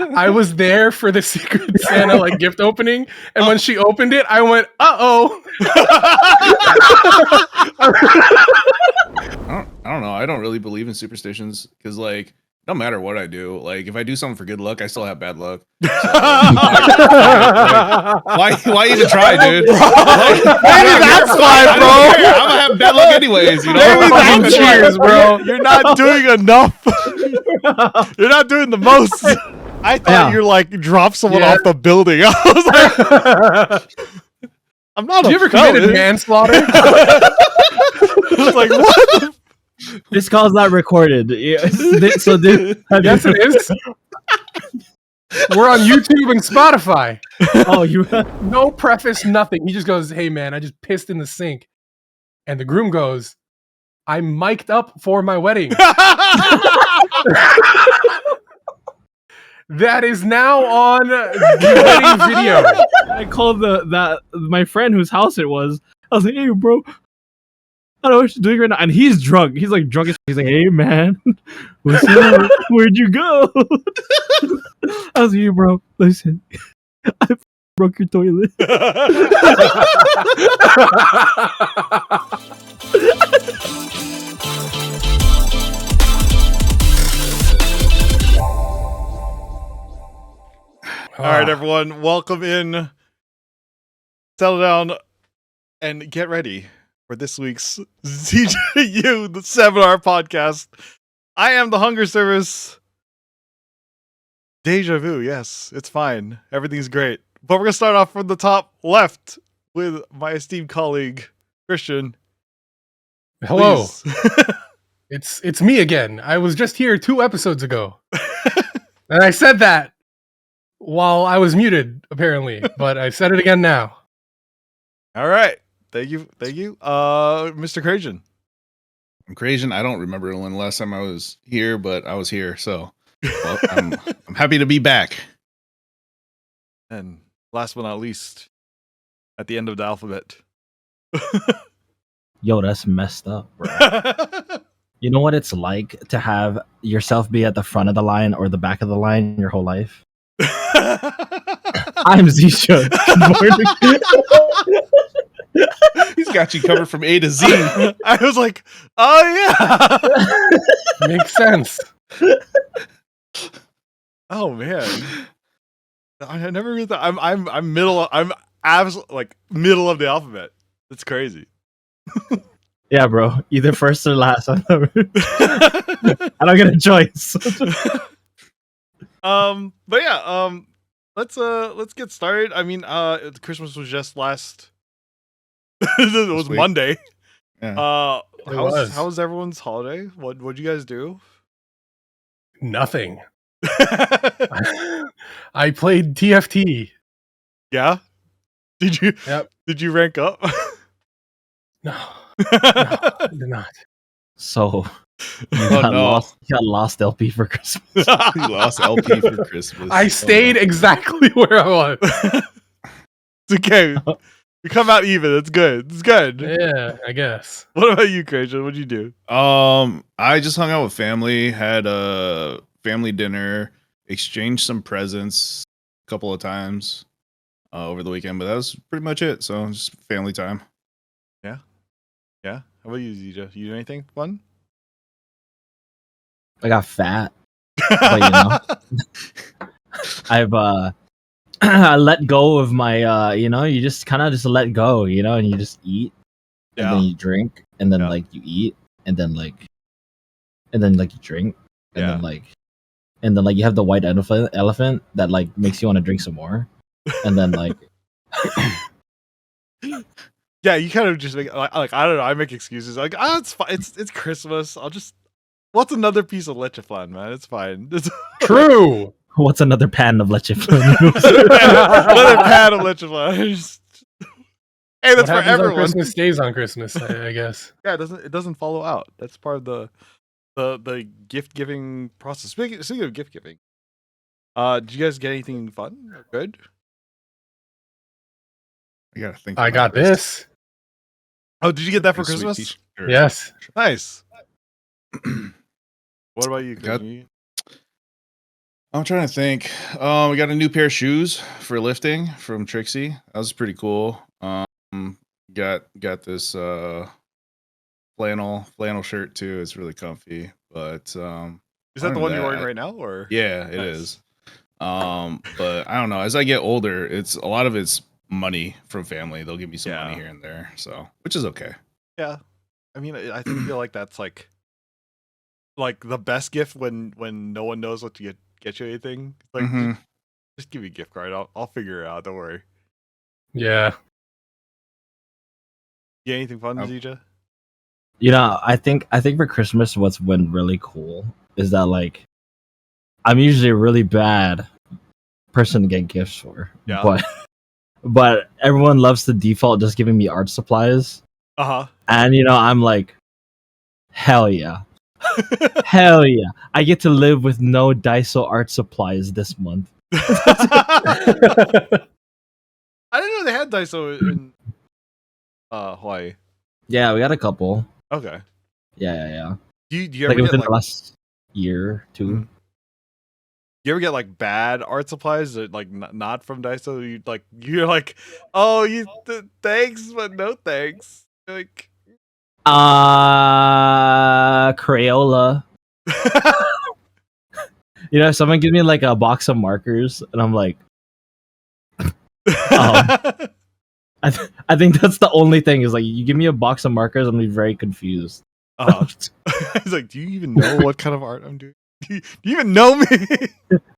I was there for the Secret Santa like gift opening, and when she opened it, I went, "Uh-oh." I don't know. I don't really believe in superstitions because, like, no matter what I do, like, if I do something for good luck, I still have bad luck. So, why even try, dude? Maybe that's why, bro. I'm gonna have bad luck anyways. You know? Maybe that's Cheers, bro. You're not doing enough. You're not doing the most. I thought you like drop someone off the building. I was like, I'm not. Did you ever committed manslaughter? I was like, what? This call's not recorded. So yes, it is. We're on YouTube and Spotify. Oh, you no preface, nothing. He just goes, "Hey, man, I just pissed in the sink," and the groom goes, "I'm mic'd up for my wedding." That is now on the wedding video. I called my friend whose house it was. I was like, "Hey, bro, I don't know what you're doing right now," and he's drunk. He's like drunk as he's like, "Hey, man, what's up? Where'd you go?" I was like, "Hey, bro, listen, I broke your toilet." All right, everyone, welcome in. Settle down and get ready for this week's ZJU, the seminar podcast. I am the Hunger Service. Deja vu, yes, it's fine. Everything's great. But we're going to start off from the top left with my esteemed colleague, Chrstn. Hello. It's me again. I was just here 2 episodes ago. And I said that while I was muted, apparently. But I said it again now. All right. Thank you. Mr. Crazn. I'm Crazn. I don't remember when the last time I was here, but I was here, so I'm happy to be back. And last but not least, at the end of the alphabet. Yo, that's messed up, bro. You know what it's like to have yourself be at the front of the line or the back of the line your whole life? I'm ZJA. Good morning. He's got you covered from A to Z. I was like, oh yeah. Makes sense. Oh man. I never really thought I'm middle. I'm absolutely like middle of the alphabet. It's crazy. Yeah, bro. Either first or last. I don't get a choice. But yeah, let's get started. I mean, Christmas was just last. It was Monday. Yeah. How was everyone's holiday? What'd you guys do? Nothing. I played TFT. Yeah. Did you? Yep. Did you rank up? No, I did not. So you got lost LP for Christmas. He lost LP for Christmas. I stayed exactly where I was. It's okay. We come out even. It's good. It's good. Yeah, I guess. What about you, Crazn? What'd you do? I just hung out with family, had a family dinner, exchanged some presents a couple of times over the weekend, but that was pretty much it. So just family time. Yeah. How about you, ZJ? You do anything fun? I got fat. But, I've I let go of my you just kind of just let go, and you just eat, and then you drink, and then like you eat, and then like you drink, and then like you have the white elephant that like makes you want to drink some more, and then like yeah, you kind of just make like I don't know. I make excuses like it's fine. It's Christmas. What's another piece of leche flan, man? It's fine. True. What's another pan of leche flan? Another pan of leche flan. Hey, that's for everyone. Christmas stays on Christmas, I guess. Yeah, it doesn't follow out. That's part of the gift giving process. Speaking of gift giving, did you guys get anything fun or good? I gotta think. I got this. Oh, did you get that for Christmas? Yes. Nice. What about you? I'm trying to think. We got a new pair of shoes for lifting from Trixie. That was pretty cool. Got this flannel shirt too. It's really comfy. But Is that other the than one you're that, wearing right now, or? Yeah, it Nice. is. But I don't know. As I get older, it's a lot of it's money from family. They'll give me some money here and there, so which is okay. Yeah, I mean, I feel like that's like the best gift when no one knows what to get you anything. Like, just give me a gift card. I'll figure it out. Don't worry. Yeah. Get anything fun, ZJ? You know, I think for Christmas, what's been really cool is that like I'm usually a really bad person to get gifts for. Yeah. But everyone loves to default just giving me art supplies. And you know, I'm like, hell yeah. Hell yeah. I get to live with no Daiso art supplies this month. I didn't know they had Daiso in Hawaii. Yeah, we got a couple. Okay. Yeah. Do you like ever within get the last year, 2? You ever get like bad art supplies that like not from Daiso? You're like, oh, thanks, but no thanks. Like, Crayola. You know, someone give me like a box of markers, and I'm like, I think that's the only thing is like you give me a box of markers, I'm gonna be very confused. It's like, do you even know what kind of art I'm doing? Do you even know me?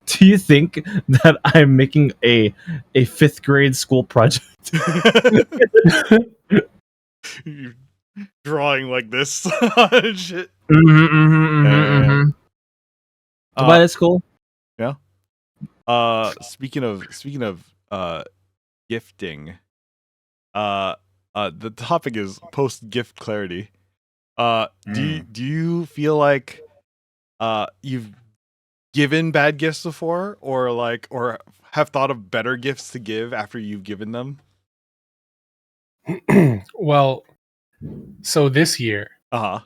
Do you think that I'm making a 5th grade school project? You're drawing like this shit. But it's cool. Yeah. Speaking of gifting, the topic is post gift clarity. Do you feel like you've given bad gifts before, or have thought of better gifts to give after you've given them? Well, so this year. Hold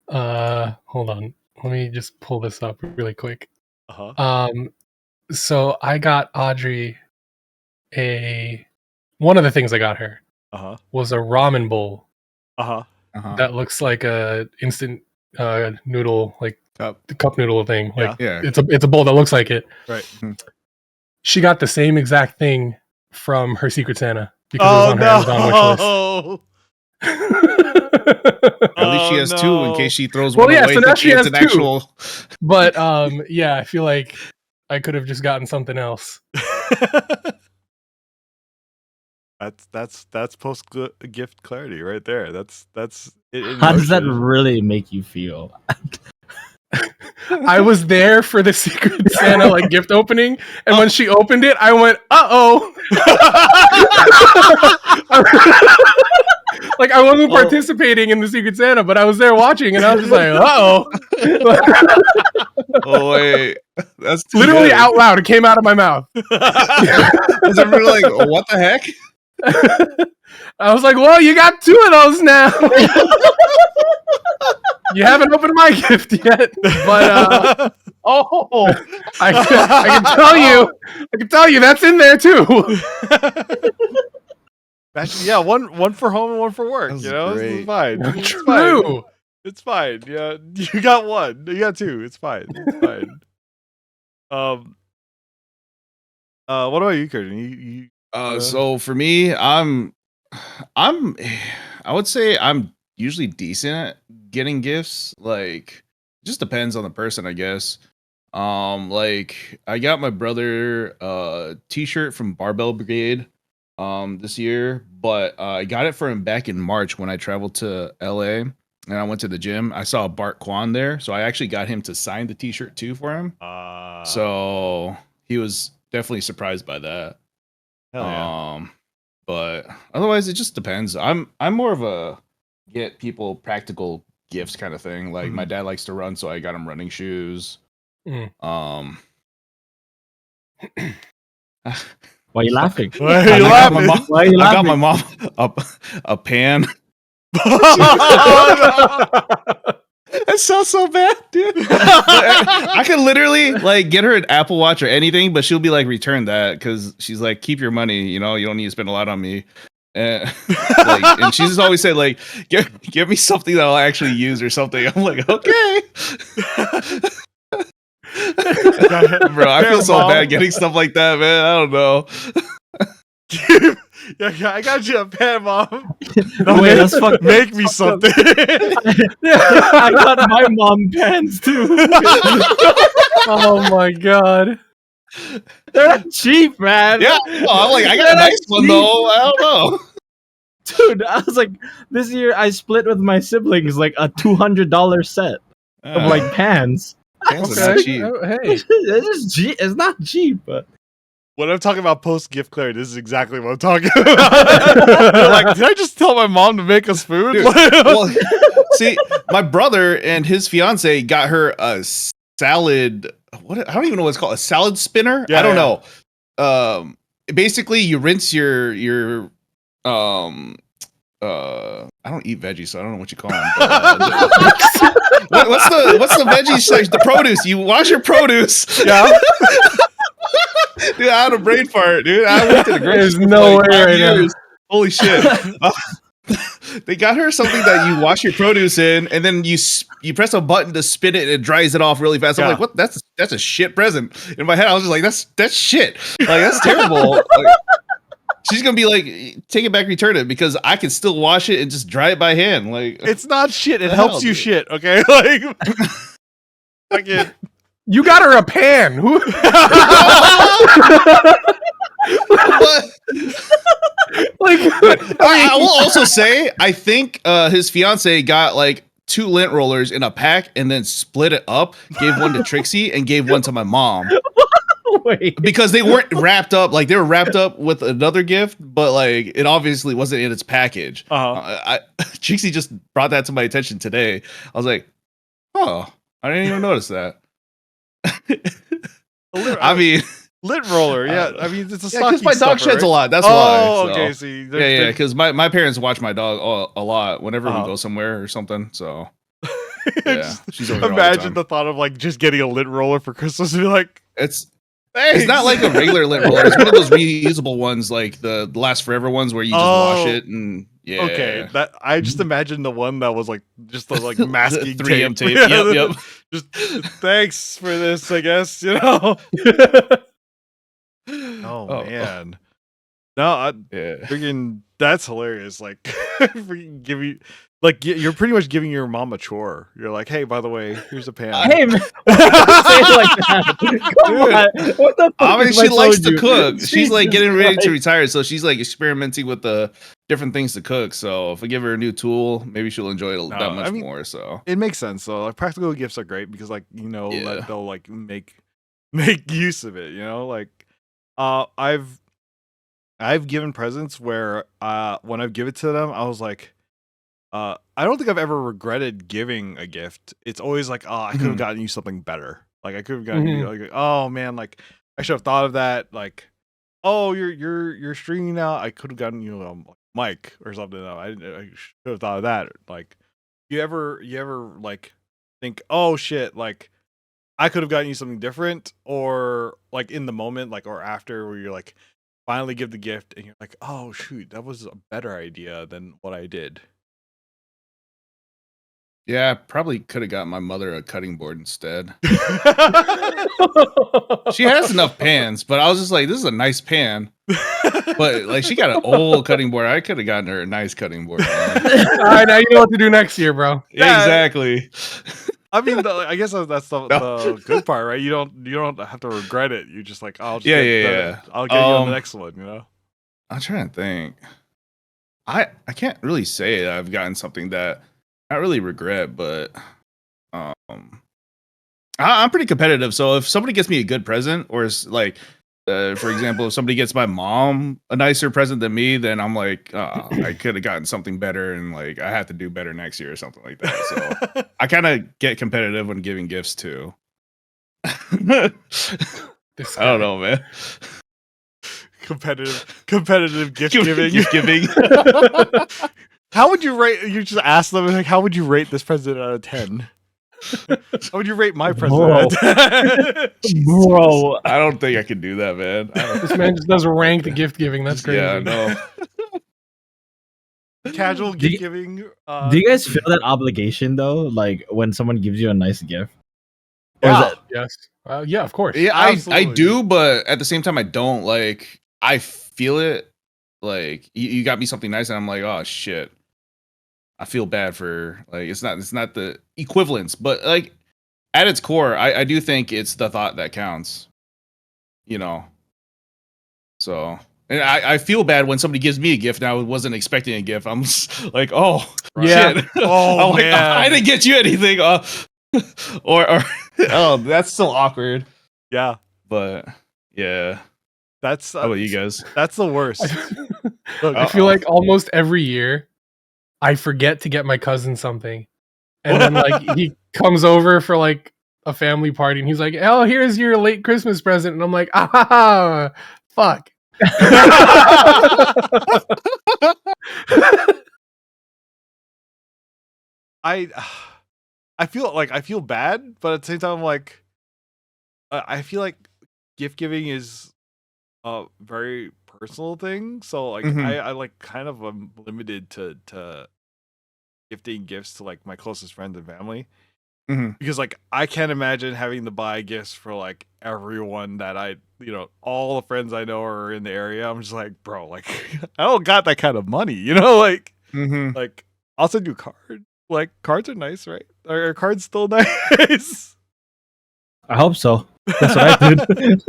on. Let me just pull this up really quick. Uh-huh. So I got Audrey one of the things I got her was a ramen bowl. That looks like a instant noodle, like the cup noodle thing. Like it's a bowl that looks like it. Right. She got the same exact thing from her Secret Santa because it was on her Amazon wish list. At least she has 2 in case she throws Well, one yeah, away. so now she has an 2. actual. But yeah, I feel like I could have just gotten something else. That's post gift clarity right there. That's How does that really make you feel? I was there for the Secret Santa like gift opening, and when she opened it, I went, "Uh-oh." Like I wasn't participating in the Secret Santa, but I was there watching, and I was just like, "Uh-oh." Oh wait, that's literally good. Out loud. It came out of my mouth. Was everybody like, "What the heck?" I was like, "Well, you got 2 of those now." You haven't opened my gift yet, but I can tell you that's in there too. Actually, yeah, one for home and one for work. You know, it's fine. True. Fine. It's fine. Yeah, you got 1. You got 2. It's fine. It's fine. What about you, Chrstn? So for me, I would say I'm usually decent at getting gifts. Like, it just depends on the person, I guess. Like I got my brother a t-shirt from Barbell Brigade this year, but I got it for him back in March when I traveled to LA and I went to the gym. I saw Bart Kwan there, so I actually got him to sign the t-shirt too for him. So he was definitely surprised by that. Hell yeah. But otherwise it just depends. I'm more of a get people practical gifts kind of thing. Like my dad likes to run, so I got him running shoes. Why are you laughing? I got my mom a pan. That sounds so bad, dude. I could literally like get her an Apple Watch or anything, but she'll be like, return that because she's like, keep your money. You know, you don't need to spend a lot on me. And she's just always said like, give me something that I'll actually use or something. I'm like, okay. Bro, I feel so bad getting stuff like that, man. I don't know. Yeah, I got you a pen, Mom. No, wait, that's fucking make me something. I got my mom pens too. Oh my god. They're not cheap, man. Yeah, I'm like, I got a nice one though. I don't know. Dude, I was like, this year I split with my siblings like a $200 set of like pans. Pans are not cheap. Oh, hey. It's not cheap. But When I'm talking about post gift clearing, this is exactly what I'm talking about. You're like, did I just tell my mom to make us food? Dude, well, see, my brother and his fiance got her a salad. What? I don't even know what it's called. A salad spinner? Yeah, I don't know. Basically, you rinse your I don't eat veggies, so I don't know what you call them. But, what's the veggie section? The produce. You wash your produce. Yeah. Dude, I had a brain fart, dude. I went to the grocery There's store no for like way 5 right now. years. Holy shit. They got her something that you wash your produce in, and then you press a button to spin it, and it dries it off really fast. I'm Yeah. like, what? That's a shit present. In my head, I was just like, that's shit. Like, that's terrible. Like, she's gonna be like, take it back, return it, because I can still wash it and just dry it by hand. Like, It's not shit. It The helps hell, you dude. shit, okay? Like, fucking. You got her a pan. Who? but Like, I will also say, I think his fiance got like 2 lint rollers in a pack and then split it up, gave one to Trixie and gave one to my mom. wait, Because they weren't wrapped up, like they were wrapped up with another gift, but like it obviously wasn't in its package. Trixie just brought that to my attention today. I was like, oh, I didn't even notice that. I mean, Lint roller, yeah. I mean, it's a yeah, because my dog stuffer, sheds right? a lot. That's Oh, why. okay. So. See, Yeah, because my parents watch my dog a lot whenever we go somewhere or something. So yeah, she's over there all the Imagine time. the thought of like just getting a lint roller for Christmas and be like, It's not like a regular lint roller. It's one of those reusable ones, like the last forever ones where you just wash it and yeah. okay. That I just imagine the one that was like just the like masking 3M tape. Yeah, Yep. Just thanks for this, I guess. You know. Oh man. No, Yeah. freaking that's hilarious. Like, freaking you're pretty much giving your mom a chore. You're like, hey, by the way, here's a pan. hey man, why did you say it like that? Come Dude, on, what the fuck? I mean, if she told likes to you? cook. She's like Jesus getting ready Christ. to retire, so she's like experimenting with the different things to cook. So if I give her a new tool, maybe she'll enjoy it that much more. So It makes sense though. Like practical gifts are great because like Yeah. that they'll like make use of it. You know, like I've given presents where when I've given it to them, I was like, I don't think I've ever regretted giving a gift. It's always like, oh, I could have gotten you something better. Like I could have gotten you like, oh man, like I should have thought of that. Like, oh, you're streaming now. I could have gotten you mic or something. No, I should have thought of that. Like, you ever like think, oh shit, like I could have gotten you something different, or like in the moment, like or after, where you're like finally give the gift and you're like, oh shoot, that was a better idea than what I did. yeah, I probably could have got my mother a cutting board instead. She has enough pans, but I was just like, this is a nice pan. But like she got an old cutting board. I could have gotten her a nice cutting board. all right, now you know what to do next year, bro. Yeah, exactly. I mean, I guess that's the good part, right? You don't have to regret it. You're just like, I'll just I'll get you on the next one, you know. I'm trying to think. I can't really say I've gotten something that I really regret, but I'm pretty competitive. So if somebody gets me a good present, or it's like, for example, if somebody gets my mom a nicer present than me, then I'm like, I could have gotten something better, and like I have to do better next year or something like that. So I kind of get competitive when giving gifts too. I don't know, man. Competitive gift giving. Gift giving. How would you rate? You just ask them like, how would you rate this present out of 10? How would you rate my Bro. present? Bro, I don't think I can do that, man. This man just does ranked gift giving. That's crazy. Yeah, no. Casual Do you- gift giving. do you guys feel that obligation though? Like when someone gives you a nice gift? Or is Yeah. that- Yes. Yeah, of course. Yeah, I Absolutely. do, but at the same time, I don't. Like, I feel it. Like, you got me something nice, and I'm like, oh shit. I feel bad for like it's not the equivalence, but like at its core, I do think it's the thought that counts. You know. So, and I feel bad when somebody gives me a gift and I wasn't expecting a gift. I'm just like, oh Yeah. shit. Oh, I'm like, man. I didn't get you anything. Or oh, that's so awkward. Yeah, But yeah. that's How about you guys? that's the worst. Look, I feel like almost every year I forget to get my cousin something. And then like he comes over for like a family party and he's like, "Oh, here's your late Christmas present." And I'm like, "Ah, fuck." I feel bad, but at the same time, I'm like, I feel like gift giving is a very personal thing. So like, Mhm. I like kind of am limited to gifting gifts to like my closest friends and family. Mhm. Because like I can't imagine having to buy gifts for like everyone that all the friends I know are in the area. I'm just like, bro, like I don't got that kind of money, like Mhm. like I'll send you a card. Like cards are nice, right? Are cards still nice? I hope so. That's what I did.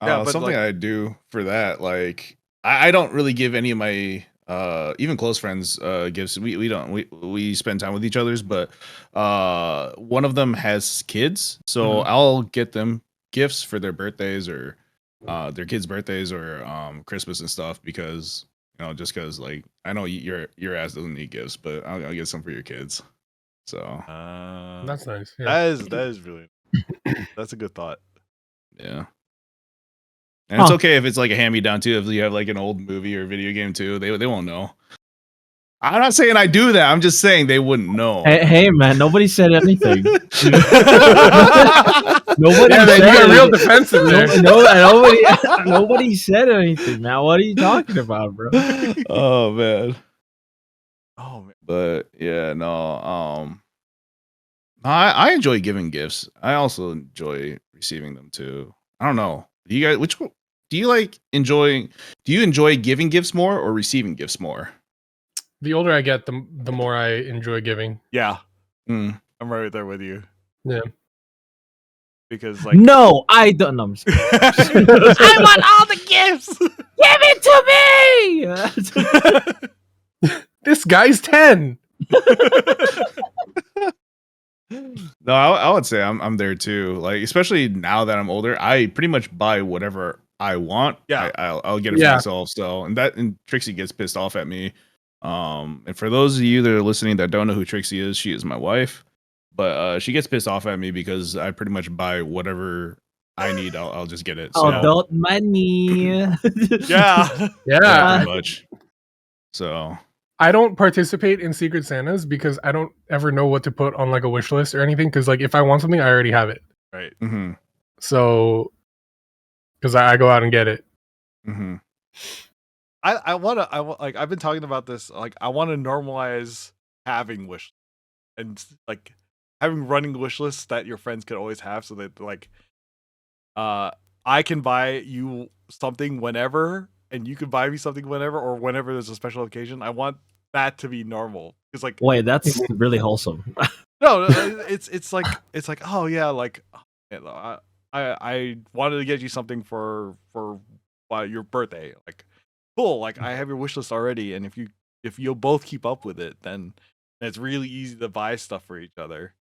Yeah, but Something like, I do for that, like I don't really give any of my even close friends gifts. We spend time with each other's, but one of them has kids, so I'll get them gifts for their birthdays or their kids' birthdays or Christmas and stuff because just because like I know your ass doesn't need gifts, but I'll get some for your kids. So That's nice. Yeah. that is really that's a good thought. yeah. And it's okay if it's like a hand-me-down too. If you have like an old movie or video game too, they won't know. I'm not saying I do that. I'm just saying they wouldn't know. Hey man, nobody said anything. Nobody Yeah, man, you said got real anything. defensive there. Nobody said anything. Now, what are you talking about, bro? Oh man. Oh man. But yeah, no. I enjoy giving gifts. I also enjoy receiving them too. I don't know. Do you guys which one do you like enjoying? Do you enjoy giving gifts more or receiving gifts more? The older I get, the more I enjoy giving. Yeah, Mm. I'm right there with you. Yeah. Because like No, I don't. No, I'm just kidding. I want all the gifts. Give it to me. This guy's 10. No, I would say I'm there too. Like especially now that I'm older, I pretty much buy whatever I want. Yeah. I'll get it for Yeah. myself. So and Trixie gets pissed off at me. And for those of you that are listening that don't know who Trixie is, she is my wife. But she gets pissed off at me because I pretty much buy whatever I need. I'll just get it. So Adult money. Yeah. yeah, Yeah. pretty much. So I don't participate in Secret Santas because I don't ever know what to put on like a wish list or anything. Because like if I want something, I already have it. Right. mm-hmm, So because I go out and get it. mm-hmm. I want like I've been talking about this. Like I want to normalize having wish and like having running wish lists that your friends can always have, so that like I can buy you something whenever, and you can buy me something whenever, or whenever there's a special occasion. I want that to be normal. It's like Wait, that's really wholesome. no, it's like oh yeah, like I wanted to get you something for your birthday. Like cool, like I have your wish list already, and if you'll both keep up with it, then it's really easy to buy stuff for each other.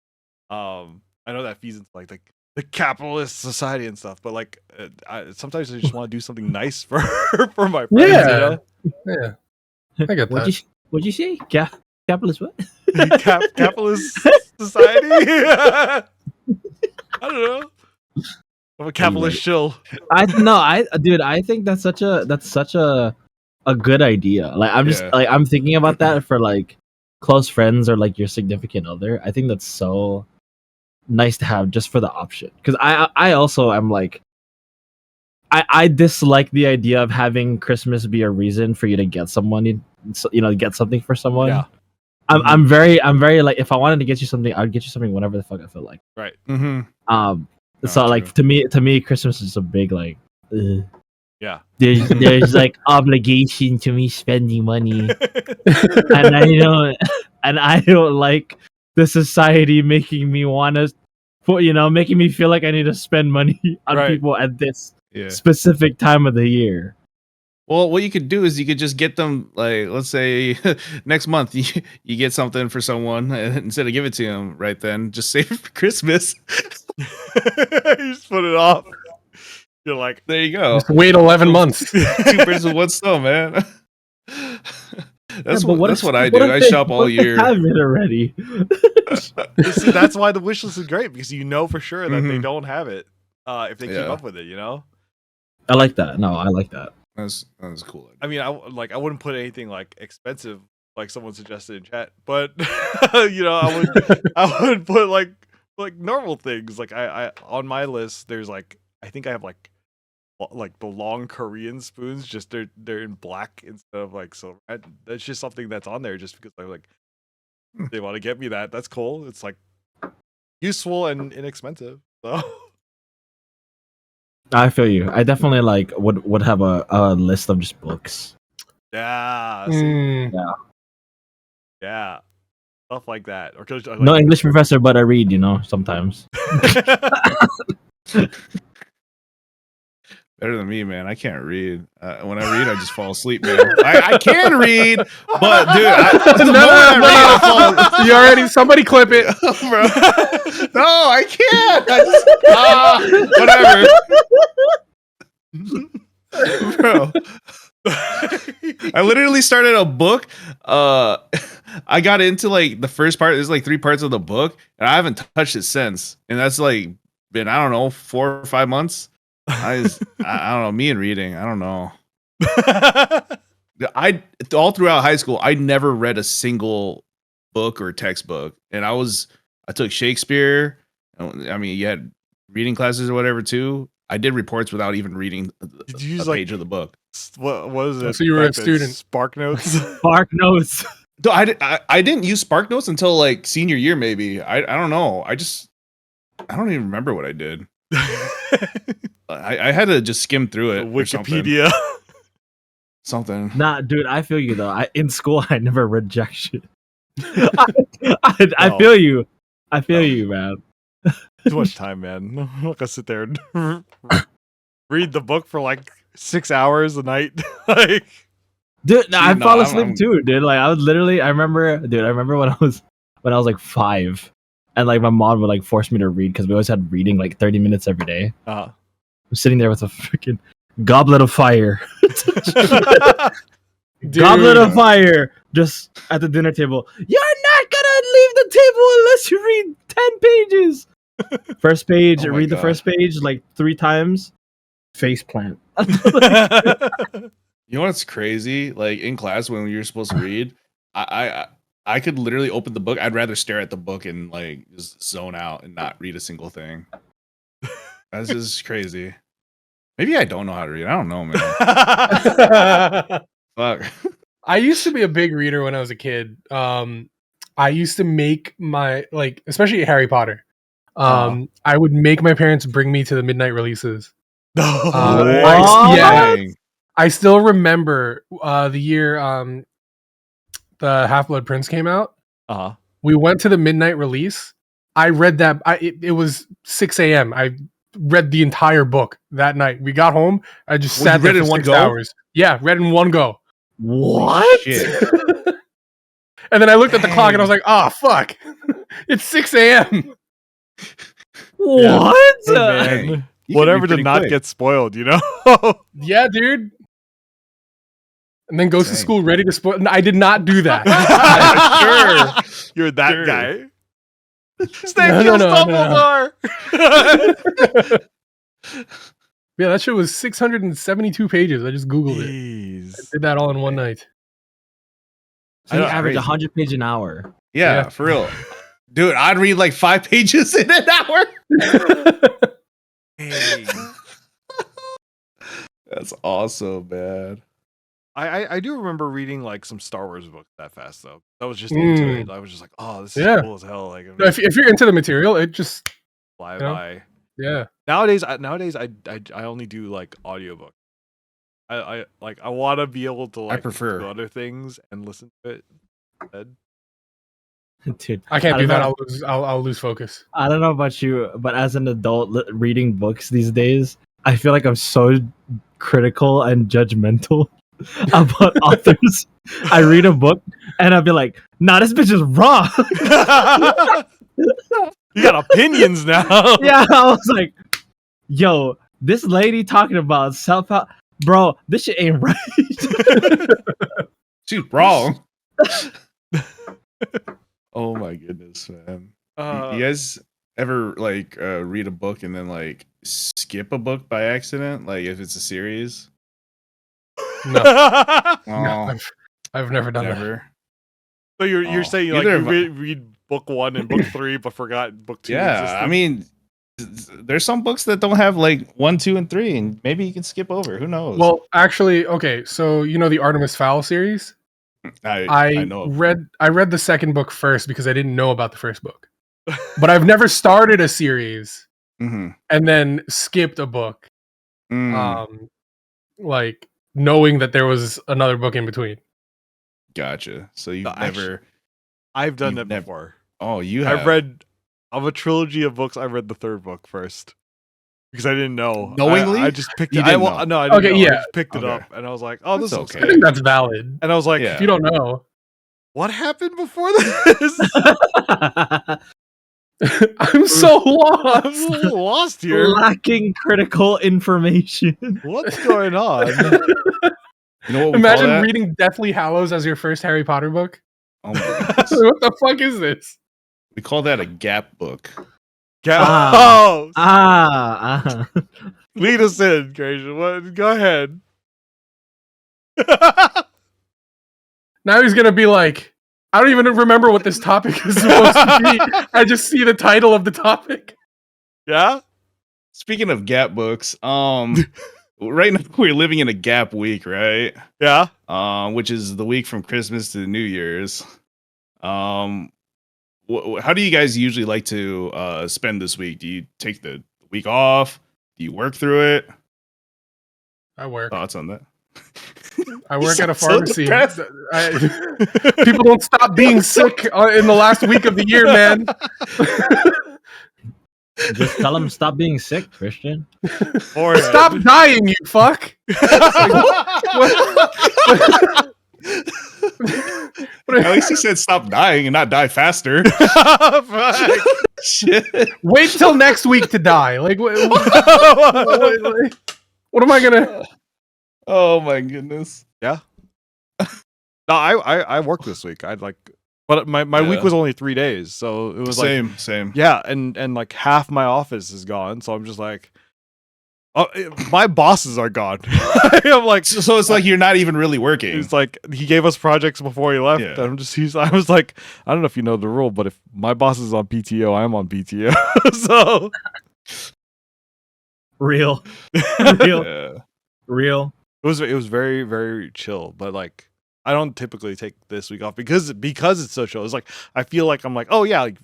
I know that feeds into like the capitalist society and stuff, but like sometimes I just want to do something nice for my friends. Yeah. Yeah. I get that. What'd you say? Capitalist what? Capitalist society. I don't know. I'm a capitalist shill. I think that's such a good idea. Like I'm just Yeah. like I'm thinking about that for like close friends or like your significant other, I think that's so nice to have just for the option. Because I also am like, I dislike the idea of having Christmas be a reason for you to get someone, get something for someone. Yeah. I'm very like, if I wanted to get you something, I'd get you something whenever the fuck I feel like. Right. So like true. to me, Christmas is a big like. Yeah. There's like obligation to me spending money, and I don't like the society making me want to, making me feel like I need to spend money on Right. people at this Yeah. specific time of the year. Well, what you could do is you could just get them, like, let's say next month you get something for someone, and instead of give it to them right then, just save it for Christmas. You just put it off. You're like, There you go. Just wait 11 months. 2 birds with one stone, man. That's Yeah, but that's if- what I what do. if I they- shop what all if they year. have it already. see, that's why the wish list is great, because you know for sure that they Mhm. don't have it if they keep Yeah. up with it, I like that. No, I like that. That's cool. I mean, I wouldn't put anything like expensive like someone suggested in chat, but I would put like normal things. Like I on my list, there's like, I think I have like the long Korean spoons, just they're in black instead of like silver. That's just something that's on there just because I'm like, they want to get me that. That's cool. It's like useful and inexpensive. So I feel you. I definitely like would have a list of just books. yeah, see? Mm, Yeah, stuff like that. Or like, No English professor, but I read. Sometimes. Better than me, man. I can't read. When I read, I just fall asleep, man. I can read, but dude, the moment I read, I fall. you already, somebody clip it. Bro. No, I can't. Whatever. Bro. I literally started a book. I got into like the first part. There's like 3 parts of the book, and I haven't touched it since. And that's like been, I don't know, 4 or 5 months. I don't know. Me and reading, I don't know. I all throughout high school, I never read a single book or textbook, and I took Shakespeare. I mean, you had reading classes or whatever too. I did reports without even reading Did you use a page of the book. what is it? So you were a back then? student. Spark Notes. Spark notes. No, I didn't use SparkNotes until like senior year, maybe. I don't know. I don't even remember what I did. I had to just skim through it. Wikipedia. Something. Nah, dude, I feel you though. In school, I never read jack shit. I No. feel you. I feel No. you, man. Too much time, man. I'm not gonna sit there and read the book for like 6 hours a night. Like, Dude, no, I no, fall I'm- asleep I'm- too, dude. Like I remember when I was like 5, and like my mom would like force me to read because we always had reading like 30 minutes every day. I'm sitting there with a freaking goblet of fire. Goblet of fire just at the dinner table. You're not gonna leave the table unless you read 10 pages. First page, Oh my read the God. first page like 3 times. Face plant. You know what's crazy? Like in class when you're supposed to read, I could literally open the book. I'd rather stare at the book and like just zone out and not read a single thing. That's just crazy. Maybe I don't know how to read. I don't know, man. Fuck. I used to be a big reader when I was a kid. I used to make my, like, especially Harry Potter. I would make my parents bring me to the midnight releases. Dang. I still remember the year the Half-Blood Prince came out. We went to the midnight release. I read that. It was 6 a.m. I read the entire book that night. We got home. I just Well, sat you read there it for in one 6 go? hours. Yeah, read in one go. What? Shit. And then I looked at the clock and I was like, "Oh fuck, it's 6 a.m." What? Hey, man. You can Whatever be did pretty not quick. get spoiled, you know? Yeah, dude. And then goes to Dang. school ready to spoil. No, I did not do that. Sure. You're that Sure. guy. No, no, Dumbledore. Yeah, that shit was 672 pages. I just googled it. Jeez. Did that all in one night. So you That's average crazy. 100 pages an hour. Yeah, for real. Dude, I'd read like 5 pages in an hour. Hey. That's awesome, man. I do remember reading like some Star Wars books that fast though. I was just into it. I was just like, oh, this is cool as hell. Like, if you're into the material, it just fly you know? by. Yeah. Nowadays I only do like audiobooks. I want to be able to like prefer- do other things and listen to it instead. Dude, I can't I do don't that. know. I'll lose focus. I don't know about you, but as an adult reading books these days, I feel like I'm so critical and judgmental about authors. I read a book and I'll be like, nah, this bitch is wrong. You got opinions now. Yeah, I was like, yo, this lady talking about self-help, bro, this shit ain't right. She's wrong. Oh my goodness, man. You guys ever like read a book and then like skip a book by accident? Like if it's a series? No, Oh, I've never done that. never. So you're saying like Either you of- read book 1 and book 3 but forgot book 2 Yeah, existed? I mean, there's some books that don't have like 1, 2, and 3, and maybe you can skip over. Who knows? Well, actually, okay. So you know the Artemis Fowl series. I know. I read the second book first because I didn't know about the first book. But I've never started a series Mhm. and then skipped a book, Mm, like knowing that there was another book in between. gotcha. So you've No, actually, never. I've done You've that never- before. Oh, you have. I've read of a trilogy of books. I read the third book first because I didn't know. Knowingly? I just picked You it. didn't No, I didn't Okay, know. yeah. I just picked it Okay. up and I was like, oh, this That's looks okay. I think good. that's valid. And I was like, Yeah. If you don't know, what happened before this? I'm so I'm a lost. little lost here. Lacking critical information. What's going on? You know what we call Imagine that? reading Deathly Hallows as your first Harry Potter book. Oh my goodness. What the fuck is this? We call that a gap book. Oh, lead us in, Crazn. What? Go ahead. Now he's gonna be like, I don't even remember what this topic is supposed to be. I just see the title of the topic. Yeah. Speaking of gap books, right now we're living in a gap week, right? Yeah. Which is the week from Christmas to New Year's. How do you guys usually like to spend this week? Do you take the week off? Do you work through it? I work. Thoughts on that? I work at a sound so pharmacy. depressed. People don't stop being sick in the last week of the year, man. Just tell him stop being sick, Christian. Stop dying, you fuck. At least he said stop dying and not die faster. Shit. Wait till next week to die. Like, what am I gonna? Oh my goodness. Yeah. No, I worked this week. I'd like, but my week Yeah. was only 3 days, so it was like Same. yeah, and like half my office is gone, so I'm just like, oh, my bosses are gone. I'm like, So it's like you're not even really working. it's like he gave us projects before he left. Yeah. And I was like, I don't know if you know the rule, but if my boss is on PTO, I'm on PTO. So Real. Yeah. Real. it was very, very chill, but like I don't typically take this week off because it's so chill. It's like I feel like I'm like, oh yeah, like,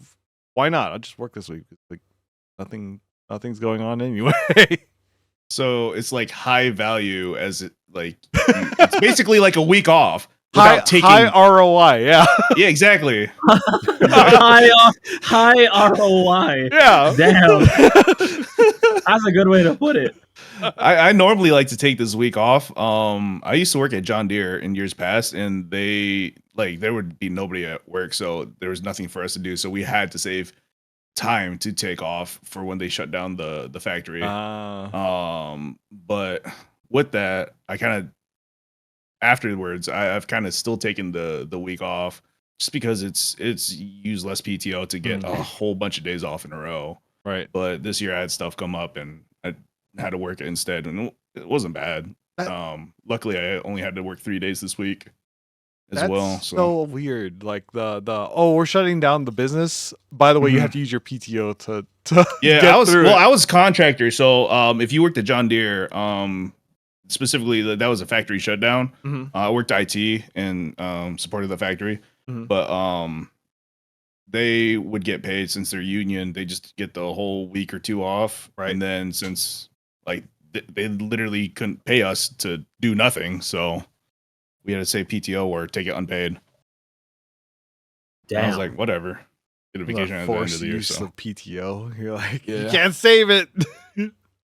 why not? I'll just work this week. Like nothing's going on anyway. So it's like high value as it like it's basically like a week off high without taking ROI, yeah. Yeah, exactly. High ROI. Yeah. Damn. That's a good way to put it. I normally like to take this week off. I used to work at John Deere in years past, and there would be nobody at work, so there was nothing for us to do. So we had to save time to take off for when they shut down the factory. But with that, I kind of afterwards I've kind of still taken the week off just because it's use less PTO to get a whole bunch of days off in a row. Right. But this year I had stuff come up and I had to work it instead, and it wasn't bad. Luckily I only had to work 3 days this week. as That's well. so weird. Like the we're shutting down the business. By the way, you Mhm. have to use your PTO to Yeah, get I was through it. I was contractor, so if you worked at John Deere, specifically that was a factory shutdown. Mhm. I worked IT and supported the factory, Mhm. but they would get paid since they're union. They just get the whole week or two off, Right. and then since like they literally couldn't pay us to do nothing, so we had to say PTO or take it unpaid. And I was like, whatever. Get a vacation at the end forced of the year. use So of PTO. You're like, you Yeah. can't save it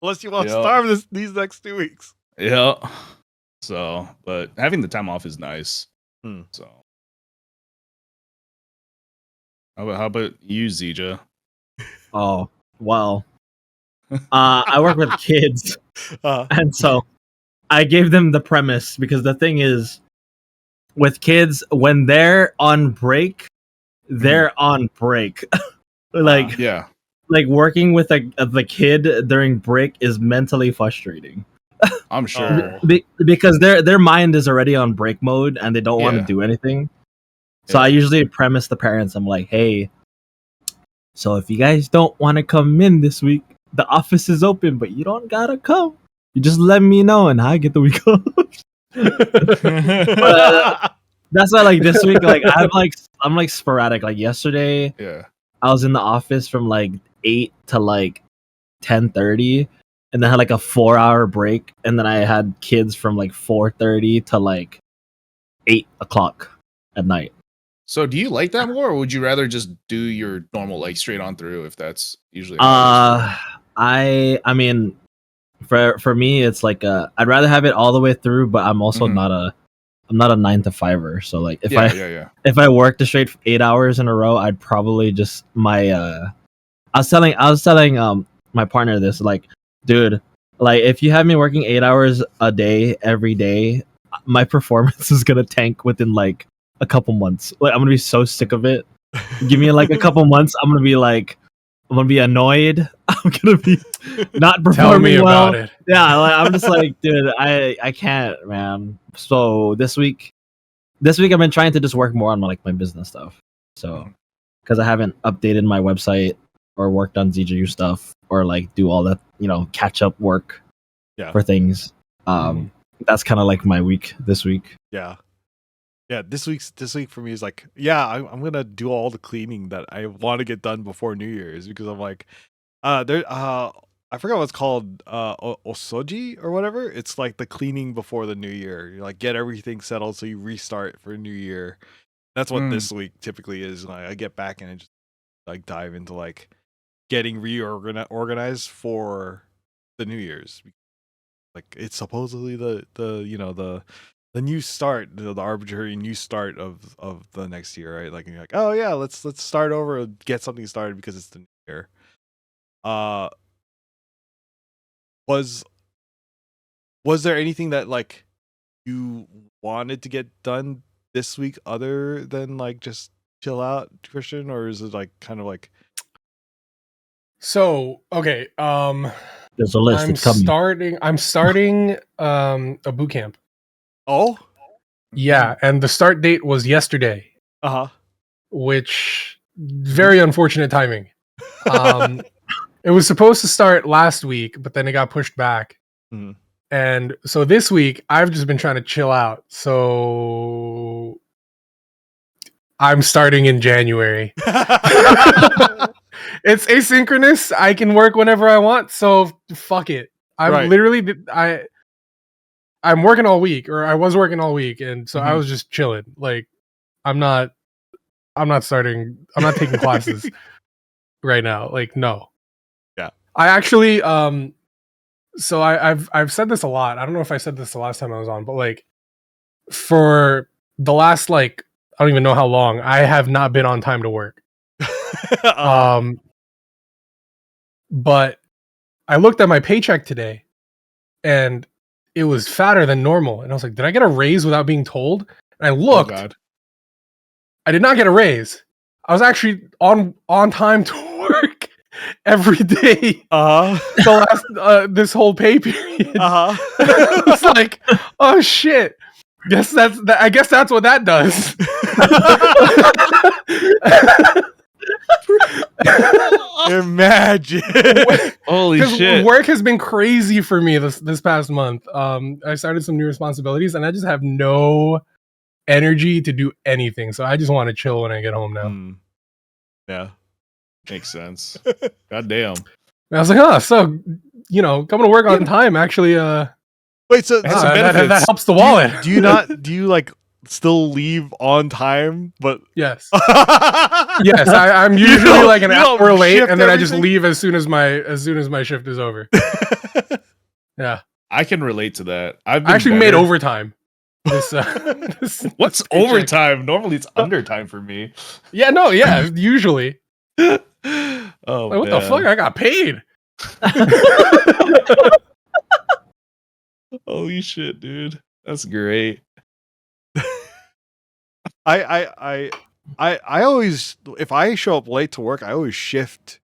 unless you want to Yeah. starve these next 2 weeks. yeah. So, but having the time off is nice. Hmm. So, how about you, ZJA? Oh, well. I work with kids, and so I gave them the premise because the thing is, with kids, when they're on break, they're on break. like Yeah. like working with the kid during break is mentally frustrating. I'm sure. Oh. Because their mind is already on break mode and they don't want to Yeah. do anything. So Yeah. I usually premise the parents. I'm like, hey, so if you guys don't want to come in this week, the office is open, but you don't gotta come. You just let me know and I get the week off. That's why like this week, like I'm like sporadic. Like yesterday, Yeah. I was in the office from like 8 to like 10:30, and then had like a 4-hour break, and then I had kids from like 4:30 to like 8 o'clock at night. So, do you like that more, or would you rather just do your normal, like straight on through, if that's usually how it is? I mean, for me, it's like I'd rather have it all the way through, but I'm also Mhm. I'm not a 9 to 5er. So like if Yeah. if I worked the straight 8 hours in a row, I'd probably just I was telling my partner this, like, dude, like if you have me working 8 hours a day every day, my performance is gonna tank within like a couple months. Like I'm gonna be so sick of it. Give me like a couple months, I'm gonna be annoyed. I'm gonna be not performing Tell me well. about it. Yeah, like, I'm just like, dude, I can't, man. So this week I've been trying to just work more on my business stuff. So because I haven't updated my website or worked on ZJU stuff or like do all that, catch up work for things. That's kind of like my week this week. Yeah. This week for me is like, I'm gonna do all the cleaning that I want to get done before New Year's, because I'm like, I forgot what it's called, osoji or whatever. It's like the cleaning before the new year. You like get everything settled so you restart for New Year. That's what this week typically is. Like I get back and I just like dive into like getting organized for the New Year's. Like it's supposedly the new start, the arbitrary new start of the next year, right? Like you're like, oh yeah, let's start over and get something started because it's the new year. Was there anything that like you wanted to get done this week other than like just chill out, Chrstn, or is it like kind of like? So okay, There's a list. It's coming. I'm starting a boot camp. Oh Yeah, and the start date was yesterday, which very unfortunate timing. It was supposed to start last week, but then it got pushed back. Mhm. And so this week, I've just been trying to chill out. So I'm starting in January. It's asynchronous. I can work whenever I want. So fuck it. I'm literally I'm working all week, or I was working all week, and so I was just chilling. Like I'm not starting. I'm not taking classes right now. Like no. Yeah. I actually so I've said this a lot. I don't know if I said this the last time I was on, but like for the last like I don't even know how long, I have not been on time to work. But I looked at my paycheck today and it was fatter than normal. And I was like, did I get a raise without being told? And I looked. God. I did not get a raise. I was actually on time to work every day. The last this whole pay period. I was like, oh shit. I guess that's what that does. Imagine. Holy shit! Work has been crazy for me this past month. I started some new responsibilities, and I just have no energy to do anything. So I just want to chill when I get home now. Yeah, Makes sense. God damn. And I was like, so coming to work on time actually. Wait, so Has some that benefits. helps the wallet. do you not? Do you like still leave on time? But Yes. Yes, I'm usually like an hour late, and then I just everything? leave as soon as my shift is over. Yeah, I can relate to that. I actually made overtime. This What's paycheck. overtime? Normally it's undertime for me. Yeah, usually. Oh, Like, what the fuck? I got paid. Holy shit, dude. That's great. I always, if I show up late to work, I always shift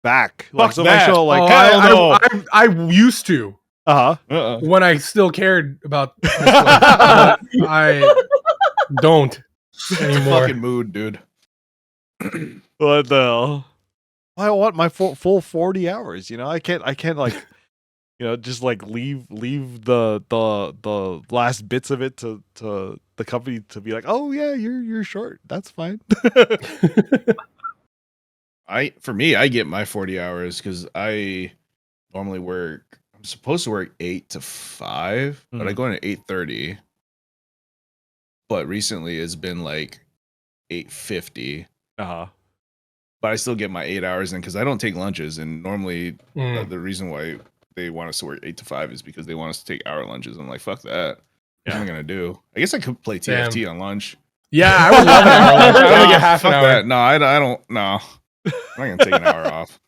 back. Like, Fuck so if I that. show up like, hell no. I used to uh-huh. when I still cared about this place, but I don't anymore. Fucking mood, dude. What the hell? I want my full 40 hours, I can't like just like leave the last bits of it to the company to be like, oh yeah, you're short. That's fine. For me, I get my 40 hours because I normally work. I'm supposed to work 8 to 5, but I go in at 8:30. But recently it's been like 8:50. Uh-huh. But I still get my 8 hours in because I don't take lunches. And normally the reason why they want us to work 8 to 5 is because they want us to take hour lunches. I'm like, fuck that. What am I gonna do? I guess I could play TFT on lunch. Yeah, I would love an hour lunch. I only get half an Fuck hour. that. No, I don't. No, I'm not gonna take an hour off.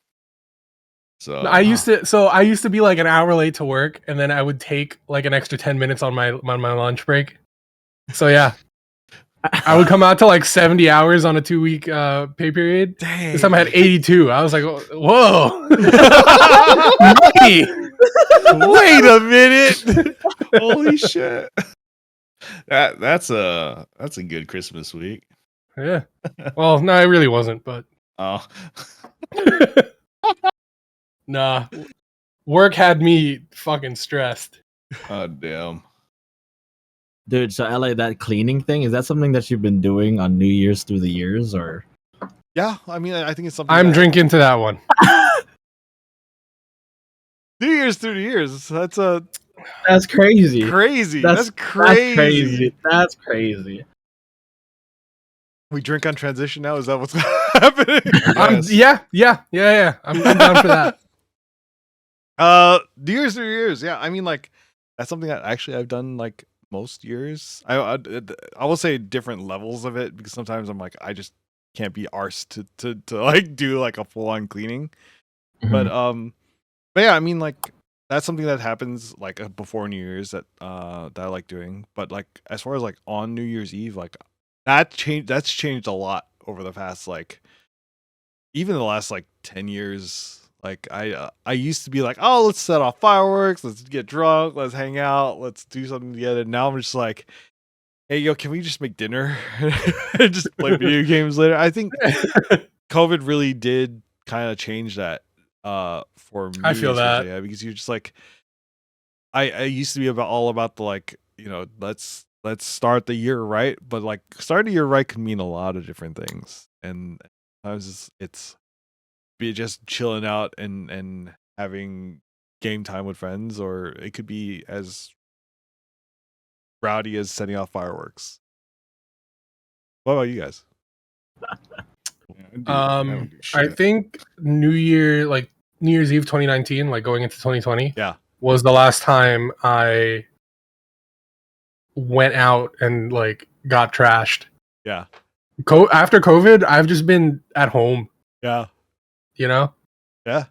So I used to be like an hour late to work, and then I would take like an extra 10 minutes on my lunch break. So yeah, I would come out to like 70 hours on a 2-week pay period. Dang. This time I had 82. I was like, whoa. Money. Wait a minute. holy shit. That's a good Christmas week. Yeah. Well, no, it really wasn't, but Oh. nah. Work had me fucking stressed. Oh damn. Dude, so LA, that cleaning thing, is that something that you've been doing on New Year's through the years, or? Yeah, I mean, I think it's something. I'm drinking to that one. New Year's through the years. That's crazy. crazy. That's crazy. That's crazy. We drink on transition now. Is that what's happening? Yeah. I'm down for that. New Year's through years. Yeah, I mean, like that's something that actually I've done like most years. I will say different levels of it because sometimes I'm like I just can't be arsed to like do like a full on cleaning. Mhm. But yeah, I mean like that's something that happens like before New Year's that I like doing. But like as far as like on New Year's Eve, like that's changed a lot over the past like even the last like 10 years. Like I used to be like, oh, let's set off fireworks, let's get drunk, let's hang out, let's do something together. Now I'm just like, hey, yo, can we just make dinner and just play video games later? I think COVID really did kind of change that for me. I feel that. Yeah, because you're just like, I used to be all about the like, let's start the year right, but like starting the year right can mean a lot of different things, and sometimes it's be just chilling out and having game time with friends, or it could be as rowdy as setting off fireworks. What about you guys? I think New Year's Eve 2019, like going into 2020, was the last time I went out and like got trashed. Yeah. After COVID, I've just been at home. Yeah. Yeah. I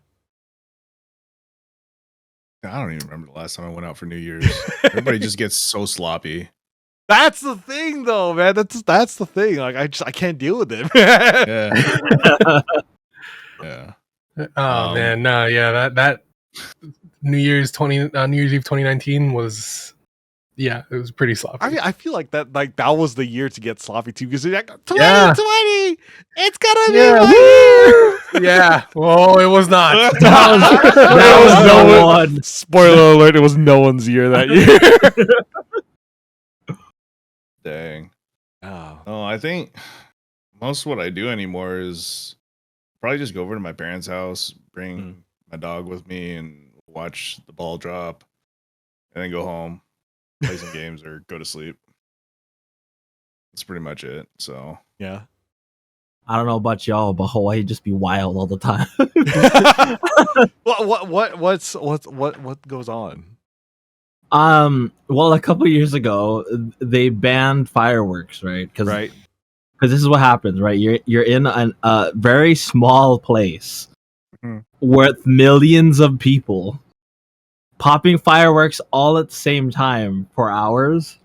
don't even remember the last time I went out for New Year's. Everybody just gets so sloppy. That's the thing, though, man. That's the thing. Like I can't deal with it. Yeah. Yeah. Oh man, no, yeah. That New Year's Eve 2019 was Yeah, it was pretty sloppy. I feel like that was the year to get sloppy too, because you're like 2020, it's gonna be woo! Yeah. Well, it was not. That was no one. Spoiler alert, it was no one's year that year. Dang. Oh. Oh, I think most of what I do anymore is probably just go over to my parents' house, bring my dog with me, and watch the ball drop, and then go home, play some games, or go to sleep. That's pretty much it. So Yeah. I don't know about y'all, but Hawaii just be wild all the time. What goes on? Well, a couple years ago, they banned fireworks, right? Because Right. this is what happens, right? You're in a very small place Mhm. with millions of people popping fireworks all at the same time for hours.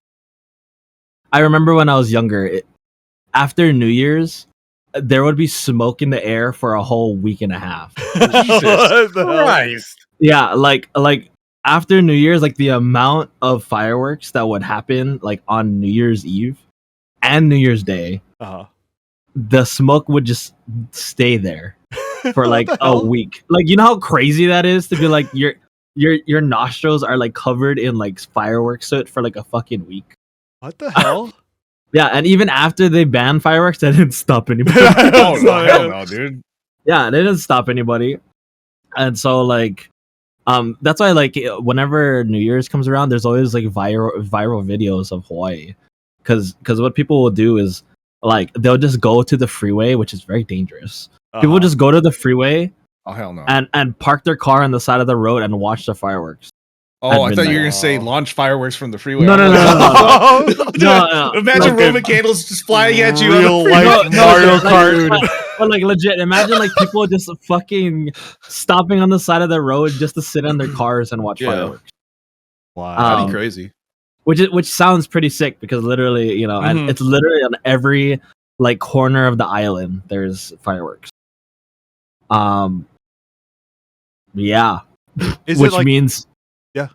I remember when I was younger, after New Year's, there would be smoke in the air for a whole week and a half. What the hell? Christ. Yeah, like after New Year's, like the amount of fireworks that would happen like on New Year's Eve and New Year's Day, Uh-huh. the smoke would just stay there for What like the a hell? week. Like, you know how crazy that is to be like your nostrils are like covered in like fireworks soot for like a fucking week. What the hell? Yeah, and even after they banned fireworks, that didn't stop anybody. oh no, hell no, dude. Yeah, they didn't stop anybody. And so like that's why like whenever New Year's comes around, there's always like viral videos of Hawaii. Cause what people will do is like they'll just go to the freeway, which is very dangerous. People Uh-huh. just go to the freeway Oh hell no. and park their car on the side of the road and watch the fireworks. Oh, I at thought you were midnight. gonna say launch fireworks from the freeway. No, I'm no, like, no, no. Imagine Okay. Roman candles just flying at you. Real on the life freeway. Mario like, Kart. but like legit, imagine like people just fucking stopping on the side of the road just to sit in their cars and watch Yeah. fireworks. Wow. That'd Um, be crazy. which sounds pretty sick because literally, you know, and Mhm. it's literally on every like corner of the island there's fireworks. Yeah, Is which it like means Yeah.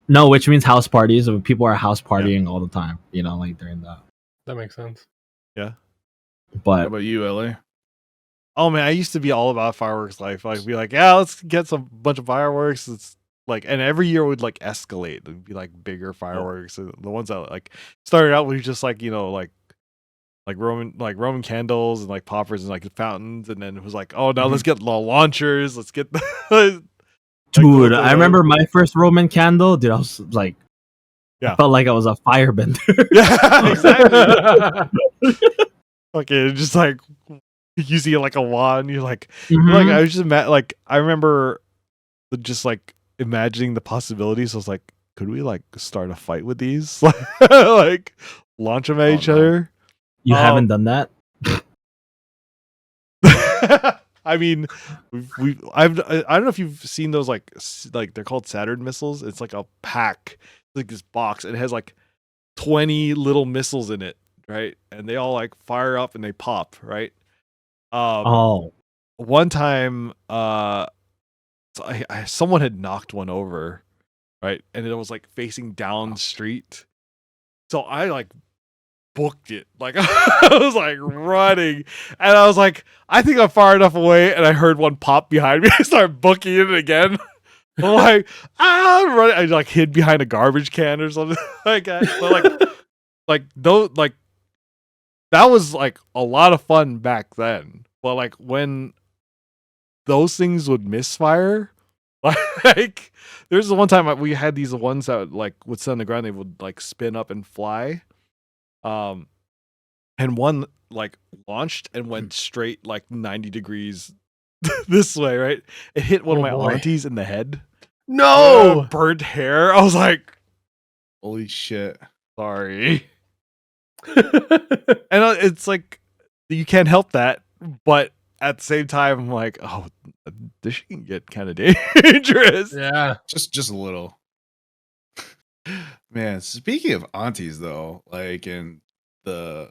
no, which means house parties. So people are house partying all the time, you know, like during that. That makes sense. How But about you, LA? Oh man, I used to be all about fireworks life. Like be like, yeah, let's get some bunch of fireworks. It's like, and every year would like escalate. It'd be like bigger fireworks. And the ones that like started out with just like, you know, like Roman candles and like poppers and like fountains, and then it was like, oh, now let's get the launchers. Let's get the dude, I remember my first Roman candle. Dude, I was like, Yeah. I felt like I was a firebender. Yeah, exactly. Okay, just like you see like a wand, you're like, Mhm. I was just like I remember just like imagining the possibilities. I was like, could we like start a fight with these? Like launch them at Oh, each no. other? You haven't done that? I mean, I don't know if you've seen those like they're called Saturn missiles. It's like a pack, like this box, and it has like 20 little missiles in it, right? And they all like fire up and they pop, right? Oh, One time, someone had knocked one over, right? And it was like facing down the street. So I like booked it. Like I was like running, and I was like, I think I'm far enough away, and I heard one pop behind me. I started booking it again. I'm like, I'm running. I like hid behind a garbage can or something like that. But like that was like a lot of fun back then. But like when those things would misfire, like there's the one time we had these ones that like would sit on the ground, they would like spin up and fly. And one like launched and went straight like 90 degrees this way, right? It hit one Oh, of my boy. aunties in the head. No. Burnt hair. I was like, Holy shit. sorry. And it's like you can't help that, but at the same time, I'm like, oh, this can get kind of dangerous. Yeah. Just a little. Man, speaking of aunties though, like in the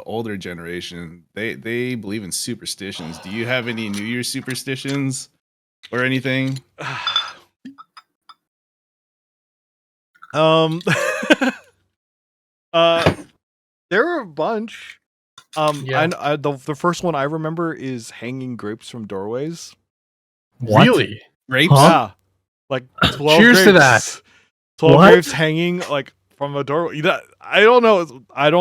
older generation, they believe in superstitions. Do you have any New Year's superstitions or anything? Um, there are a bunch. Yeah. The first one I remember is hanging grapes from doorways. What? Really? Grapes? Huh? Yeah, like 12 Cheers to grapes. that. 12 What? grapes hanging like from a doorway. I don't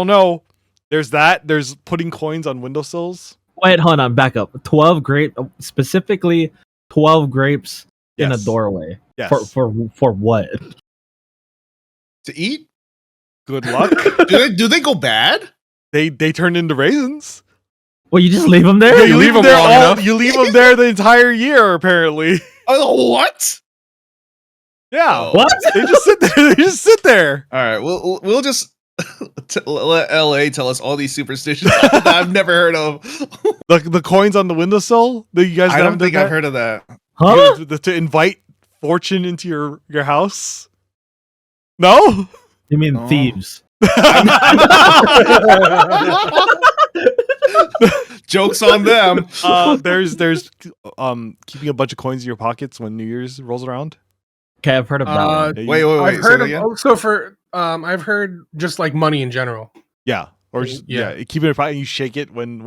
know. There's that. There's putting coins on windowsills. Wait, hold on, back up. 12 grape, specifically 12 grapes in a Yes. doorway. Yes. For what? To eat? Good luck. Do they go bad? they turn into raisins. Well, you just leave them there? Yeah, you leave them there long enough. You leave them there the entire year, apparently. Oh, what? Yeah. Oh. What? They just sit there. They just sit there. All right, we'll just let LA tell us all these superstitions that I've never heard of. The coins on the windowsill. That you guys I haven't don't think done I've heard of that. Huh? to invite fortune into your house. No. You mean No. thieves? Jokes on them. There's keeping a bunch of coins in your pockets when New Year's rolls around. Okay, I've heard of that one. Yeah, Wait. I've Say heard that of again? also for I've heard just like money in general. Yeah, or just, Yeah. keep it in your pocket and you shake it when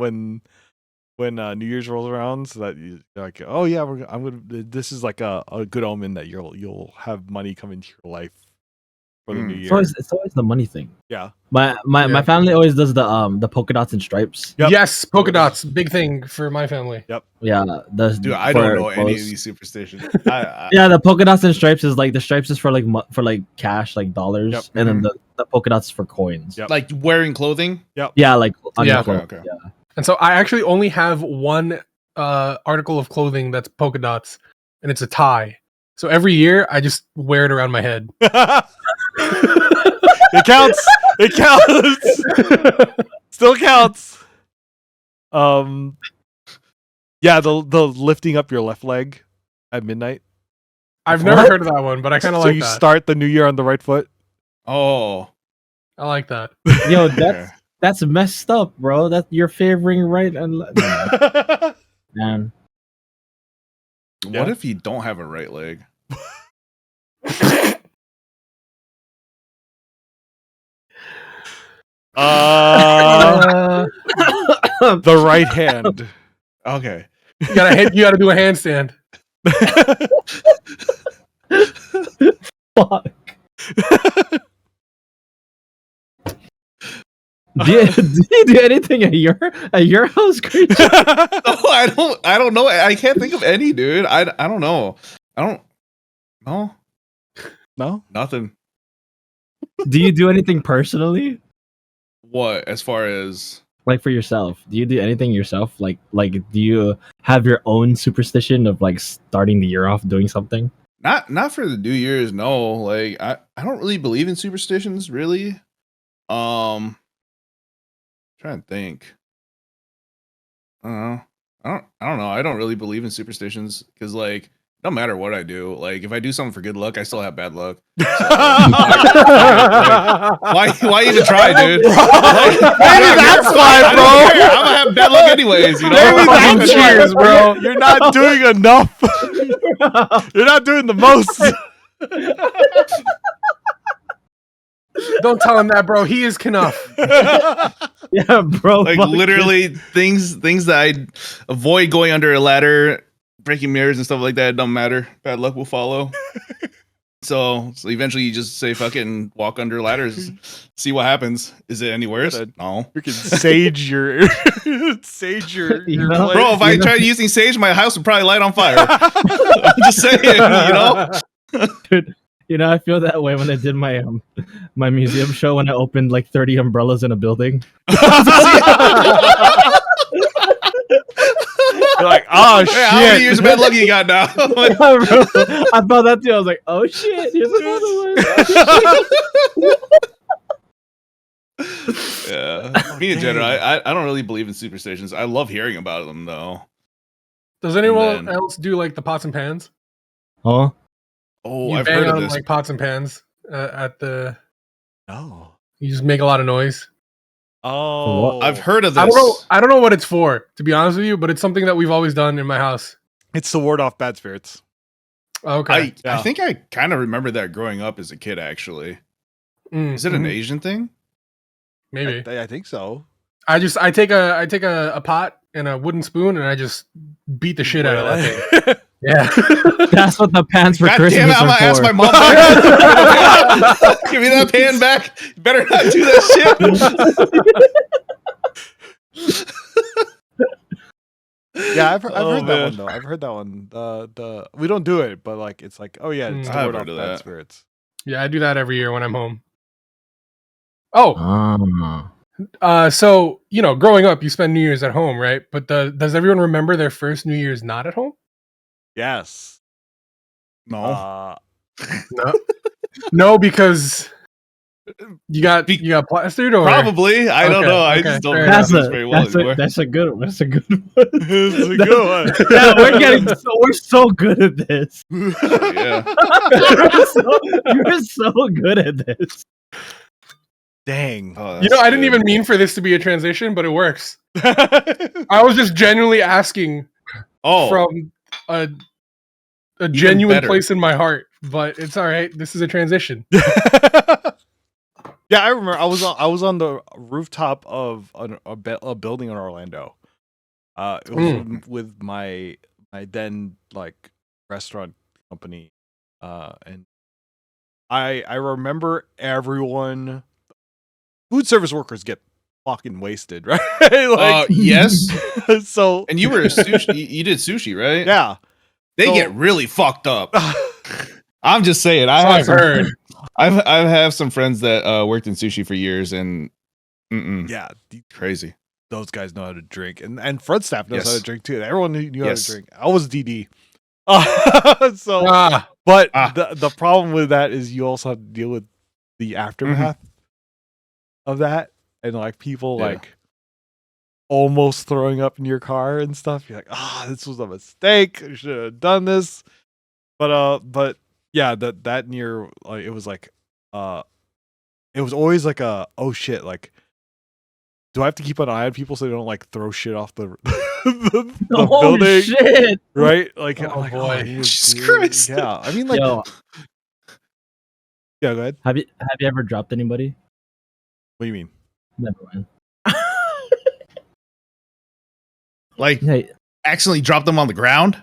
New Year's rolls around, so that you're like, oh yeah, I'm gonna. This is like a good omen that you'll have money come into your life for the new year. It's always the money thing. Yeah. My family always does the polka dots and stripes. Yep. Yes, polka dots, big thing for my family. Yeah, Dude, I don't know any of these superstitions. Yeah, the polka dots and stripes is like the stripes is for like cash, like dollars, Yep. and then the polka dots is for coins. Yep. Like wearing clothing. Yeah, like on Yeah. your clothes. Okay. Yeah. And so I actually only have one article of clothing that's polka dots, and it's a tie. So every year I just wear it around my head. It counts. It counts. Still counts. Yeah, the lifting up your left leg at midnight. I've What? never heard of that one, but I kind of So like you that. start the new year on the right foot. Oh. I like that. Yo, that's messed up, bro. That you're favoring right and man. Yeah. What if you don't have a right leg? The right hand. Okay. You gotta do a handstand. Fuck. do you do anything at your house, Crazn? No, I don't know. I can't think of any, dude. I don't know. No. No? Nothing. Do you do anything personally? What, as far as Like for yourself? Do you do anything yourself? Like do you have your own superstition of like starting the year off doing something? not for the New Year's, no. Like I don't really believe in superstitions, really. Trying to think. I don't know. I don't know. I don't really believe in superstitions because like no matter what I do, like if I do something for good luck, I still have bad luck. Why even try, dude? Maybe that's why, I bro. don't care. I'm gonna have bad luck anyways, you know. Maybe Fucking that's cheers, why. bro. You're not doing enough. You're not doing the most. Don't tell him that, bro. He is Knuff. Yeah, bro. Like fuck literally things that I avoid going under a ladder, breaking mirrors and stuff like that don't matter. Bad luck will follow. So eventually you just say fucking walk under ladders, see what happens. Is it any worse? No. Freaking sage your You know? place. Bro, if I tried using sage, my house would probably light on fire. I'm just saying, you know? Dude, you know, I feel that way when I did my my museum show when I opened like 30 umbrellas in a building. You're like, oh Hey, how many shit. years of bad luck you got now? Yeah, bro. I felt that too. I was like, oh shit, here's another one. Yeah. Me in general, I don't really believe in superstitions. I love hearing about them though. Does anyone And then- else do like the pots and pans? Huh? Oh, You I've bang heard of on this. like pots and pans at the. No. You just make a lot of noise. Oh. I've heard of this. I don't know what it's for, to be honest with you, but it's something that we've always done in my house. It's to ward off bad spirits. Okay. I think I kind of remember that growing up as a kid. Actually, is it an Asian thing? Maybe. I think so. I take a pot and a wooden spoon and I just beat the shit out of that thing. Yeah. That's what the pans for God Christmas damn it! I'm are gonna ask for. my mom. Give me that pan back. Better not do that shit. Yeah, I've heard that man. one though. I've heard that one. The we don't do it, but like it's like, oh yeah, it's to I've ward heard off of bad that. spirits. Yeah, I do that every year when I'm home. Oh, Ah. so growing up, you spend New Year's at home, right? But does everyone remember their first New Year's not at home? Yes. No. No, no, because you got plastered, or Probably. I don't Okay, know. I okay, just don't fair remember enough. this very well anymore. That's a good one. That's a good one. It's a good one. Yeah, we're so good at this. Yeah. You're so good at this. Dang. Oh, I didn't even mean for this to be a transition, but it works. I was just genuinely asking from a genuine better. place in my heart, but it's all right. This is a transition. Yeah, I remember. I was on the rooftop of a building in Orlando. It was with my then like restaurant company, and I remember everyone. Food service workers get fucking wasted, right? Yes. So, and you were a sushi. You did sushi, right? yeah, They get really fucked up. I'm just saying. I have some friends that worked in sushi for years, and yeah, crazy. those guys know how to drink, and front staff knows Yes. how to drink too. Everyone knew how Yes. to drink. I was DD. So, Ah, but the problem with that is you also have to deal with the aftermath of that, and like people like almost throwing up in your car and stuff. You're like, this was a mistake. I should have done this. But yeah, that near like it was like it was always like oh shit, like do I have to keep an eye on people so they don't like throw shit off the building? Shit. Right? Like, Oh, I'm boy. Jesus Christ. Yeah, I mean, like, Yo, yeah. Go ahead. have you ever dropped anybody? What do you mean? Never mind. Like, Hey, accidentally drop them on the ground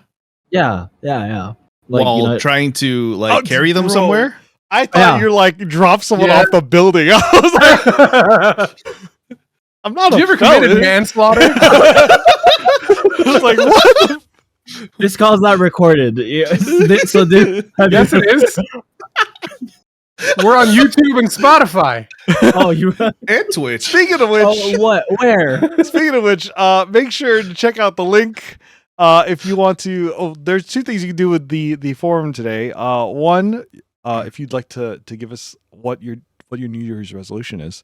yeah. Like, while trying to like carry them bro. somewhere. I thought Yeah. you're like drop someone Yeah. off the building. I was like, I'm not. Have you ever committed manslaughter? I was like, what? this call's not recorded. Yeah, so Yes, it is. We're on YouTube and Spotify. Oh, you. And Twitch. Speaking of which, Oh, what? Where? speaking of which, make sure to check out the link if you want to. Oh, there's two things you can do with the forum today. One, if you'd like to give us what your New Year's resolution is,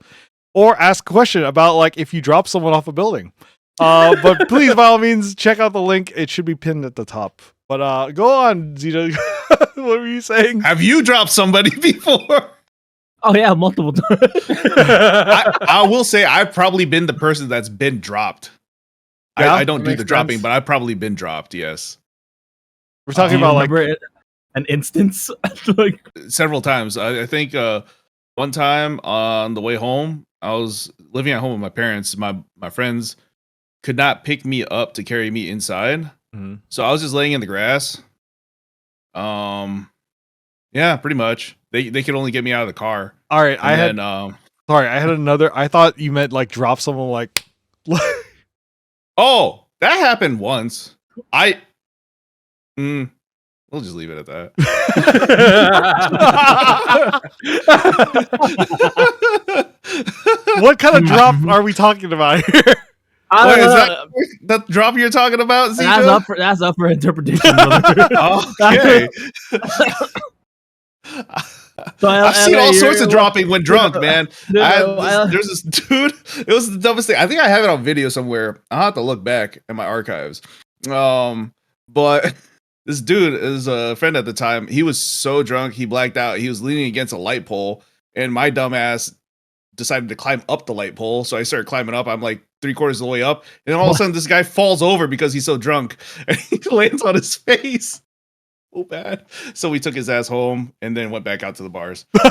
or ask a question about like if you drop someone off a building. But please, by all means, check out the link. It should be pinned at the top. But go on, Zito. What were you saying? Have you dropped somebody before? Oh yeah, multiple times. I will say I've probably been the person that's been dropped. Yeah, I don't that do makes the dropping, sense. but I've probably been dropped. Yes, We're talking Do you about like remember an instance. Like, several times. I think one time on the way home, I was living at home with my parents. My friends could not pick me up to carry me inside, so I was just laying in the grass. Yeah, pretty much. They could only get me out of the car. all right. I had another. I thought you meant like drop someone like. Oh, that happened once. We'll just leave it at that. What kind of drop are we talking about here? Wait, is that the drop you're talking about, Zito? that's up for interpretation. Brother. Okay. So I've seen all sorts of dropping when drunk, man. No, There's this dude. It was the dumbest thing. I think I have it on video somewhere. I'll have to look back in my archives. But this dude is a friend at the time. He was so drunk, he blacked out. He was leaning against a light pole, and my dumb ass decided to climb up the light pole. So I started climbing up. I'm like 3/4 of the way up, and all of a sudden this guy falls over because he's so drunk, and he lands on his face. so bad. So we took his ass home and then went back out to the bars. But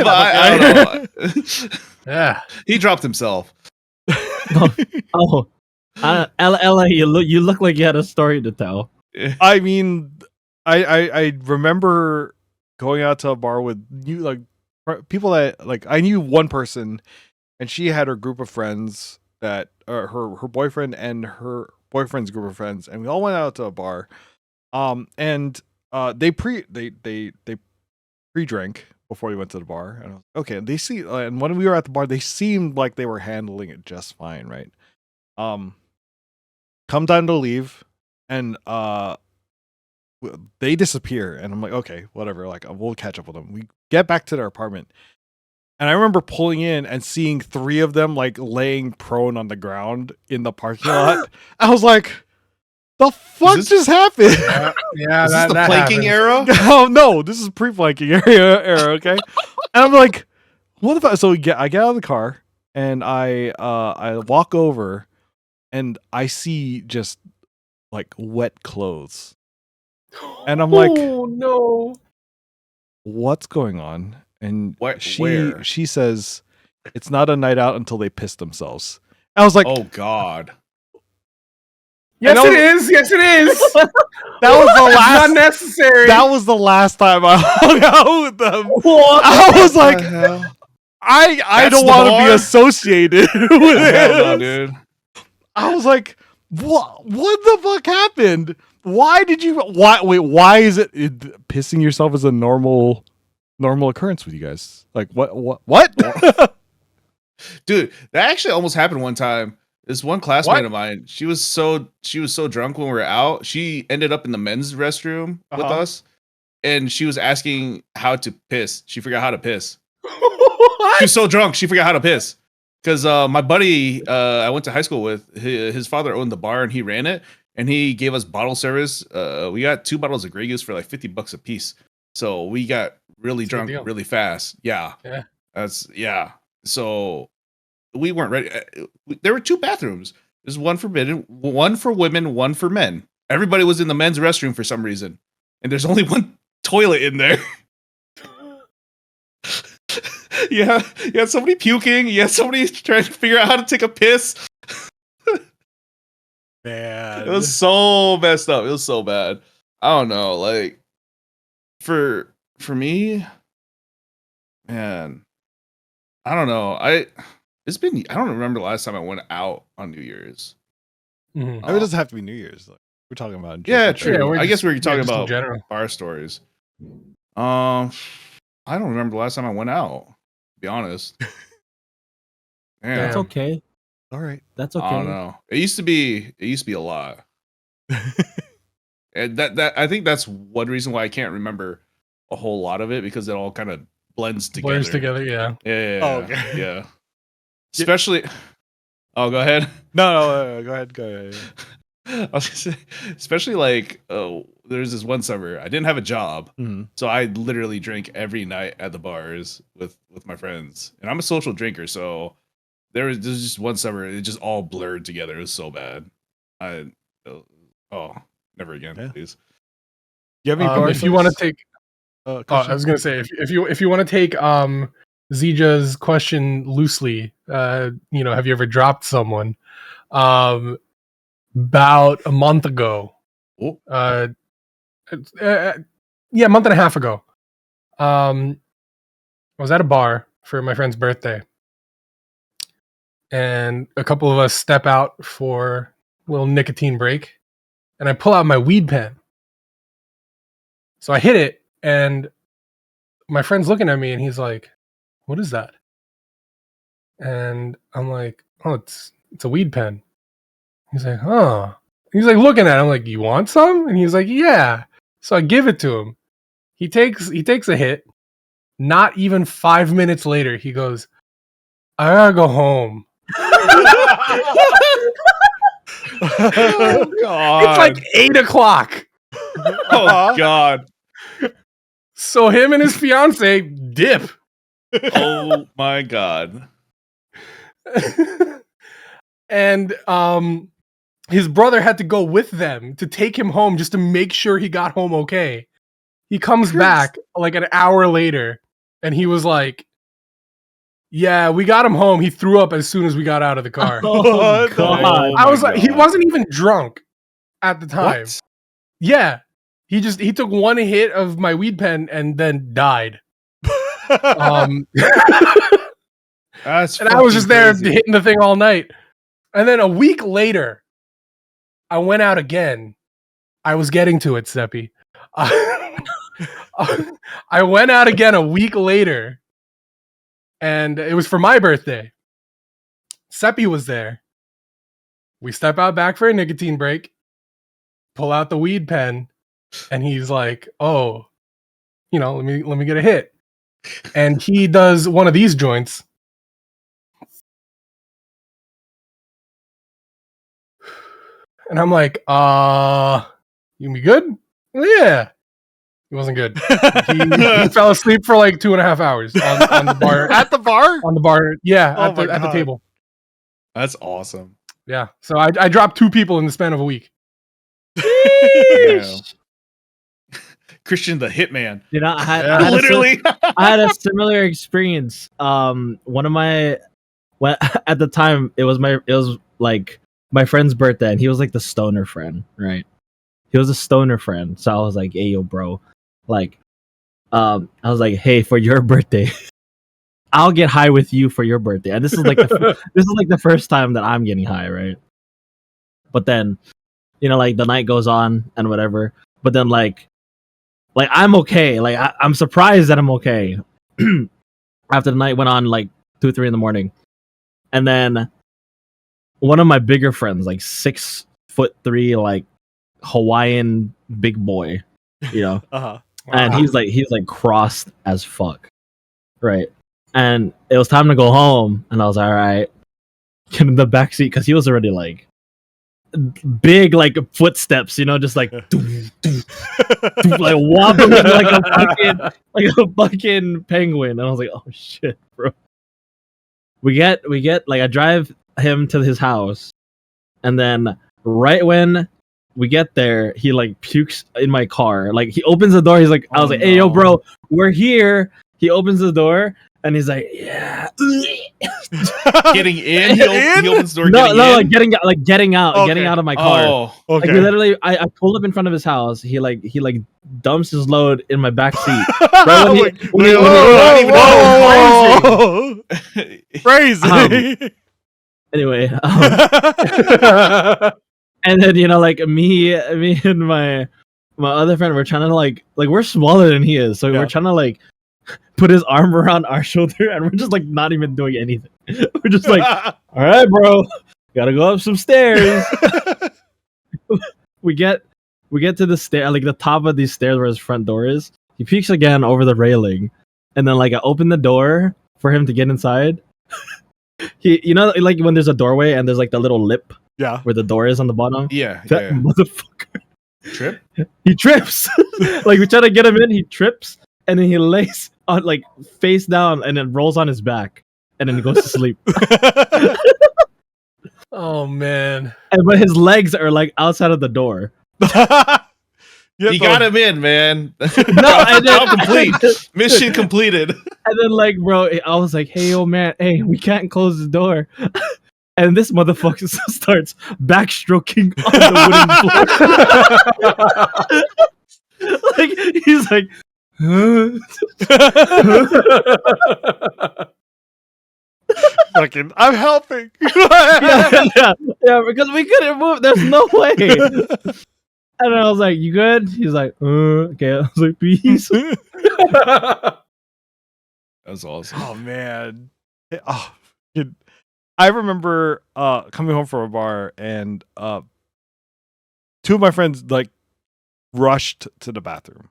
I don't know. Yeah. He dropped himself. Oh, Ella, you look like you had a story to tell. I mean, I remember going out to a bar with you, like people that like I knew one person, and she had her group of friends that her boyfriend and her boyfriend's group of friends, and we all went out to a bar. And they pre-drank before we went to the bar, and I was like, okay. They see, and when we were at the bar, they seemed like they were handling it just fine, right? Come time to leave, and they disappear, and I'm like, okay, whatever. Like, we'll catch up with them. We get back to their apartment, and I remember pulling in and seeing 3 of them like laying prone on the ground in the parking lot. I was like, the fuck just happened? Yeah, Is this the that planking happens. era? Oh no, this is pre-planking era, okay? And I'm like, what the fuck? So I get out of the car, and I walk over, and I see just like wet clothes. And I'm like, oh no. what's going on? And Where? she says, it's not a night out until they piss themselves. I was like, Oh God. Yes, And it is. Yes, it is. that was the It's last not necessary. that was the last time I hung out with them. What? I was like, hell? I That's don't the want to be bar? associated with Hell no, it. dude. I was like, what the fuck happened? Why is it pissing yourself is a normal occurrence with you guys? Like what? Dude, that actually almost happened one time. This one classmate of mine, she was so drunk when we were out. She ended up in the men's restroom with us, and she was asking how to piss. She forgot how to piss. She was so drunk, she forgot how to piss. Because my buddy I went to high school with, his father owned the bar and he ran it, and he gave us bottle service. We got 2 bottles of Grey Goose for like $50 a piece. So we got really drunk really fast. Yeah. So we weren't ready. There were 2 bathrooms. There's one for men, one for women, one for men. Everybody was in the men's restroom for some reason, and there's only one toilet in there. You had somebody puking. You had somebody trying to figure out how to take a piss. Man, It was so messed up. It was so bad. I don't know. Like for me, man, I don't know. I don't remember the last time I went out on New Year's. Mhm. I mean, it doesn't have to be New Year's. Like, we're talking about Yeah, just- true. Yeah, I guess we were talking just in about general. bar stories. I don't remember the last time I went out. To be honest. Man, That's Damn. okay. All right. That's I don't okay. know. It used to be a lot. And that I think that's one reason why I can't remember a whole lot of it, because it all kind of blends together. Blurs together, yeah. Yeah. Oh, okay. Yeah. Especially. Oh, go ahead. No, go ahead. I was gonna say, especially like, there's this one summer I didn't have a job, so I literally drank every night at the bars with my friends, and I'm a social drinker, so there's just one summer it just all blurred together. It was so bad. Never again, Yeah. please. You have any bar If you want to stories? take, I Question? was gonna say if you want to take ZJA's question loosely, have you ever dropped someone? About a month ago, Oh. a month and a half ago, I was at a bar for my friend's birthday, and a couple of us step out for a little nicotine break, and I pull out my weed pen. So I hit it, and my friend's looking at me, and he's like, "What is that?" And I'm like, "Oh, it's a weed pen." He's like, "Huh." He's like looking at it. I'm like, "You want some?" And he's like, "Yeah." So I give it to him. He takes a hit. Not even 5 minutes later, he goes, "I gotta go home." Oh God! It's like 8:00. Oh God! So him and his fiance dip. Oh my God! And his brother had to go with them to take him home just to make sure he got home okay. He comes back like an hour later, and he was like, "Yeah, we got him home. He threw up as soon as we got out of the car." Oh god! I was like, he wasn't even drunk at the time. What? Yeah, he took one hit of my weed pen and then died. That's And I was just there crazy. hitting the thing all night. And then a week later, I went out again. I was getting to it, Seppi. I went out again a week later, and it was for my birthday. Seppi was there. We step out back for a nicotine break, pull out the weed pen, and he's like, "Oh, let me get a hit." And he does one of these joints. And I'm like, you be good? Yeah. He wasn't good. He fell asleep for like 2.5 hours on the bar. At the bar? On the bar. Yeah, Oh at the table. That's awesome. Yeah. So I dropped 2 people in the span of a week. Yeah. Chrstn the hitman. You know, I had Literally. I had a similar experience. One of my at the time it was like my friend's birthday, and he was like the stoner friend, right? He was a stoner friend, so I was like, "Hey, yo, bro, like, I was like, hey, for your birthday, I'll get high with you for your birthday." And this is like the first time that I'm getting high, right? But then, like the night goes on and whatever. But then like I'm okay. Like I'm surprised that I'm okay. After the night went on like 2-3 in the morning, and then one of my bigger friends, like 6'3", like Hawaiian big boy, Uh-huh. and he's like crossed as fuck, right? And it was time to go home, and I was like, all right, get in the backseat, because he was already like big, like footsteps, just like like wobbling like a fucking penguin. And I was like, oh shit, bro. We get like, I drive him to his house, and then right when we get there, he like pukes in my car. Like he opens the door, he's like, I was like, hey yo bro, we're here. He opens the door and he's like, yeah. Getting in? He opens the door. No, getting out, Okay. getting out of my car. Oh, Okay. Like literally, I pulled up in front of his house. He dumps his load in my back seat. Crazy. Anyway, and then like me and my other friend, we're trying to like we're smaller than he is, so Yeah. we're trying to like put his arm around our shoulder, and we're just like not even doing anything. We're just like, all right, bro, gotta go up some stairs. we get to the stair, like the top of these stairs where his front door is. He peeks again over the railing, and then like I open the door for him to get inside. He, like when there's a doorway and there's like the little lip Yeah. where the door is on the bottom. yeah. That motherfucker. Trip? He trips. Like we try to get him in, he trips, and then he lays on like face down, and then rolls on his back, and then he goes to sleep. Oh man. But his legs are like outside of the door. You got him in, man. No, and then, complete. Mission completed. And then like, bro, I was like, hey, yo, man, hey, we can't close the door. And this motherfucker starts backstroking on the wooden floor. Like he's like, Fucking, I'm helping. yeah, because we couldn't move. There's no way. And I was like, "You good?" He's like, "Okay." I was like, "Peace." That was awesome. Oh man. I remember coming home from a bar, and 2 of my friends like rushed to the bathroom.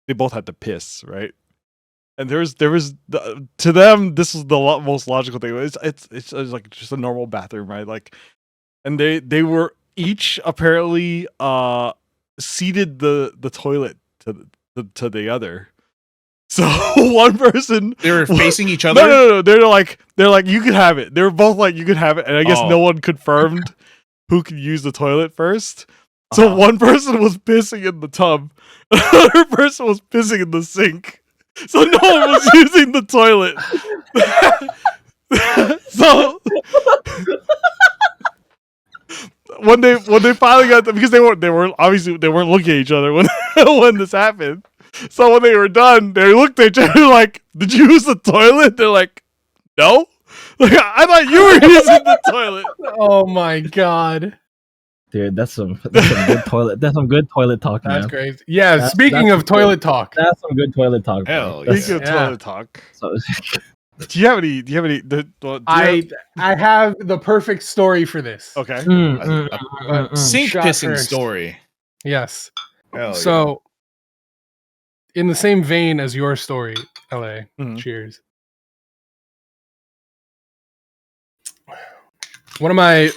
They both had to piss, right? And there was to them, this is the most logical thing. It's like just a normal bathroom, right? Like, and they were each apparently seated the toilet to the other. So one person, They were facing each other. No. They're like you could have it. They were both like you could have it, and I guess Oh. no one confirmed who could use the toilet first. So one person was pissing in the tub, another person was pissing in the sink. So no one was using the toilet. So when they finally got because they weren't looking at each other when when this happened. So when they were done, they looked at each other like, "Did you use the toilet?" They're like, "No." Like, I thought you were using the toilet. Oh my god. Dude, that's some good toilet. That's some good toilet talk, man. That's crazy. Yeah, That's speaking of some toilet good- talk. That's some good toilet talk. bro. Hell That's- Speaking of Yeah. toilet talk, so- do you have any? I have the perfect story for this. Okay. Sink Shot pissing first. story. Yes. Hell So in the same vein as your story, LA. Mhm. Cheers. One of my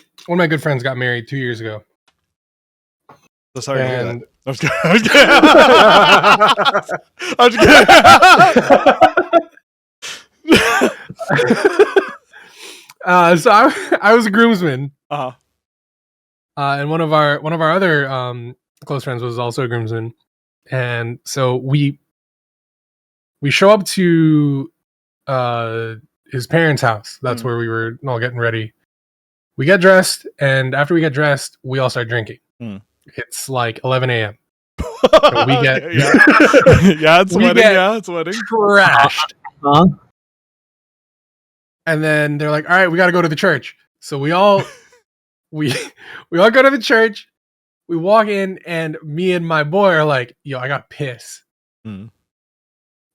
good friends got married 2 years ago. So sorry to hear that. And I'm just kidding. I'm just kidding. so I was a groomsman, Uh-huh. and one of our other close friends was also a groomsman, and so we show up to his parents' house. That's where we were all getting ready. We get dressed, and after we get dressed, we all start drinking. Mm. It's like 11 a.m. We get yeah, it's a we wedding. get- Yeah, it's a wedding. trashed. Huh? And then they're like, "All right, we got to go to the church." So we all we all go to the church. We walk in, and me and my boy are like, "Yo, I got piss." Mm.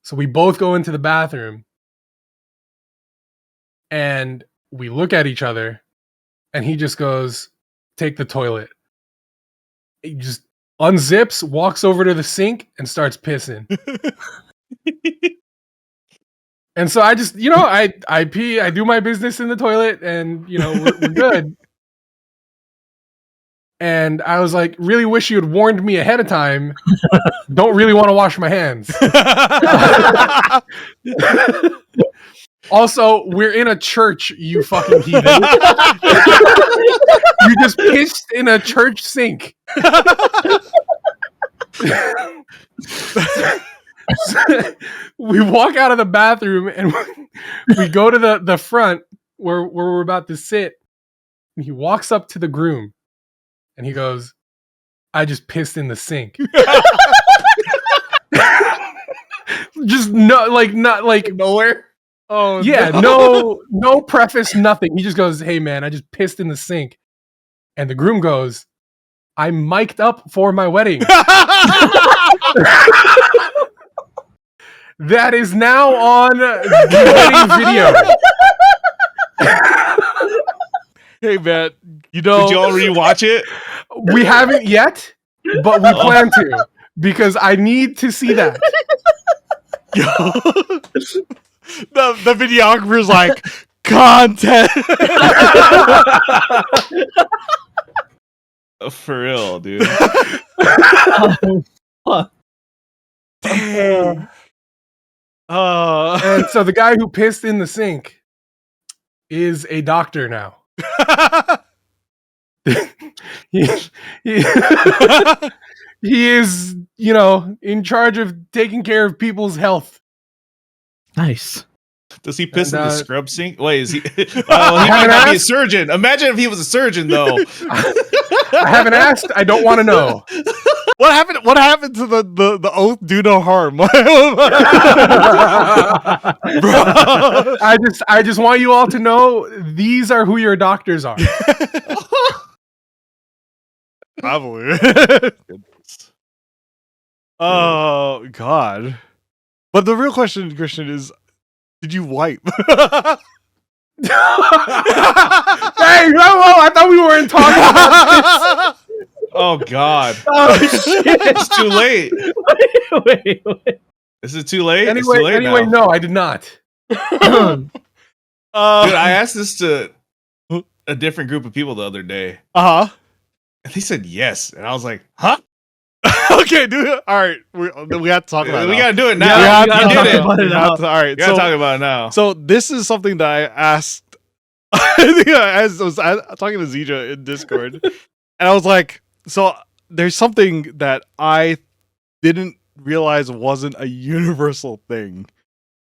So we both go into the bathroom, and we look at each other, and he just goes, "Take the toilet." He just unzips, walks over to the sink, and starts pissing. And so I just, I pee, I do my business in the toilet, and we're good. And I was like, really wish you had warned me ahead of time. Don't really want to wash my hands. Also, we're in a church, you fucking heathen. You just pissed in a church sink. We walk out of the bathroom and we go to the front where we're about to sit. And he walks up to the groom and he goes, "I just pissed in the sink." Just not like nowhere. Oh yeah, no preface, nothing. He just goes, "Hey man, I just pissed in the sink." And the groom goes, "I mic'd up for my wedding." That is now on the wedding video. Hey man, Did you all rewatch it? We haven't yet, but we plan to because I need to see that. Yo. the videographer's like, content. For real, dude. Dang. And so the guy who pissed in the sink is a doctor now. he, he, he is, in charge of taking care of people's health. Nice. Does he piss And, in the scrub sink? Wait, is he? He I might haven't not be a asked. surgeon. Imagine if he was a surgeon, though. I haven't asked. I don't want to know. What happened to the oath do no harm? Bro. I just want you all to know these are who your doctors are. Probably. Oh God. But the real question, Christian, is did you wipe? Hey, whoa, I thought we weren't talking about this. Oh God, Oh shit! it's too late. wait. Is it too late? It's too late Anyway, now. no, I did not. Dude, I asked this to a different group of people the other day, Uh-huh. and they said yes, and I was like, "Huh? Okay, dude. All right. We have to talk about it. We now. gotta do it We now. have we to gotta talk talk You did it. about it We now. have to- all right. We gotta talk about it now." So this is something that I asked I was talking to ZJA in Discord, and I was like, so there's something that I didn't realize wasn't a universal thing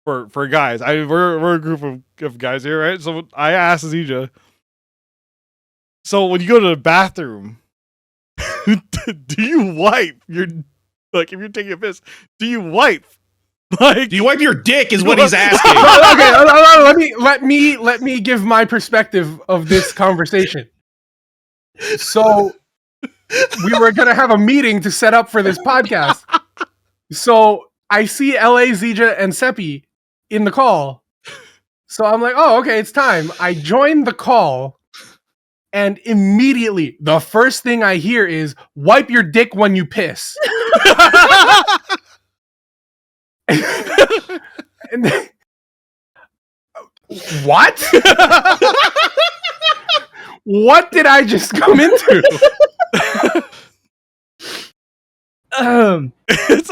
for guys. We're a group of guys here, right? So I asked ZJA, so when you go to the bathroom, do you wipe your, like, if you're taking a piss, do you wipe? Like, Do you wipe your dick? Is what he's asking. Okay, let me give my perspective of this conversation. So we were gonna have a meeting to set up for this podcast. So I see LA, ZJA, and Seppi in the call. So I'm like, oh, okay, it's time. I join the call, and immediately the first thing I hear is wipe your dick when you piss. And then, what? What did I just come into? it's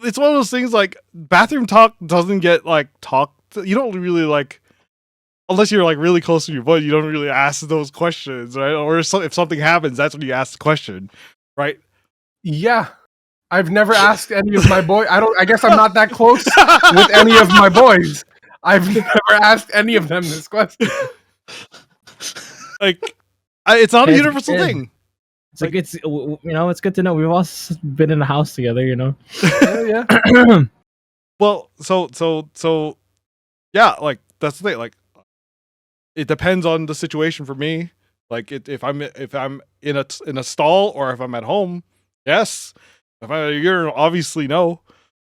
it's one of those things, like, bathroom talk doesn't get like talked. You don't really, like, unless you're like really close to your boy, you don't really ask those questions, right? Or if something happens, that's when you ask the question, right? Yeah. I've never asked any of my boys. I guess I'm not that close with any of my boys. I've never asked any of them this question. Like, it's not a It's universal good. thing. It's like it's it's good to know we've all been in the house together. Yeah. Well, so yeah, like, that's the thing. Like, it depends on the situation for me. Like, if I'm in a stall, or if I'm at home, yes. If I'm at a urinal, obviously no.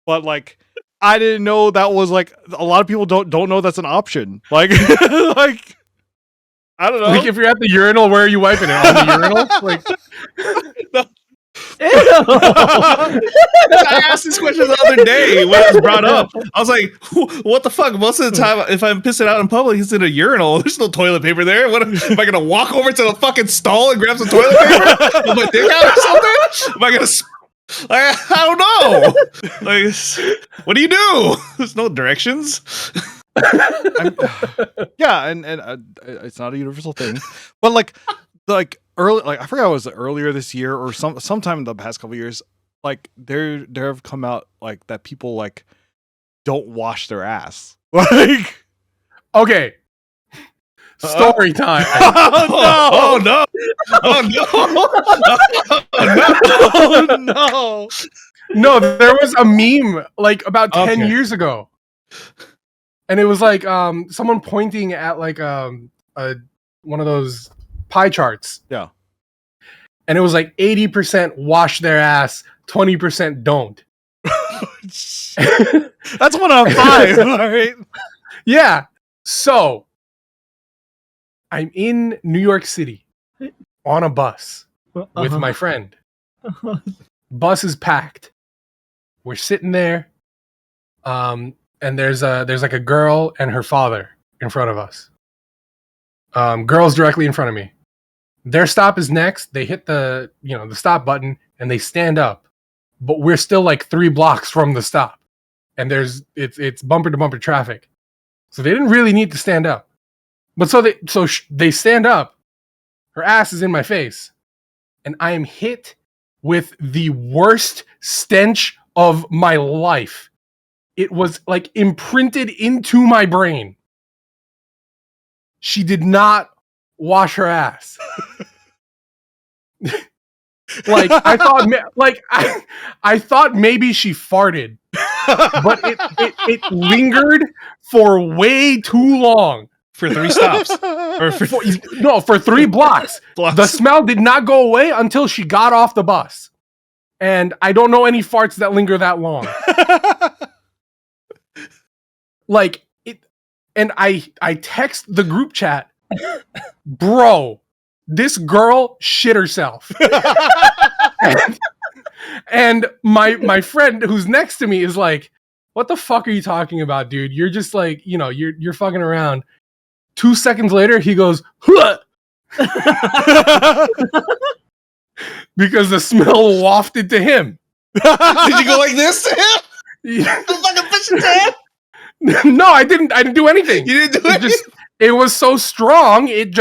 But, like, I didn't know that was, like, a lot of people don't know that's an option. Like, like, I don't know. Like, if you're at the urinal, where are you wiping it? On the urinal? Like, I asked this question the other day when it was brought up. I was like, what the fuck? Most of the time, if I'm pissing out in public, it's in a urinal. There's no toilet paper there. What am I going to walk over to the fucking stall and grab some toilet paper? Put my dick out or something? Am I going to... I don't know. Like, what do you do? There's no directions. Yeah, and it's not a universal thing. But, like early, like, I forgot it was earlier this year or sometime in the past couple of years. Like, there have come out, like, that people, like, don't wash their ass. Like, okay. Story time. oh no! Oh no! Oh no! No, there was a meme like about 10 years ago. And it was like someone pointing at like one of those pie charts. Yeah. And it was like 80% wash their ass, 20% don't. That's 1 out of 5, all right? Yeah. So I'm in New York City on a bus with my friend. Bus is packed. We're sitting there. And there's like a girl and her father in front of us. Girl's directly in front of me. Their stop is next. They hit the stop button and they stand up. But we're still like 3 blocks from the stop. And it's bumper to bumper traffic. So they didn't really need to stand up. But they stand up. Her ass is in my face. And I am hit with the worst stench of my life. It was like imprinted into my brain. She did not wash her ass. Like, I thought, I thought maybe she farted, but it lingered for way too long. For 3 stops. Or for 3 blocks. The smell did not go away until she got off the bus. And I don't know any farts that linger that long. Like, and I text the group chat, bro, this girl shit herself. and my friend who's next to me is like, what the fuck are you talking about, dude? You're just like, you're fucking around. 2 seconds later, he goes, huh! Because the smell wafted to him. Did you go like this to him? The fucking fish in hand? No, I didn't do anything. You didn't do it? It was so strong, it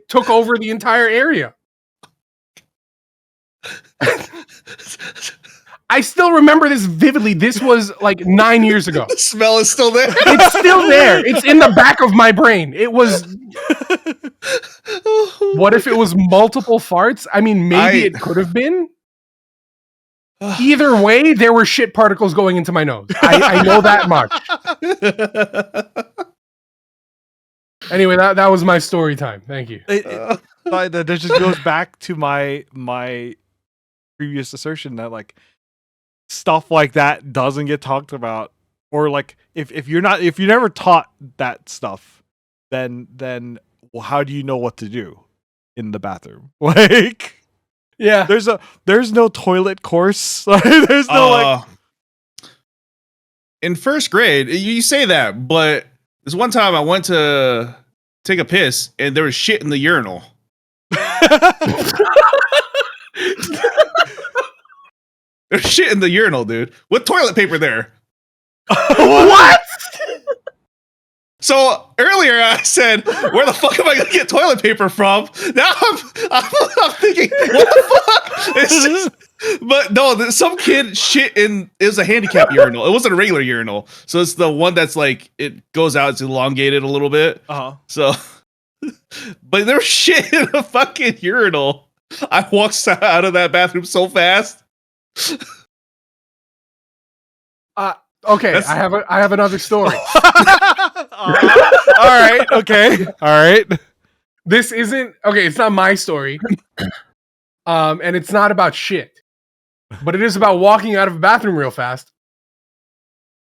took over the entire area. I still remember this vividly. This was like 9 years ago. The smell is still there. It's still there. It's in the back of my brain. It was. What if it was multiple farts? I mean, maybe it could have been. Either way, there were shit particles going into my nose. I know that much. Anyway, that was my story time. Thank you. That just goes back to my previous assertion that like stuff like that doesn't get talked about, or like if you're never taught that stuff, then well, how do you know what to do in the bathroom? Like. Yeah, there's no toilet course. There's no like. In first grade, you say that, but this one time I went to take a piss and there was shit in the urinal. There's shit in the urinal, dude. With toilet paper there. What? So earlier I said, "Where the fuck am I gonna get toilet paper from?" Now I'm thinking, "What the fuck?" It's just, but no, some kid shit in. It was a handicap urinal. It wasn't a regular urinal, so it's the one that's like it goes out. It's elongated a little bit. So, but there was shit in a fucking urinal. I walked out of that bathroom so fast. Okay, I have another story. All right. Okay. All right. This isn't okay. It's not my story, and it's not about shit, but it is about walking out of a bathroom real fast.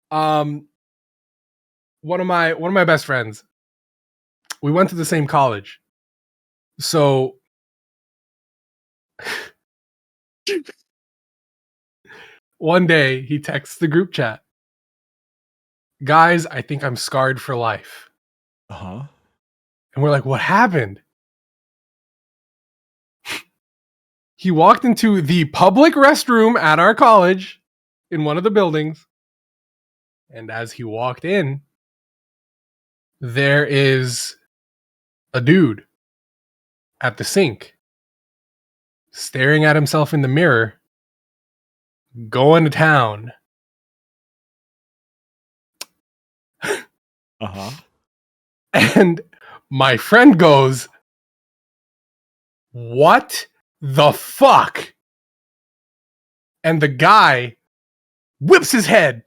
One of my best friends. We went to the same college, so one day he texts the group chat. Guys, I think I'm scarred for life. And we're like, what happened? He walked into the public restroom at our college in one of the buildings. And as he walked in, there is a dude at the sink staring at himself in the mirror, going to town. And my friend goes, "What the fuck?" And the guy whips his head.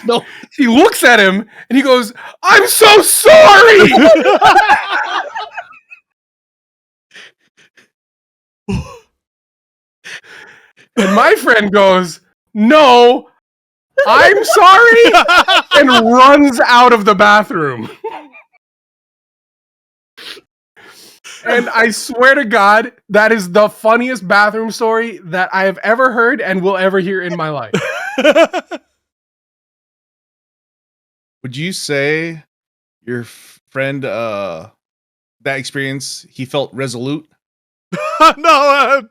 No, he looks at him and he goes, "I'm so sorry." And my friend goes, "No, I'm sorry," and runs out of the bathroom. And I swear to God, that is the funniest bathroom story that I have ever heard and will ever hear in my life. Would you say your friend, that experience, he felt resolute? No,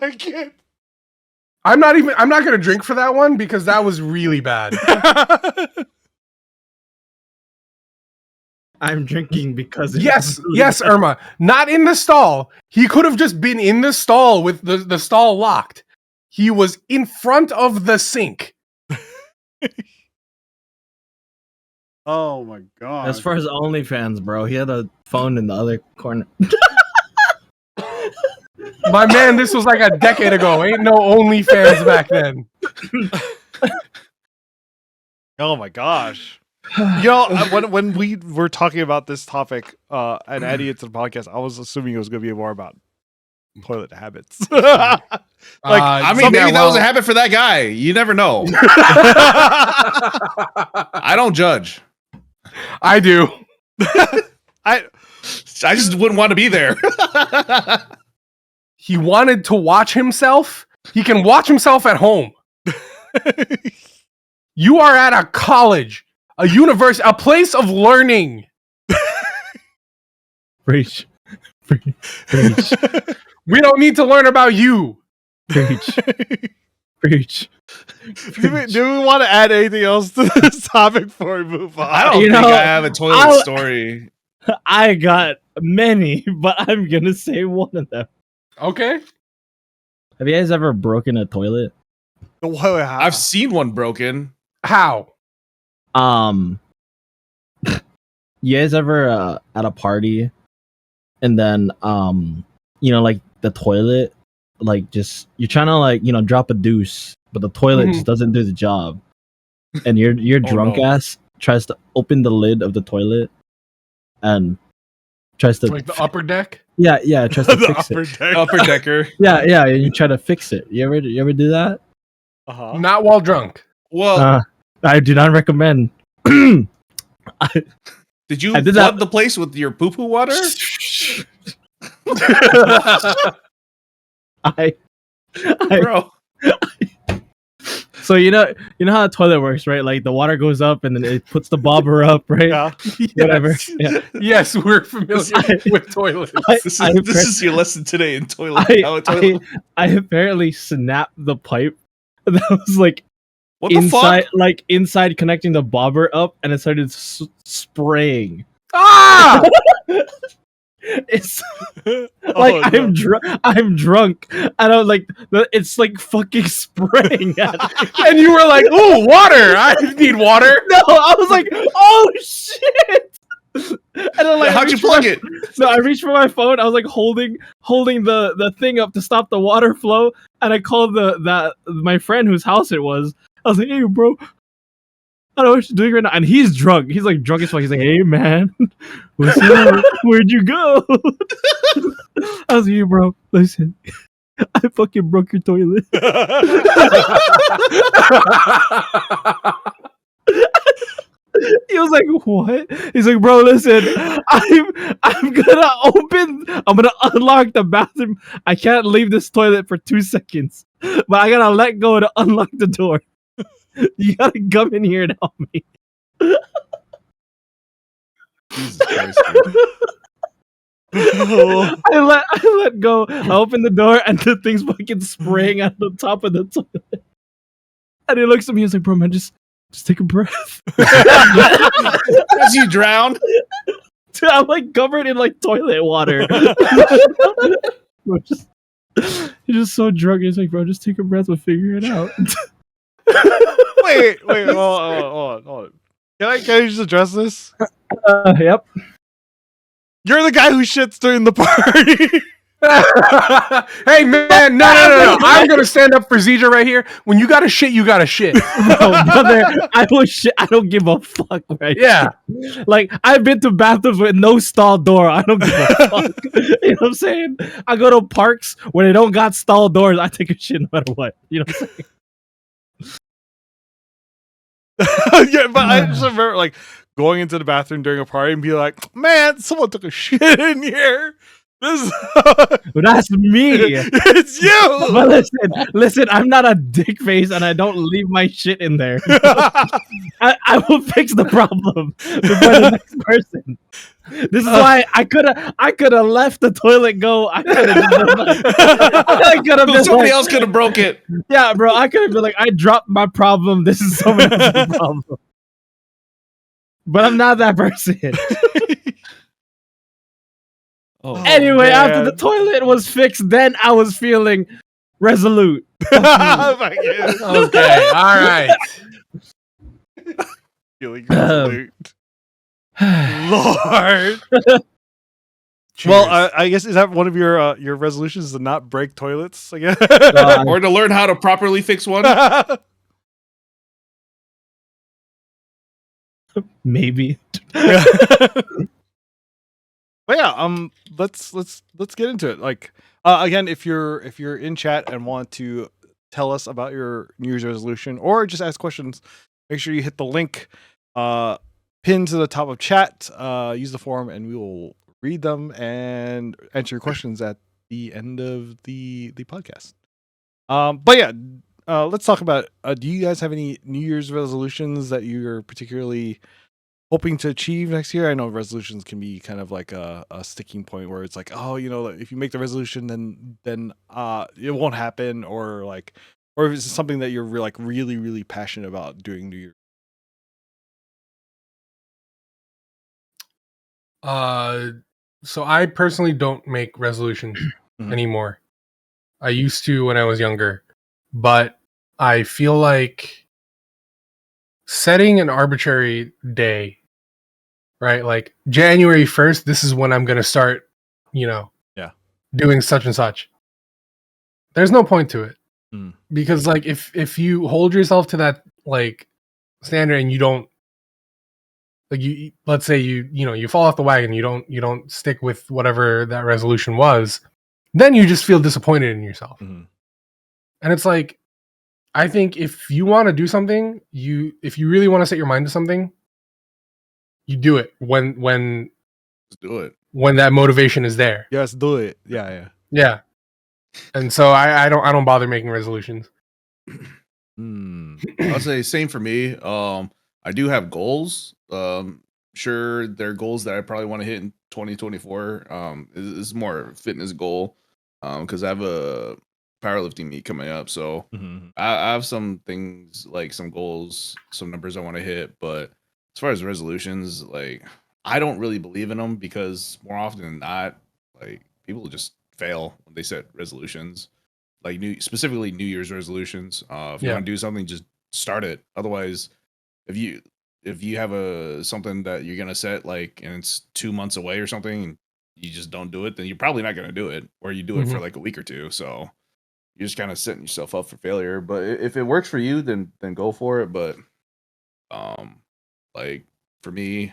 I can't. I'm not going to drink for that one because that was really bad. I'm drinking because yes, Irma. Not in the stall. He could have just been in the stall with the stall locked. He was in front of the sink. Oh my god. As far as OnlyFans, bro, he had a phone in the other corner. My man, this was like a decade ago. Ain't no OnlyFans back then. Oh my gosh. You know, when we were talking about this topic and adding it to the podcast, I was assuming it was going to be more about toilet habits. I mean, maybe that was a habit for that guy. You never know. I don't judge. I do. I just wouldn't want to be there. He wanted to watch himself. He can watch himself at home. You are at a college, a university, a place of learning. Preach. We don't need to learn about you. Preach. Do we want to add anything else to this topic before we move on? I don't think I have a toilet story. I got many, but I'm gonna say one of them. Okay. Have you guys ever broken a toilet? I've seen one broken. How? You guys ever at a party, and then like the toilet, like just you're trying to like drop a deuce, but the toilet just doesn't do the job, and your drunk ass tries to open the lid of the toilet, and tries to like the upper deck. Yeah, tries to fix it. Upper decker. Yeah, and you try to fix it. You ever do that? Not while drunk. Well, I do not recommend. Did you flood the place with your poo-poo water? Bro. So you know how a toilet works, right? Like the water goes up and then it puts the bobber up, right? Yeah. Whatever. Yeah. Yes, we're familiar with toilets. This is your lesson today in toilet. I apparently snapped the pipe that was like what inside, the fuck? like inside connecting the bobber up, and it started spraying. Ah! It's like I'm drunk, and I'm like, it's like fucking spraying at me. And you were like, "Ooh, water! I need water." No, I was like, "Oh shit!" And then, like, how'd you plug it? No, I reached for my phone. I was like holding the thing up to stop the water flow, and I called my friend whose house it was. I was like, "Hey, bro, I don't know what you're doing right now." And he's drunk. He's like drunk as fuck. He's like, "Hey, man, what's up? Where'd you go?" I was like, "Hey, bro, listen, I fucking broke your toilet." He was like, "What?" He's like, "Bro, listen, I'm gonna unlock the bathroom. I can't leave this toilet for 2 seconds, but I gotta let go to unlock the door. You gotta come in here and help me." Jesus Christ, I let go. I opened the door and the thing's fucking spraying at the top of the toilet. And he looks at me. He's like, "Bro, man, just take a breath." As you drown. Dude, I'm like covered in like toilet water. He's just so drunk. He's like, "Bro, just take a breath. We'll figure it out." Wait, hold on. Can I just address this? Yep. You're the guy who shits during the party. Hey man, no. I'm gonna stand up for ZJ right here. When you gotta shit, you gotta shit. No, brother, I will shit. I don't give a fuck, right? Yeah. Like, I've been to bathrooms with no stall door. I don't give a fuck. You know what I'm saying? I go to parks where they don't got stall doors. I take a shit no matter what. You know what I'm saying? Yeah, but I just remember like going into the bathroom during a party and be like, "Man, someone took a shit in here." This But that's me. It's you. But listen, I'm not a dick face and I don't leave my shit in there. I will fix the problem before the next person. This is why I could have left the toilet go. I could have Somebody else could have broke it. Yeah, bro, I could have been like, "I dropped my problem. This is someone else's problem." But I'm not that person. Anyway, after the toilet was fixed, then I was feeling resolute. Oh my God. Okay, all right. Feeling resolute. Lord. Well, I guess is that one of your resolutions to not break toilets again, or to learn how to properly fix one? Maybe. But yeah, let's get into it. Like, again, if you're in chat and want to tell us about your New Year's resolution or just ask questions, make sure you hit the link pinned to the top of chat. Use the forum, and we will read them and answer your questions at the end of the podcast. But yeah, let's talk about. Do you guys have any New Year's resolutions that you're particularly hoping to achieve next year? I know resolutions can be kind of like a sticking point where it's like, oh, if you make the resolution, then it won't happen, or like or is it something that you're like really, really passionate about doing New Year? So I personally don't make resolutions anymore. I used to when I was younger, but I feel like setting an arbitrary day, right? Like January 1st, this is when I'm going to start, doing such and such. There's no point to it. Because like if you hold yourself to that like standard and you don't, like, you, let's say you fall off the wagon, you don't stick with whatever that resolution was, then you just feel disappointed in yourself. And it's like, I think if you want to do something, if you really want to set your mind to something, you do it when Just do it. when that motivation is there. Yes, do it. Yeah. Yeah. And so I don't bother making resolutions. I'll say same for me. I do have goals. Sure, they're goals that I probably want to hit in 2024. Is more fitness goal. Because I have a powerlifting meet coming up, so I have some things like some goals, some numbers I want to hit. But as far as resolutions, like I don't really believe in them because more often than not, like people just fail when they set resolutions. Like specifically New Year's resolutions. If you want to do something, just start it. Otherwise, if you have something that you're gonna set like and it's 2 months away or something, and you just don't do it, then you're probably not gonna do it, or you do it for like a week or two. So you're just kind of setting yourself up for failure. But if it works for you, then go for it. But like for me,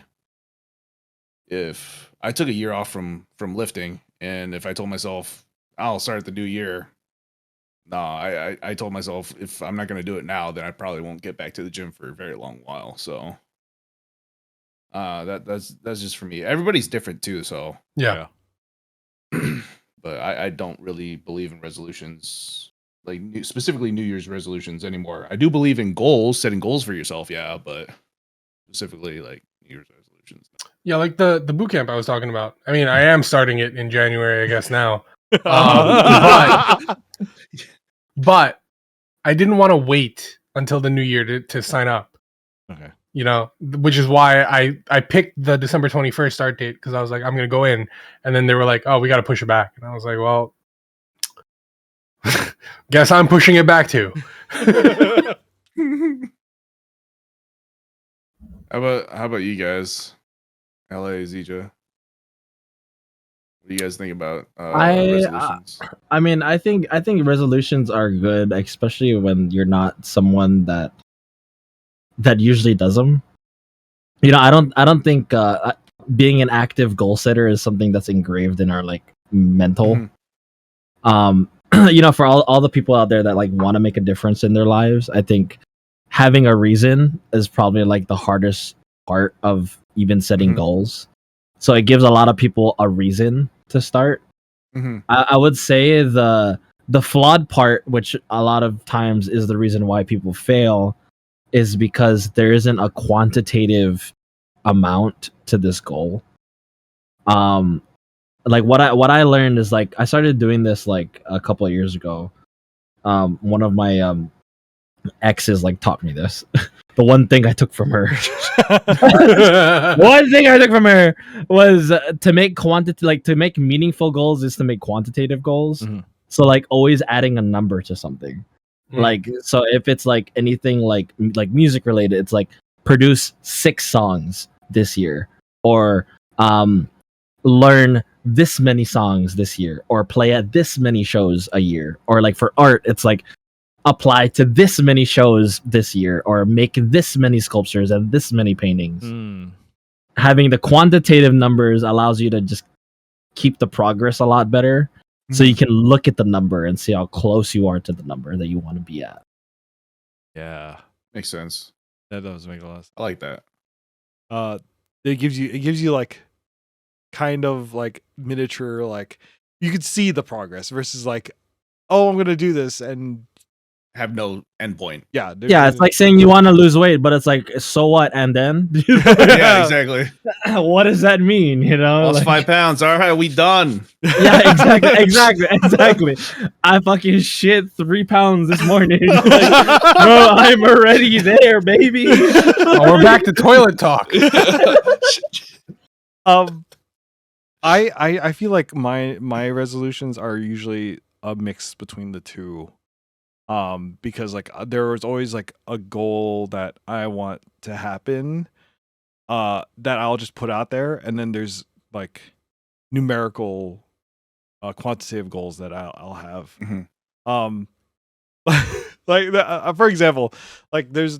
if I took a year off from lifting, and if I told myself I'll start the new year. No, I told myself if I'm not going to do it now, then I probably won't get back to the gym for a very long while. So that's just for me. Everybody's different too, so Yeah. But I don't really believe in resolutions, like specifically New Year's resolutions anymore. I do believe in goals, setting goals for yourself, yeah, but specifically like New Year's resolutions. Yeah, like the boot camp I was talking about. I mean, I am starting it in January, I guess now. But I didn't want to wait until the new year to sign up. Okay. Which is why I picked the December 21st start date, because I was like, I'm going to go in. And then they were like, oh, we got to push it back. And I was like, well, guess I'm pushing it back too. How about you guys? LA, ZJ? What do you guys think about resolutions? I mean, I think resolutions are good, especially when you're not someone that usually does them. I don't think being an active goal setter is something that's engraved in our like mental. For all the people out there that like want to make a difference in their lives, I think having a reason is probably like the hardest part of even setting goals. So it gives a lot of people a reason to start. I would say the flawed part, which a lot of times is the reason why people fail, is because there isn't a quantitative amount to this goal. Like what I learned is, like, I started doing this like a couple of years ago. One of my exes like taught me this. The one thing I took from her was to make to make meaningful goals is to make quantitative goals. So like always adding a number to something. Like, so if it's like anything like music related, it's like produce 6 songs this year, or learn this many songs this year, or play at this many shows a year, or like for art it's like apply to this many shows this year, or make this many sculptures and this many paintings. Having the quantitative numbers allows you to just keep the progress a lot better, so you can look at the number and see how close you are to the number that you want to be at. Yeah, makes sense. That does make a lot of sense. I like that. It gives you like kind of like miniature, like you could see the progress versus like, oh, I'm gonna do this, and have no endpoint. Yeah, Yeah, it's like saying you want to lose weight, but it's like, so what? And then, Yeah, exactly. what does that mean? You know, Lost like, 5 pounds. All right, we done. yeah, exactly. I fucking shit 3 pounds this morning. Like, bro, I'm already there, baby. Oh, we're back to toilet talk. I feel like my resolutions are usually a mix between the two. Because like there was always like a goal that I want to happen, that I'll just put out there, and then there's like numerical, quantitative goals that I'll have. Mhm. Like for example, like there's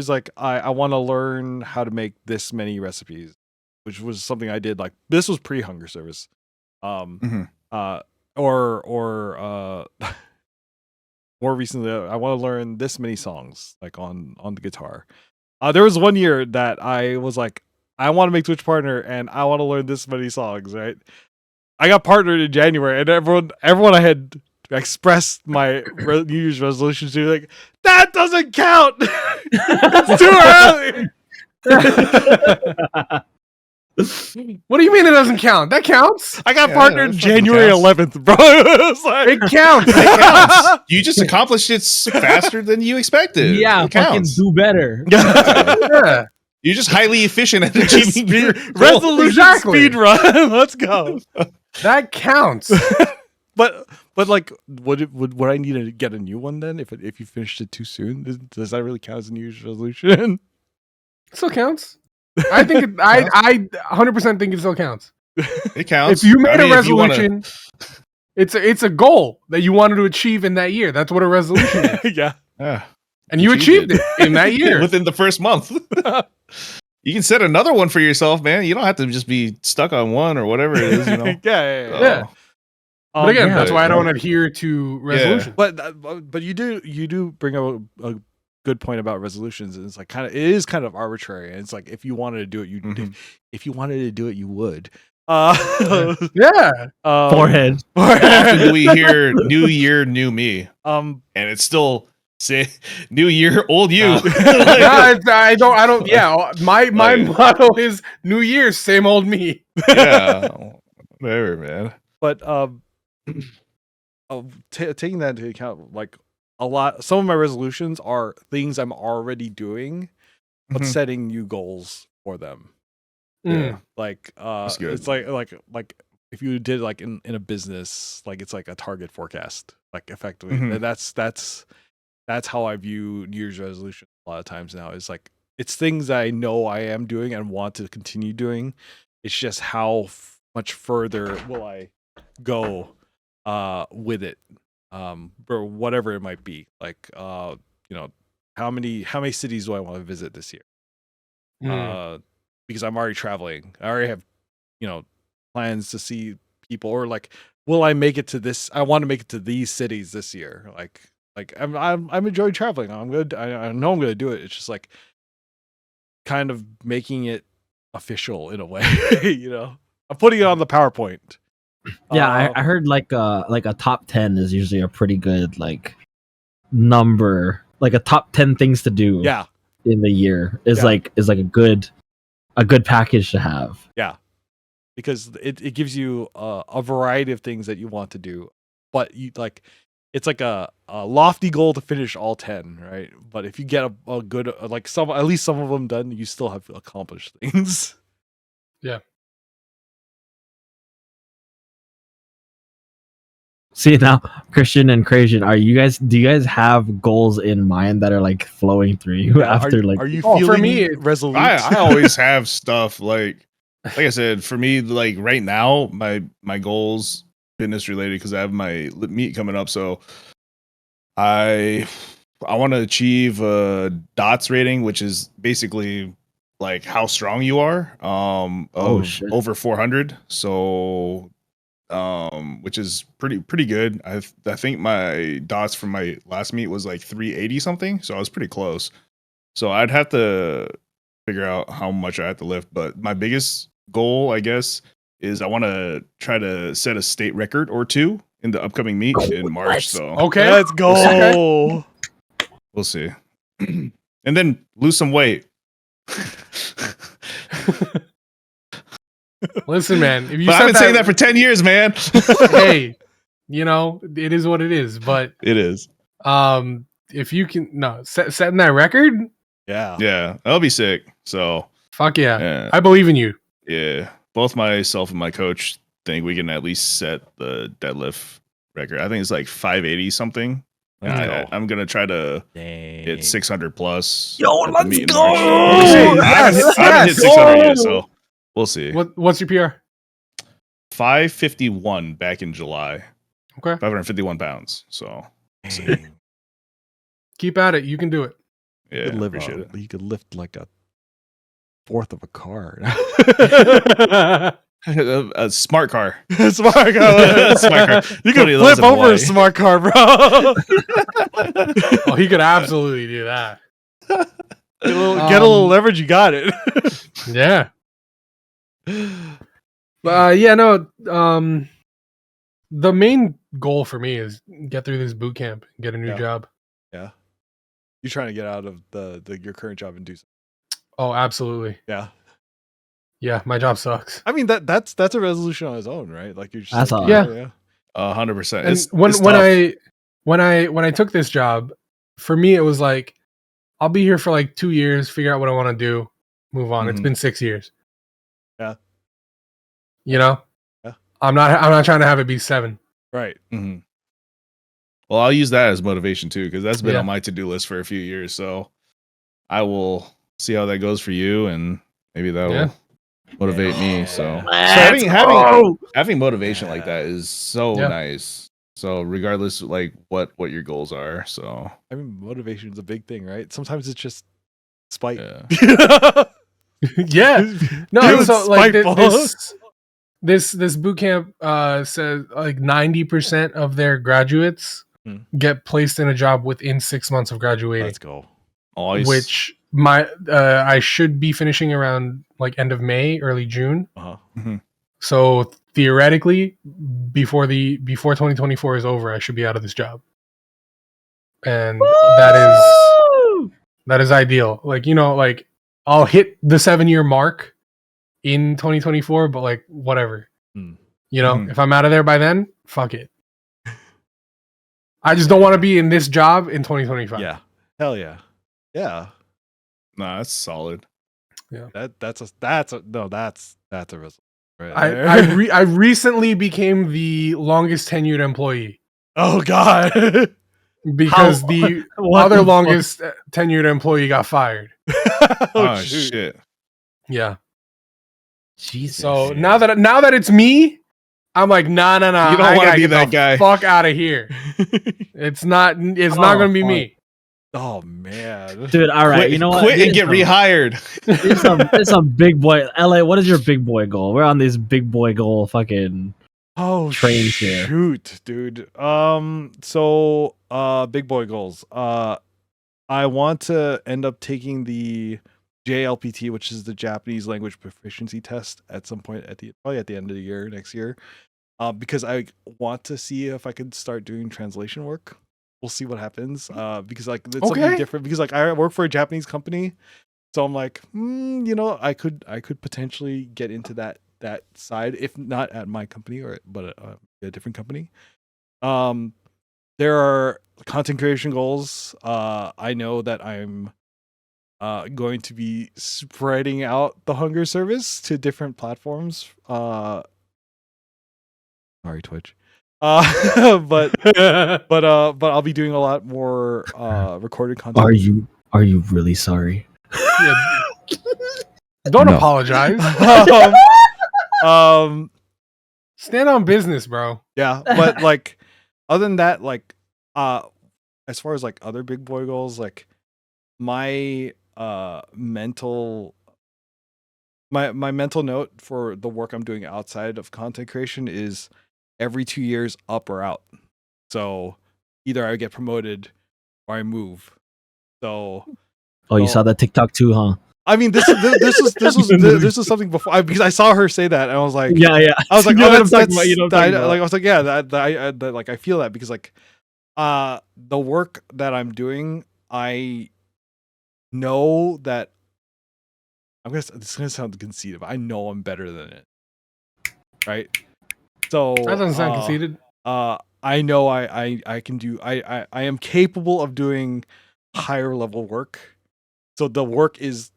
like I want to learn how to make this many recipes, which was something I did, like this was pre-hunger service. Mhm. Or more recently, I want to learn this many songs, like on the guitar. There was one year that I was like, I want to make Twitch partner and I want to learn this many songs, right? I got partnered in January, and everyone I had expressed my New Year's resolutions to, like, that doesn't count. It's too early. What do you mean it doesn't count? That counts. I got Yeah, partnered that January fucking counts. 11th, bro. It's like, It counts. It counts. You just accomplished it faster than you expected. Yeah, It fucking counts. do better. Yeah. You're just highly efficient at achieving your goal. resolution Exactly. speed run. Let's go. That counts. But like, would I need to get a new one then if you finished it too soon? Does that really count as a New Year's resolution? Still counts. I think I 100% think it still counts. It counts. If you made I mean, a if you wanna- resolution, it's a goal that you wanted to achieve in that year. That's what a resolution is. Yeah. Yeah. And you achieved it in that year. Within the first month. You can set another one for yourself, man. You don't have to just be stuck on one or whatever it is, you know. Yeah. Yeah. But again, yeah, that's why I yeah. don't adhere to resolutions. But you do bring up a good point about resolutions, and it's like it is kind of arbitrary. And it's like, if you wanted to do it, Mhm. if you wanted to do it, you would. Yeah. Forehead. Often do we hear "New Year, new me," Um. and it's still say "New Year, old you." No. I don't. Yeah. My Like- motto is New Year, same old me. Yeah, whatever, man. But taking that into account, like some of my resolutions are things I'm already doing, but Mhm. setting new goals for them. Mm. Like That's good. it's like if you did like in a business, like it's like a target forecast, like effectively. Mhm. And that's how I view New Year's resolution a lot of times now. Is like, it's things that I know I am doing and want to continue doing. It's just how much further will I go with it, or whatever it might be. Like how many cities do I want to visit this year? Because I'm already traveling. I already have plans to see people, or like, will I make it to this? I want to make it to these cities this year. Like I'm enjoying traveling. I'm good. I know I'm gonna do it. It's just like kind of making it official in a way. I'm putting it on the PowerPoint. Yeah, I heard like a top 10 is usually a pretty good like number. Like a top 10 things to do Yeah, in the year is Yeah. like a good package to have. because it gives you a variety of things that you want to do, but you like, it's like a lofty goal to finish all 10, right? But if you get a good like at least some of them done, you still have accomplished things. See now, Christian and Crazn, do you guys have goals in mind that are like flowing through you after are you Oh, for feeling me, it- resolute? I always have stuff like I said, for me, like right now, my goals fitness related, because I have my meet coming up, so I want to achieve a DOTS rating, which is basically like how strong you are, of shit. over 400. So which is pretty good. I think my DOTS from my last meet was like 380 something, so I was pretty close. So I'd have to figure out how much I have to lift, but my biggest goal, I guess, is I want to try to set a state record or two in the upcoming meet in March. So Okay. Let's go. We'll see. And then lose some weight. Listen, man. If you But I've said been saying that for 10 years, man. hey, it is what it is. But It is. if you can setting that record, Yeah, that'll be sick. So fuck yeah. I believe in you. Yeah. Both myself and my coach think we can at least set the deadlift record. I think it's like 580 something. I'm gonna try to hit 600 plus. Yo, let's go! I haven't hit 600 yet, so we'll see. What's your PR? 551 back in July. Okay. 551 pounds. So keep at it. You can do it. Yeah, appreciate it. You could lift like a fourth of a car. A smart car. Smart car. Smart car. You could flip over a smart car, bro. Oh, he could absolutely do that. Get a little leverage, you got it. Yeah. The main goal for me is get through this boot camp and get a new job. Yeah. You're trying to get out of your current job and do something. Oh, absolutely. Yeah. Yeah, my job sucks. I mean that's a resolution on its own, right? Like you're just That's all. Yeah. 100%. And when I took this job, for me it was like I'll be here for like 2 years, figure out what I want to do, move on. It's been 6 years. Yeah. Yeah. I'm not trying to have it be 7. Right. Mm-hmm. Well, I'll use that as motivation too, because that's been on my to-do list for a few years. So I will see how that goes for you, and maybe that'll motivate me. So having motivation like that is so nice. So regardless, like what your goals are. So I mean, motivation is a big thing, right? Sometimes it's just spite. Yeah. No, so like this boot camp says like 90% of their graduates get placed in a job within 6 months of graduating. Let's go. Nice. Which I should be finishing around like end of May, early June. So theoretically, before 2024 is over, I should be out of this job, and that is ideal. Like like I'll hit the 7-year mark in 2024, but like whatever. If I'm out of there by then, fuck it. I just don't want to be in this job in 2025. Yeah. Hell yeah. Yeah. Nah, that's solid. Yeah. That's a result. Right. I recently became the longest tenured employee. Oh God. Because the other longest tenured employee got fired. Oh shit. Yeah. Jesus. So now that it's me, I'm like, nah. You don't want to be that guy. Fuck out of here. It's not gonna be me. Oh man, dude. All right, you know what? Quit and get rehired. It's some big boy. LA, what is your big boy goal? We're on this big boy goal fucking trains here. Shoot, dude. So big boy goals. I want to end up taking the JLPT, which is the Japanese language proficiency test, at some point probably at the end of the year next year. Because I want to see if I could start doing translation work. We'll see what happens. Because like it's something different. Because like I work for a Japanese company, so I'm like, I could potentially get into that side, if not at my company but a different company. There are content creation goals. I know that I'm going to be spreading out the Hunger service to different platforms. Sorry, Twitch. But I'll be doing a lot more recorded content. Are you really sorry? Yeah. Don't apologize. Stand on business, bro. Yeah, but like other than that, like as far as like other big boy goals, like my mental note for the work I'm doing outside of content creation is every 2 years up or out. So either I get promoted or I move. So you saw that TikTok too, huh? I mean, this was something before because I saw her say that and I was like, yeah. I was like, I was like, yeah, that like I feel that because like the work that I'm doing I know that it's gonna sound conceited, but I know I'm better than it. Right? So That doesn't sound conceited. I know I can do I am capable of doing higher level work. So the work is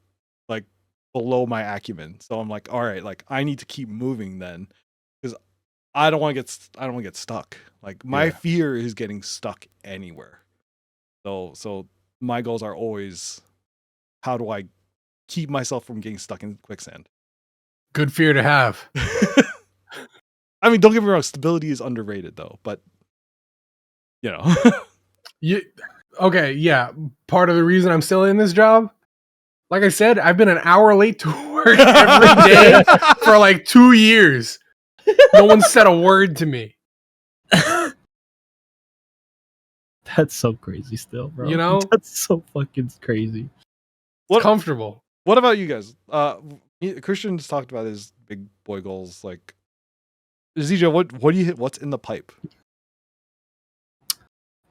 like below my acumen. So I'm like, all right, like I need to keep moving then, because I don't want to get stuck. Like my fear is getting stuck anywhere. So my goals are always, how do I keep myself from getting stuck in quicksand? Good fear to have. I mean, don't get me wrong, stability is underrated though, but you know. Okay, yeah. Part of the reason I'm still in this job, like I said, I've been an hour late to work every day for like 2 years. No one said a word to me. That's so crazy still, bro. You know? That's so fucking crazy. It's comfortable. What about you guys? Chrstn's talked about his big boy goals. Like, ZJ, what do you hit? What's in the pipe?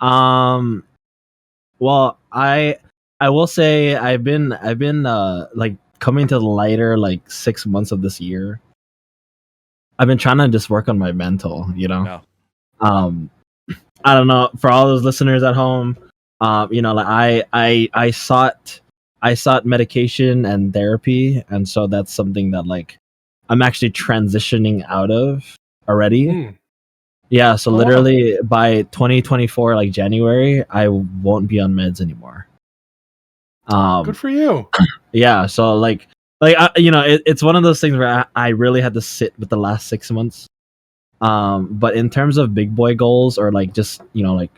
Well, I will say I've been like coming to the lighter like 6 months of this year. I've been trying to just work on my mental, you know. Yeah. I don't know, for all those listeners at home, you know, like I sought medication and therapy, and so that's something that like I'm actually transitioning out of already. Yeah, so literally by 2024, like January, I won't be on meds anymore. Good for you. Yeah, so like you know, it's one of those things where I really had to sit with the last 6 months. But in terms of big boy goals, or like just, you know, like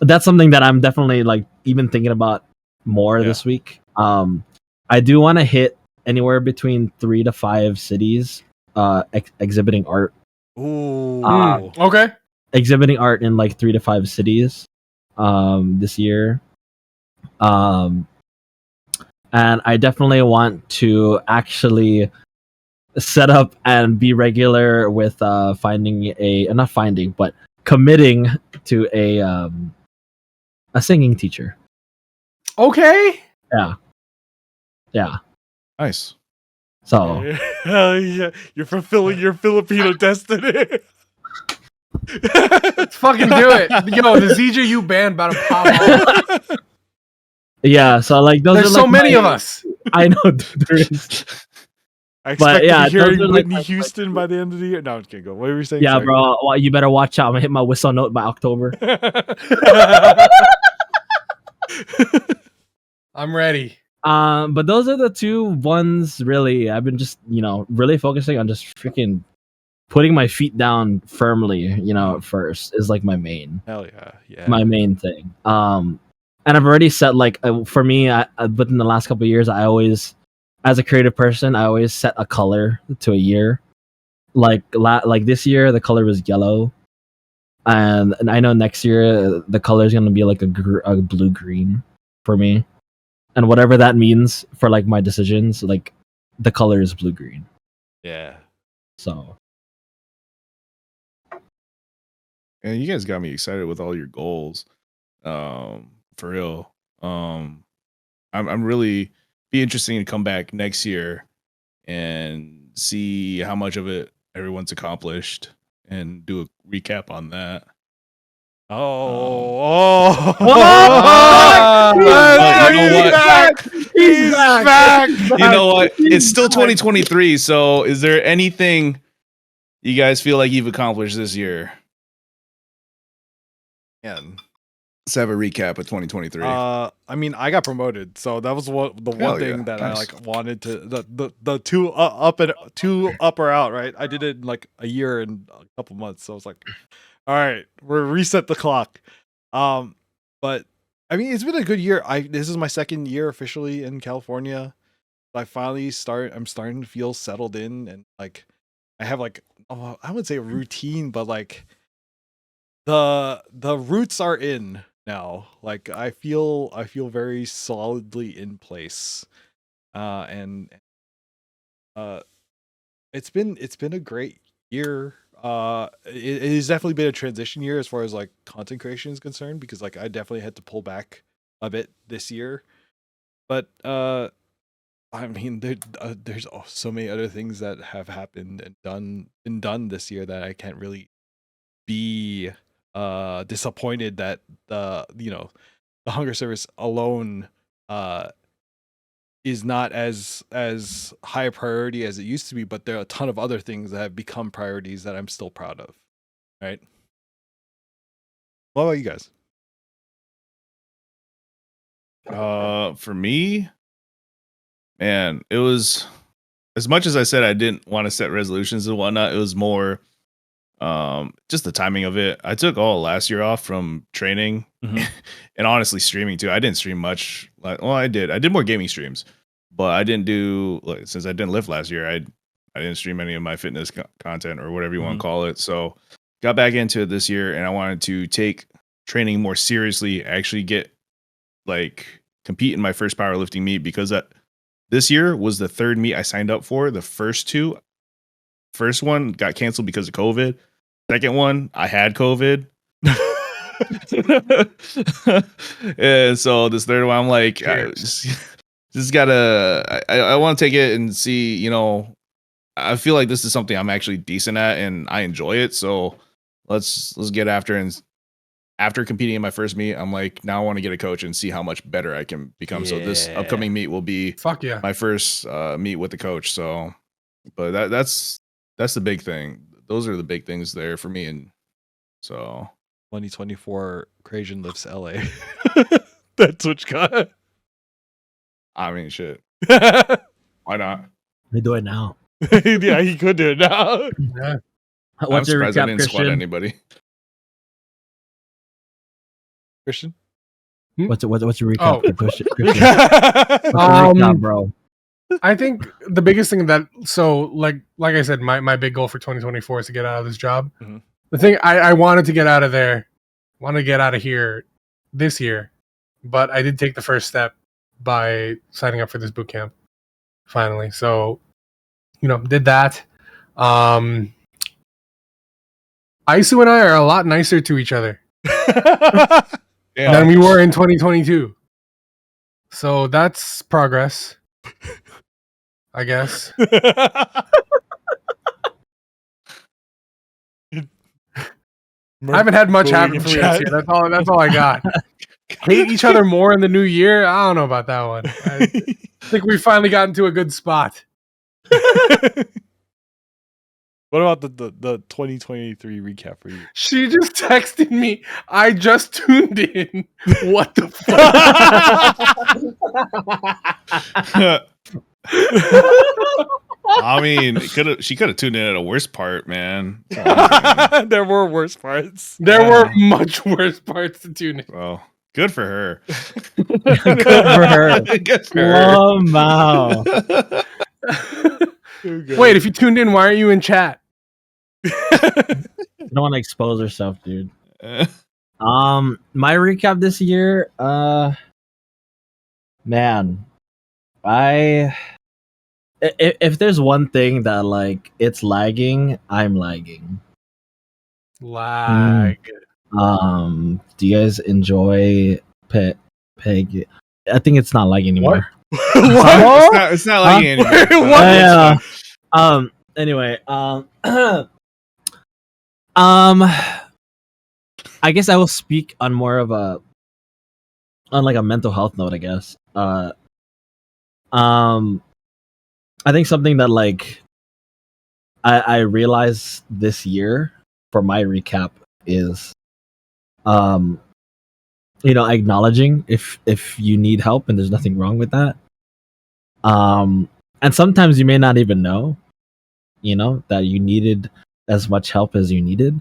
that's something that I'm definitely like even thinking about more this week. I do want to hit anywhere between 3 to 5 cities exhibiting art. Ooh. Okay. Exhibiting art in like 3 to 5 cities this year. And I definitely want to actually set up and be regular with committing to a singing teacher. Okay. Yeah. Nice. So Hell yeah, you're fulfilling your Filipino destiny. Let's fucking do it. Yo, the ZJU band about to pop off. yeah, so like those There's are so like many of us. I know there is. I expect to be hearing those are, Whitney like, Houston by the end of the year. No, I'm kidding. Go. What were you saying? Yeah, Sorry. bro. Well, you better watch out. I'm gonna hit my whistle note by October. I'm ready. But those are the two ones really. I've been just, you know, really focusing on just freaking putting my feet down firmly, you know, first is like my main. Hell yeah. Yeah. My main thing. And I've already set like for me, within the last couple of years, I always, as a creative person, I always set a color to a year. Like this year, the color was yellow, and I know next year the color is gonna be like a blue green for me, and whatever that means for like my decisions, like the color is blue green. Yeah. So. And you guys got me excited with all your goals. For real. I'm really be interesting to come back next year and see how much of it everyone's accomplished and do a recap on that. He's back. You know what? It's still 2023. So is there anything you guys feel like you've accomplished this year? Man. Let's have a recap of 2023. I mean, I got promoted, so that was the one thing that nice. I like wanted to the two up or out, right? I did it in like a year and a couple months, so I was like, all right, we're reset the clock. But I mean, it's been a good year. This is my second year officially in California. I'm starting to feel settled in, and like I have like, I would say a routine, but like the roots are in now. Like I feel very solidly in place. And it's been a great year. It has definitely been a transition year as far as like content creation is concerned, because like I definitely had to pull back of it this year. But I mean, there's so many other things that have happened and been done this year that I can't really be disappointed that the hunger service alone is not as high a priority as it used to be, but there are a ton of other things that have become priorities that I'm still proud of. Right? What about you guys? For me, man, it was, as much as I said I didn't want to set resolutions and whatnot, it was more just the timing of it. I took all last year off from training and honestly streaming too. I didn't stream much. Well, I did more gaming streams, but I didn't do, like, since I didn't lift last year, I didn't stream any of my fitness content or whatever you want to call it. So got back into it this year, and I wanted to take training more seriously, actually get compete in my first powerlifting meet, because this year was the third meet I signed up for. The first one got canceled because of COVID. Second one, I had COVID. And so this third one, I'm like, I want to take it and see, I feel like this is something I'm actually decent at and I enjoy it. So let's get after it. And after competing in my first meet, I'm like, now I want to get a coach and see how much better I can become. So this upcoming meet will be my first meet with the coach. So, but that's the big thing. Those are the big things there for me. And so 2024 Crazn lifts LA. That's what you got. I mean, shit. Why not? They do it now. Yeah, he could do it now. Yeah. What's your recap, I didn't squat Chrstn? anybody. Chrstn? What's your recap, Chrstn? Recap, bro. I think the biggest thing like I said, my big goal for 2024 is to get out of this job. Mhm. The thing I wanted to get out of there, want to get out of here this year, but I did take the first step by signing up for this boot camp finally. So, did that. Isu and I are a lot nicer to each other than we were in 2022. So that's progress, I guess. I haven't had much happen for me this year. That's all I got. Hate each other more in the new year? I don't know about that one. I think we finally got into a good spot. What about the 2023 recap for you? She just texted me, I just tuned in. What the fuck? I mean, she could have tuned in at a worse part, man. There were worse parts. There were much worse parts to tune in. Well, good for her. Good for her. Good for her. Oh, wow. Wait, if you tuned in, why aren't you in chat? I don't want to expose herself, dude. My recap this year, man, if there's one thing that it's lagging, I'm lagging. Lag. Do you guys enjoy Peg? I think it's not lagging anymore. What? It's not lagging anymore. What? Anyway, I guess I will speak on more of a mental health note, I guess. I think something that I realized this year for my recap is acknowledging if you need help, and there's nothing wrong with that. And sometimes you may not even know that you needed as much help as you needed.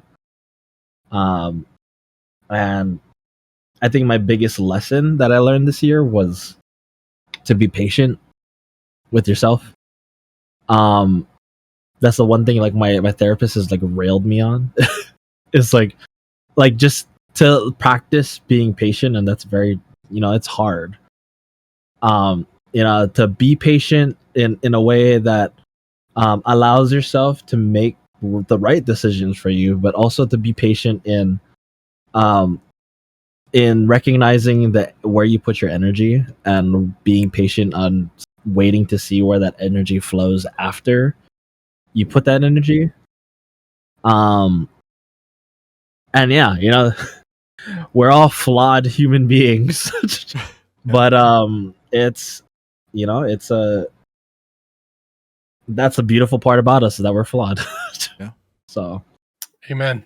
And I think my biggest lesson that I learned this year was to be patient with yourself. That's the one thing my therapist has railed me on. It's just to practice being patient, and that's very it's hard. To be patient in a way that allows yourself to make the right decisions for you, but also to be patient in in recognizing that where you put your energy and being patient on waiting to see where that energy flows after you put that energy. And yeah, we're all flawed human beings, but it's that's a beautiful part about us, is that we're flawed. Yeah. So Amen.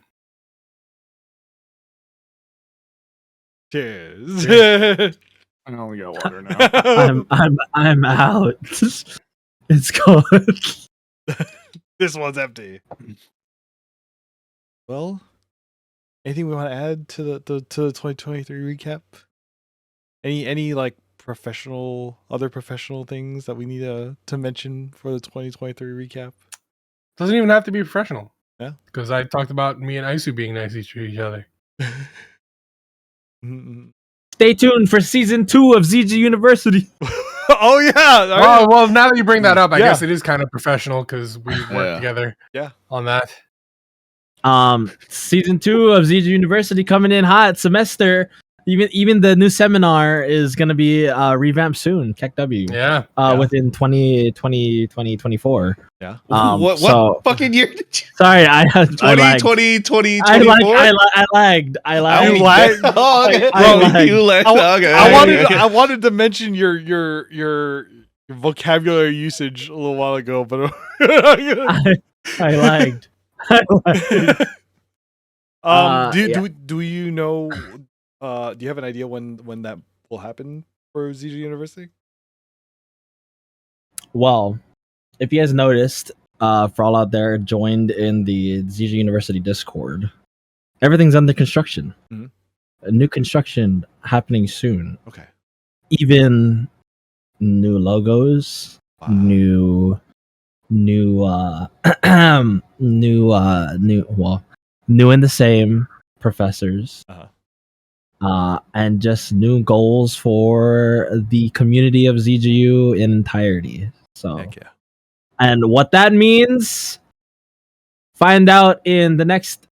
Cheers. I only got water now. I'm out. It's good. This one's empty. Well, anything we want to add to the 2023 recap? Any like other professional things that we need to mention for the 2023 recap? Doesn't even have to be professional. Yeah. Because I talked about me and Isu being nice to each other. Stay tuned for season 2 of ZJA University. Oh yeah. Well, now that you bring that up, I guess it is kind of professional because we work together. Yeah. On that. Season 2 of ZJA University coming in hot. Semester. Even the new seminar is going to be revamped soon. KEKW. Yeah. Within 2024. Yeah. What fucking year did you? Sorry, I 2020, 2024? I lagged. You lagged? Oh, okay. You lagged. Okay. I wanted to mention your vocabulary usage a little while ago, but I lagged. Do you know? Do you have an idea when that will happen for ZJA University? Well, if you guys noticed, for all out there joined in the ZJA University Discord, everything's under construction. Mhm. A new construction happening soon. Okay. Even new logos, Wow. new in the same professors. And just new goals for the community of ZJU in entirety. So, Heck yeah. And what that means, find out in the next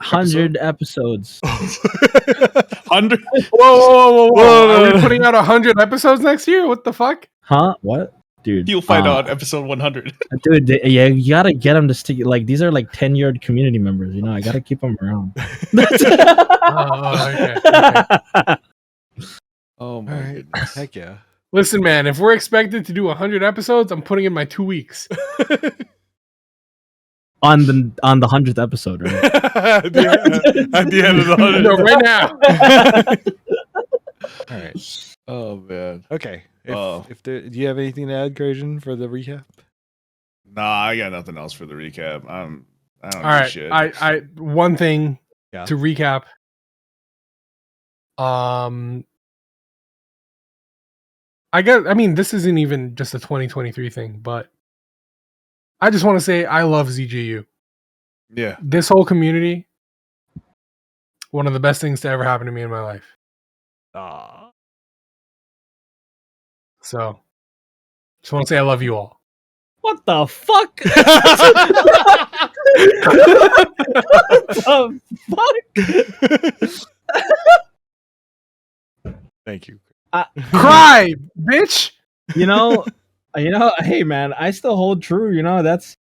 100 episodes. 100? Whoa. Are we putting out 100 episodes next year? What the fuck? Huh? What? Dude. You'll find out episode 100. Dude, yeah, you gotta get them to stick. Like, these are like tenured community members, I gotta keep them around. Okay. Oh my goodness. Heck yeah. Listen, man, if we're expected to do 100 episodes, I'm putting in my 2 weeks. on the 100th episode, right? At the end of the 100th. No, right now. All right. Oh, man. Okay. Do you have anything to add, Crazn, for the recap? Nah, I got nothing else for the recap. I don't All right. shit. I one thing to recap. I mean, this isn't even just a 2023 thing, but I just want to say I love ZJU. Yeah. This whole community, one of the best things to ever happen to me in my life. So, just want to say I love you all. What the fuck? What the fuck? Thank you. Cry, bitch. Hey man, I still hold true. That's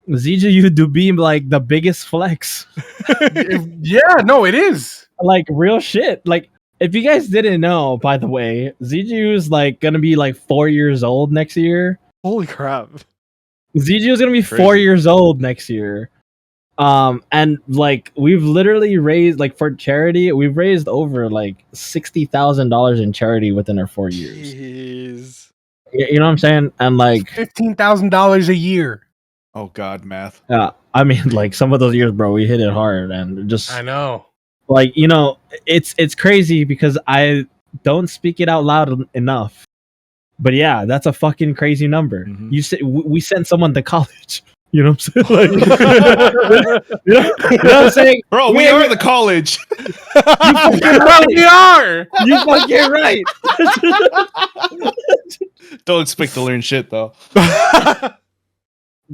ZJU do be like the biggest flex. It is like real shit. Like, if you guys didn't know, by the way, ZJU is like gonna be like 4 years old next year. Holy crap! ZJU is gonna be 4 years old next year. And like we've literally raised, like, for charity, we've raised over like $60,000 in charity within our 4 years. Jeez. You know what I'm saying? And like $15,000 a year. Oh God, math. Yeah, I mean, like, some of those years, bro, we hit it hard, and just I know. Like, it's crazy because I don't speak it out loud enough. But yeah, that's a fucking crazy number. Mhm. You say we sent someone to college. You know what I'm saying? Like, you know what I'm saying? Bro, we are the college. You fucking right, we are. You fucking right. Don't expect to learn shit though. But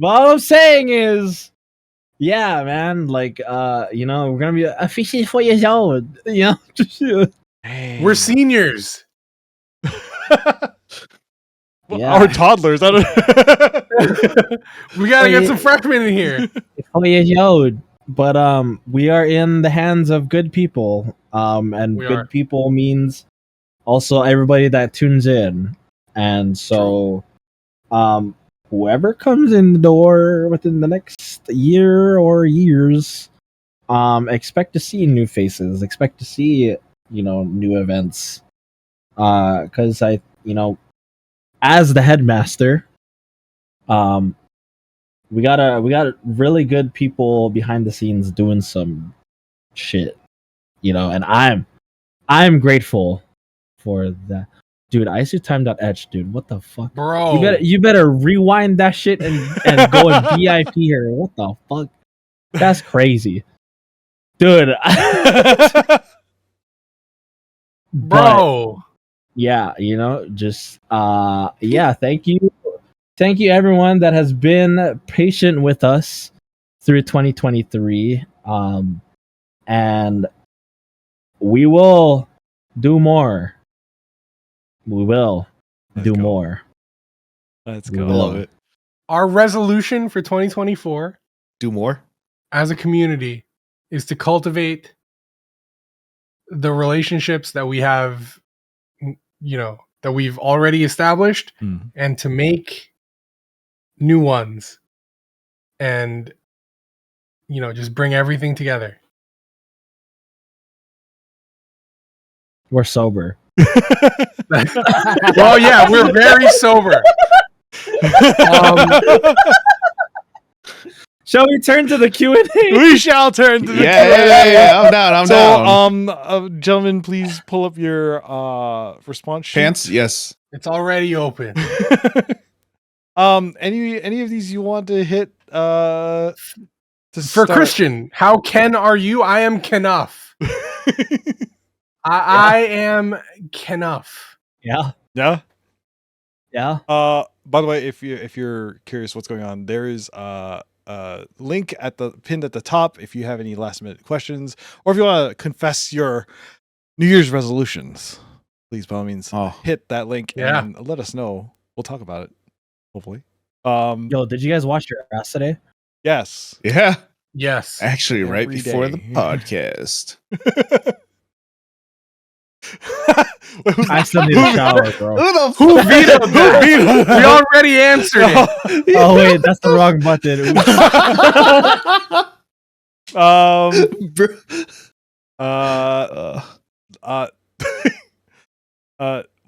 all I'm saying is, Yeah, man. Like, we're gonna be officially 4 years old. We're seniors. Yeah. Or toddlers. I don't. We gotta get some freshmen in here. 4 years old. But we are in the hands of good people. And We good are. people means also everybody that tunes in. And so, whoever comes in the door within the next year or years, expect to see new faces, expect to see, new events. Because as the headmaster, we got really good people behind the scenes doing some shit, and I'm grateful for that. Dude, ISOtime.etch, dude, what the fuck? Bro. You better rewind that shit and go and VIP here. What the fuck? That's crazy. Dude. Bro. Yeah, just thank you. Thank you everyone that has been patient with us through 2023. And we will do more. We will do more. Let's We go. I will. love it. Our resolution for 2024 Do more. as a community is to cultivate the relationships that we have, that we've already established, and to make new ones, and just bring everything together. We're sober. Well, yeah, we're very sober. Shall we turn to the Q&A? We shall turn to the Yeah. I'm down. I'm down. So, gentlemen, please pull up your response sheet. Pants. Yes. It's already open. Any of these you want to hit? To For start? Chrstn, how Ken are you? I am Kenuff. I am Kenuff. Yeah. Yeah. Yeah. By the way, if you're curious what's going on, there is a link pinned at the top if you have any last minute questions, or if you want to confess your New Year's resolutions, please by all means hit that link and let us know. We'll talk about it, hopefully. Yo, did you guys wash your ass today? Yes. Yeah. Yes. Actually, right Every before day. the podcast. I still need a shower, bro. Who vetoed that? We already answered it. Oh wait, that's the wrong button.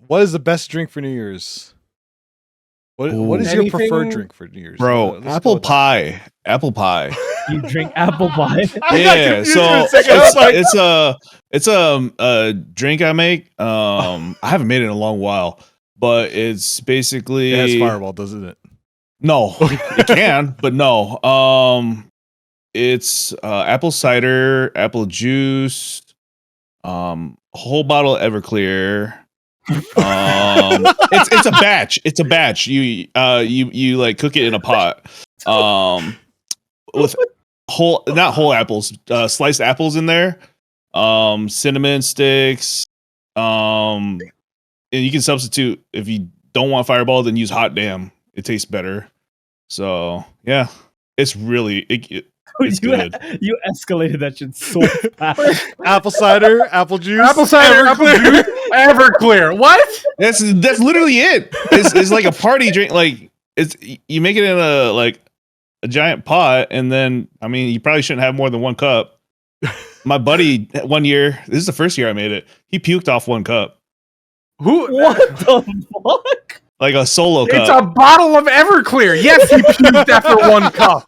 What is the best drink for New Year's? What is your preferred drink for New Year's? Bro, apple pie. Apple pie. You drink apple pie? Yeah, so it's a drink I make. I haven't made it in a long while, but it's basically it has Fireball, doesn't it? No, it can, but no. It's apple cider, apple juice, whole bottle of Everclear. It's a batch. It's a batch. You like cook it in a pot. With not whole apples, sliced apples in there. Cinnamon sticks. And you can substitute if you don't want Fireball, then use Hot Damn. It tastes better. So yeah, it's really it's good. You escalated that shit so fast. Apple cider, apple juice, apple cider, apple juice, Everclear. What? That's literally it. It's like a party drink. Like you make it in a giant pot, and then you probably shouldn't have more than one cup. My buddy, one year, this is the first year I made it. He puked off one cup. What the fuck? Like a solo cup. It's a bottle of Everclear. Yes, he puked after one cup.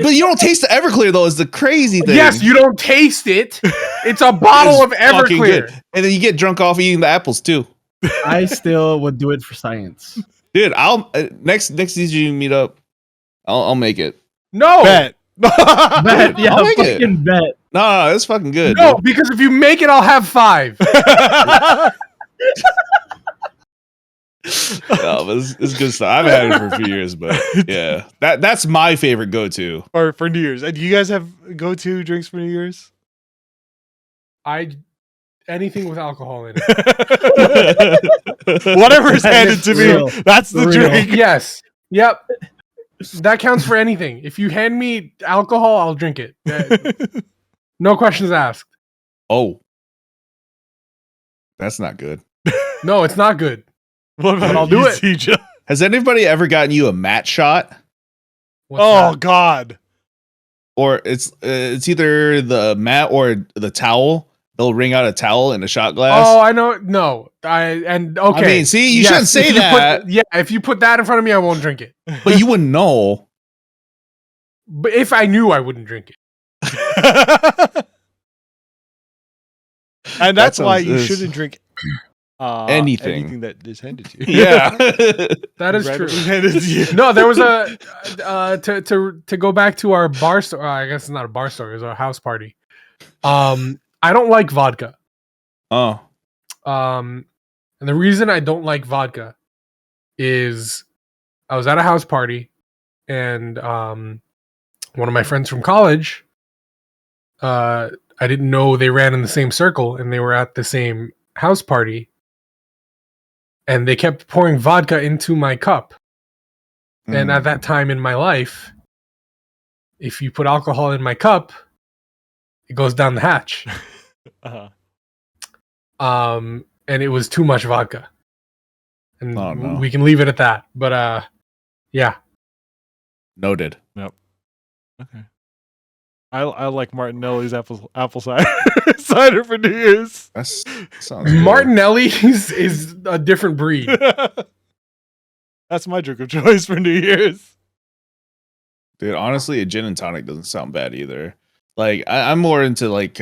But you don't taste the Everclear though. Is the crazy thing. Yes, you don't taste it. It's a bottle of Everclear, and then you get drunk off eating the apples too. I still would do it for science, dude. I'll next ZJA meet up. I'll make it. No, bet. Yeah, I'll make fucking it. bet. No, it's fucking good. No, dude. because if you make it, I'll have 5. No, but it's good stuff. I haven't had it for a few years, but yeah, that's my favorite go-to. Or for New Year's. And do you guys have go-to drinks for New Year's? Anything with alcohol in it. Whatever's handed to me, that's the drink. Yes. Yep. That counts for anything. If you hand me alcohol, I'll drink it. No questions asked. Oh, that's not good. No, it's not good. What about I'll do it. CJ? Has anybody ever gotten you a mat shot? Oh God! Or it's either the mat or the towel. They'll wring out a towel in a shot glass. Oh, I know. No, okay. I mean, see, you shouldn't say that. If you put that in front of me, I won't drink it. But you wouldn't know. But if I knew, I wouldn't drink it. And that's why you shouldn't drink anything that is handed to you. Yeah, that is true. Handed to you. No, there was a to go back to our bar store. I guess it's not a bar store; it was our house party. I don't like vodka. Oh. And the reason I don't like vodka is I was at a house party, and one of my friends from college, I didn't know they ran in the same circle, and they were at the same house party, and they kept pouring vodka into my cup. And at that time in my life, if you put alcohol in my cup, it goes down the hatch. And it was too much vodka. And we can leave it at that. But yeah. Noted. Yep. Okay. I like Martinelli's apple cider for New Year's. That sounds good. Martinelli's is a different breed. That's my drink of choice for New Year's. Dude, honestly, a gin and tonic doesn't sound bad either. Like I'm more into like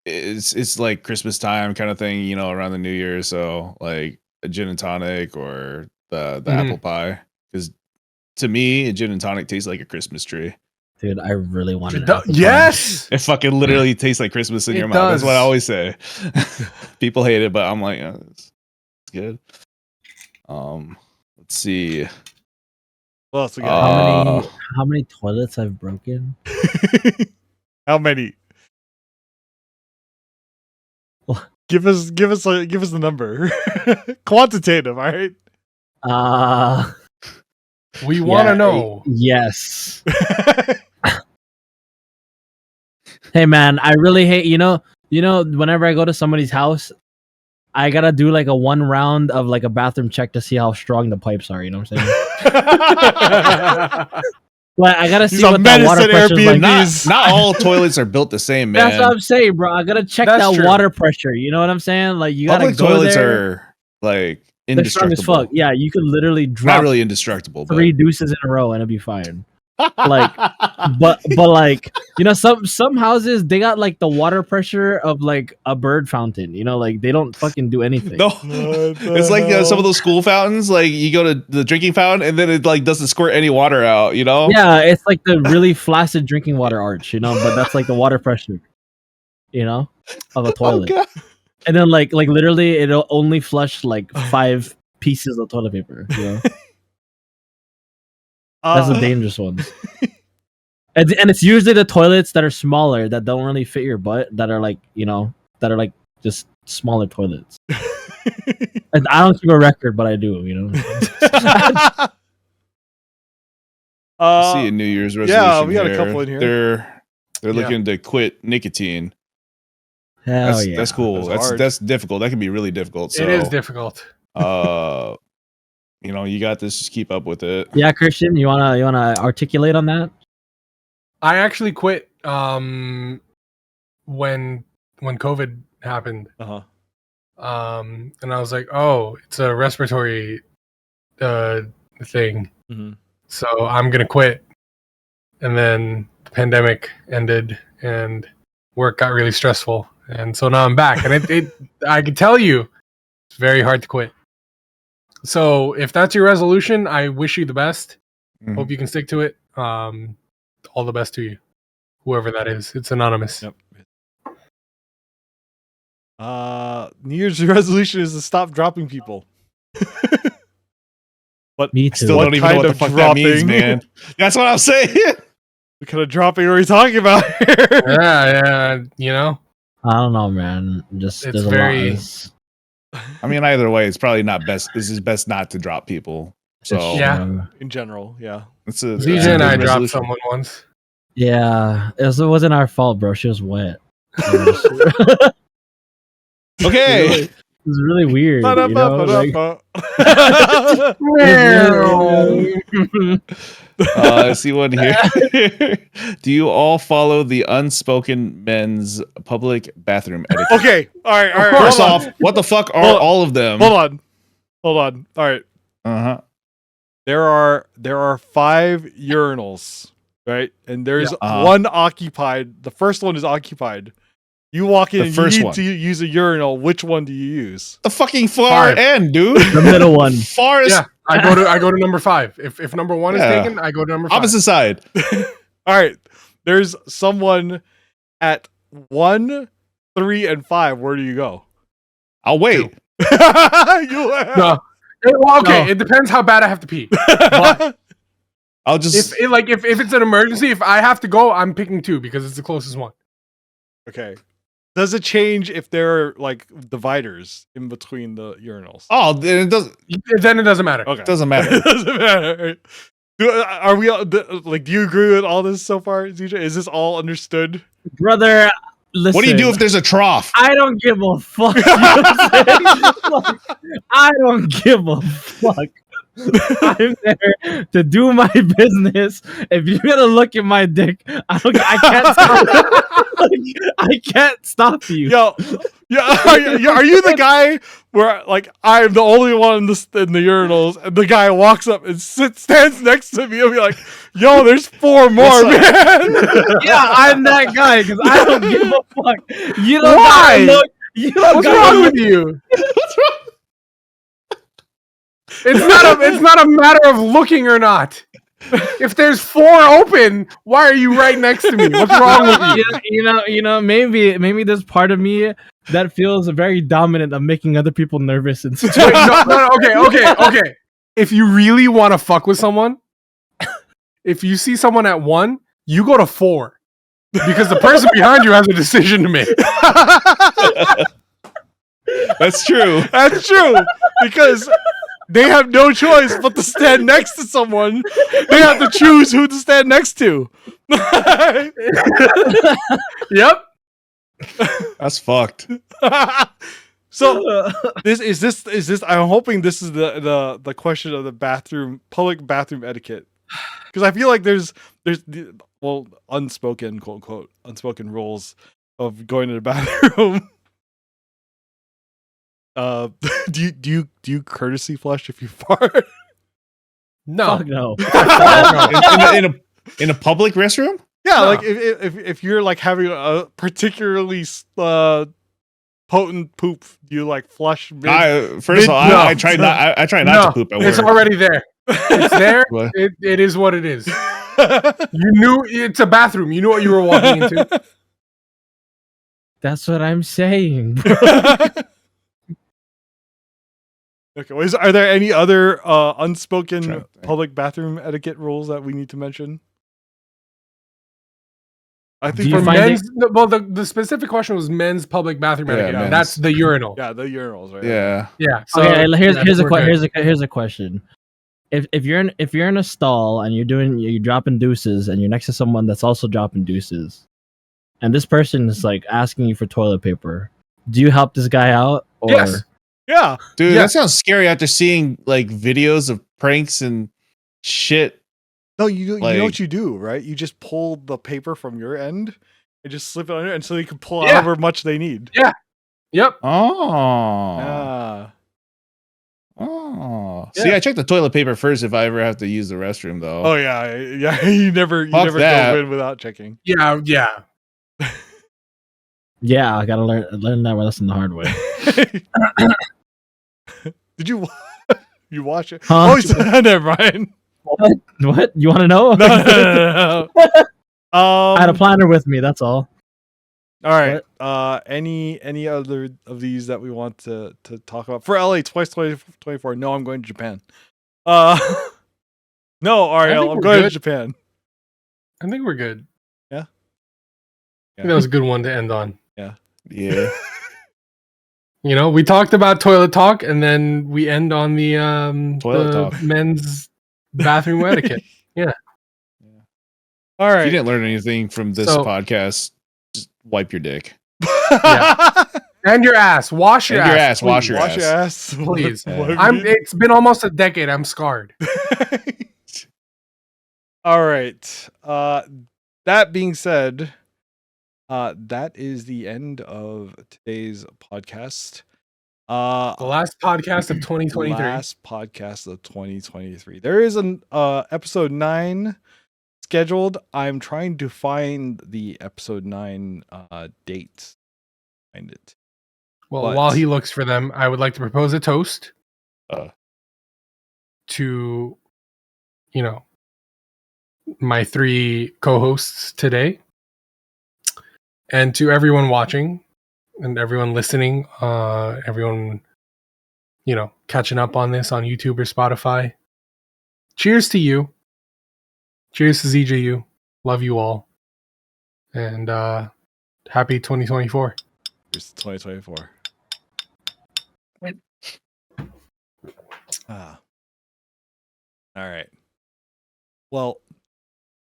it's like Christmas time kind of thing, you know, around the New Year. So like a gin and tonic or the apple pie, because to me, a gin and tonic tastes like a Christmas tree. Dude, I really want it. Yes, it fucking literally tastes like Christmas in your mouth. That's what I always say. People hate it, but I'm like, it's good. Let's see. What else we got? How many toilets I've broken? How many? Give us the number. Quantitative, all right? We want to know. Yes. Hey man, I really hate, you know, whenever I go to somebody's house, I gotta do like a one round of like a bathroom check to see how strong the pipes are, you know what I'm saying? Like I gotta see what that water pressure is like. Not all toilets are built the same, man. That's what I'm saying, bro. I gotta check that water pressure. You know what I'm saying? Like you gotta go toilets there. Are like indestructible. They're strong as fuck. Yeah, you could literally drop not really indestructible. 3 deuces in a row and it'll be fine. Like, but like, you know, some houses they got like the water pressure of like a bird fountain. You know, like they don't fucking do anything. No, it's like some of those school fountains. Like you go to the drinking fountain and then it like doesn't squirt any water out. You know? Yeah, it's like the really flaccid drinking water arch. You know, but that's like the water pressure. You know, of a toilet. Oh, and then like literally it'll only flush like 5 pieces of toilet paper. You know. That's the dangerous ones. And it's usually the toilets that are smaller that don't really fit your butt that are like, you know, that are like just smaller toilets. And I don't keep a record, but I do, you know. See a New Year's resolution. Yeah, we got here. A couple in here. They're looking to quit nicotine. Hell yeah. That's cool. That's difficult. That can be really difficult. So, it is difficult. You know, you got this. Just keep up with it. Yeah, Chrstn, you wanna articulate on that? I actually quit when COVID happened. And I was like, oh, it's a respiratory thing. Mm-hmm. So I'm gonna quit. And then the pandemic ended and work got really stressful. And so now I'm back. And I can tell you, it's very hard to quit. So if that's your resolution, I wish you the best. Mm-hmm. Hope you can stick to it. All the best to you, whoever that is. It's anonymous. Yep. New Year's resolution is to stop dropping people. But Me too. Still What don't even know kind what the of fuck that means, dropping? man. That's what I'm saying. what kind of dropping are we talking about here? Yeah, you know, I don't know, man. Just It's there's very- a lot. I mean, either way, it's probably not best. This is best not to drop people. So Yeah. In general, yeah. it's a ZJ it's a and good I dropped resolution. someone once. Yeah, it wasn't our fault, bro. She was wet. Okay. It was really weird, you know. Like, I see one here. Do you all follow the unspoken men's public bathroom etiquette? Okay, all right. First hold off, what the fuck are Hold on. all of them? on. Hold on. All right. Uh-huh. There are 5 urinals, right? And there's Uh-huh. one occupied. The first one is occupied. You walk in The and you first need one. to use a urinal. Which one do you use? The fucking far 5. end, dude. the middle one. Farthest Yeah, I go to number 5. If number 1 is Yeah. taken, I go to number 5. opposite side. All right. There's someone at 1, 3, and 5. Where do you go? I'll wait. No. Well, okay, No. it depends how bad I have to pee. But I'll just if it's an emergency, if I have to go, I'm picking 2 because it's the closest one. Okay. Does it change if there are like dividers in between the urinals? oh, then it doesn't Then it doesn't matter. Okay. doesn't matter. It doesn't matter. Are we all, like? Do you agree with all this so far, ZJ? Is this all understood? Brother, listen. What do you do if there's a trough? I don't give a fuck. You know what I'm saying? Like, I don't give a fuck. I'm there to do my business. If you're gonna look at my dick, I can't stop. I can't stop you. Yo, are you the guy where like I'm the only one in the urinals, and the guy walks up and stands next to me and be like, "Yo, there's 4 more, What's man." Yeah, I'm that guy because I don't give a fuck. You don't Why? gotta look. You don't What's gotta wrong look. with you? What's wrong? It's not a matter of looking or not. If there's 4 open, why are you right next to me? What's wrong with you? You know, maybe there's part of me that feels very dominant of making other people nervous and Wait, no, okay. If you really want to fuck with someone, if you see someone at 1, you go to 4. Because the person behind you has a decision to make. That's true. That's true because they have no choice but to stand next to someone. They have to choose who to stand next to. Yep. That's fucked. So this I'm hoping this is the question of the public bathroom etiquette, because I feel like there's unspoken, quote unquote, unspoken rules of going to the bathroom. Do you courtesy flush if you fart? No. Fuck no. In a public restroom? Yeah, No. like if you're like having a particularly potent poop, do you like flush? First of all, No. I try not. I try not to poop at work. It's already there. It's there. What? It is what it is. You knew it's a bathroom. You knew what you were walking into. That's what I'm saying, bro. Okay, well, are there any other unspoken Trying to think. public bathroom etiquette rules that we need to mention? I Do think you for find men, Men's, well, the specific question was men's public bathroom Yeah, etiquette. men's. That's the urinal. yeah, the urinals, right? Yeah. Yeah. So Okay, here's we're good. here's a question. If you're in a stall and you're dropping deuces and you're next to someone that's also dropping deuces, and this person is like asking you for toilet paper, do you help this guy out? Or Yes. Yeah. Dude, Yeah. that sounds scary after seeing like videos of pranks and shit. No, you know Like- what you do, right? You just pull the paper from your end and just slip it on it, and so you can pull Yeah. however much they need. Yep. Oh. Ah. Oh. Yeah. See, I check the toilet paper first if I ever have to use the restroom, though. Oh yeah, yeah. You never Fuck that. go in without checking. Yeah. yeah, I gotta learn that lesson the hard way. Did you you watch it? Huh? Oh, never mind. What? You want to know? No. I had a planner with me. That's all. All right. Any other of these that we want to talk about for LA twice 2024? No, I'm going to Japan. No, Ariel, I'm going to Japan. I think we're good. Yeah. I think that was a good one to end on. Yeah. Yeah. You know, we talked about toilet talk, and then we end on the Toilet talk. men's bathroom etiquette. Yeah. All right. If you didn't learn anything from this podcast, just wipe your dick. Yeah. And your ass. Wash your ass. Wash your Wash your ass. ass. Please. Yeah. It's been almost a decade. I'm scarred. All right. That being said, that is the end of today's podcast. The last podcast of 2023. Last podcast of 2023. There is an episode 9 scheduled. I'm trying to find the episode 9 date. Find it. Well, while he looks for them, I would like to propose a toast to, you know, my 3 co-hosts today, and to everyone watching and everyone listening, everyone, you know, catching up on this on YouTube or Spotify. Cheers to you. Cheers to ZJU. Love you all. And happy 2024. Here's 2024. All right. Well,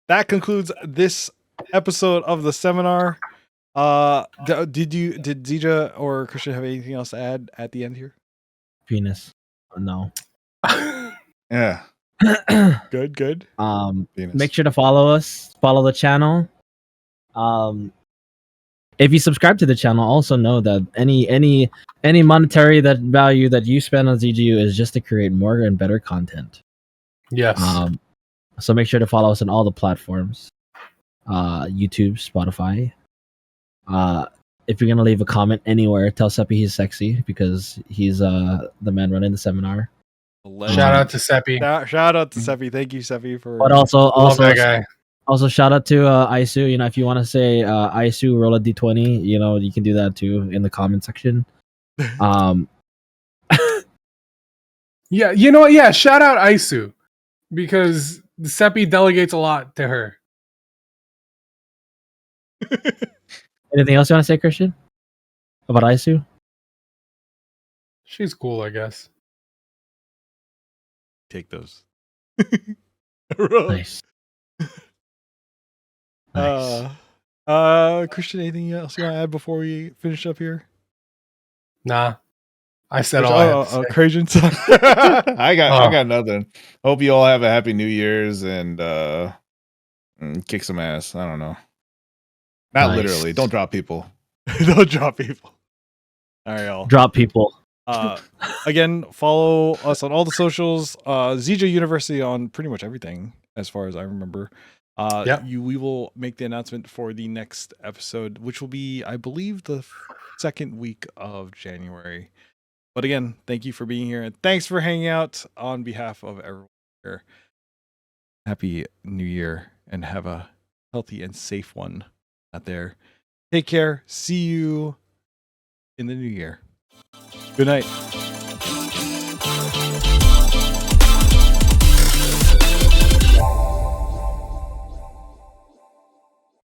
that concludes this episode of the seminar. Did ZJA or Chrstn have anything else to add at the end here? Penis. No. Yeah. Good. Penis. Make sure to follow us. Follow the channel. If you subscribe to the channel, also know that any monetary that value that you spend on ZGU is just to create more and better content. Yes. So make sure to follow us on all the platforms. YouTube, Spotify. If you're gonna leave a comment anywhere, tell Seppi he's sexy because he's the man running the seminar. Shout out to Seppi. Shout out to Seppi. Thank you, Seppi, for. But also that guy. Also shout out to Isu. You know, if you want to say Isu roll a d20, you know, you can do that too in the comment section. Yeah, you know what? Yeah, shout out Isu because Seppi delegates a lot to her. Anything else you want to say, Chrstn? About Isu? She's cool, I guess. Take those. Nice. Chrstn, anything else you want to add before we finish up here? Nah. I said all I had to say. Crazn. I got nothing. Hope you all have a happy New Year's and kick some ass. I don't know. Not Nice. literally. Don't drop people. Don't drop people. All right, y'all. Drop people. Again, follow us on all the socials. ZJA University on pretty much everything, as far as I remember. We will make the announcement for the next episode, which will be, I believe, the second week of January. But again, thank you for being here, and thanks for hanging out on behalf of everyone here. Happy New Year, and have a healthy and safe one out there. Take care. See you in the new year. Good night.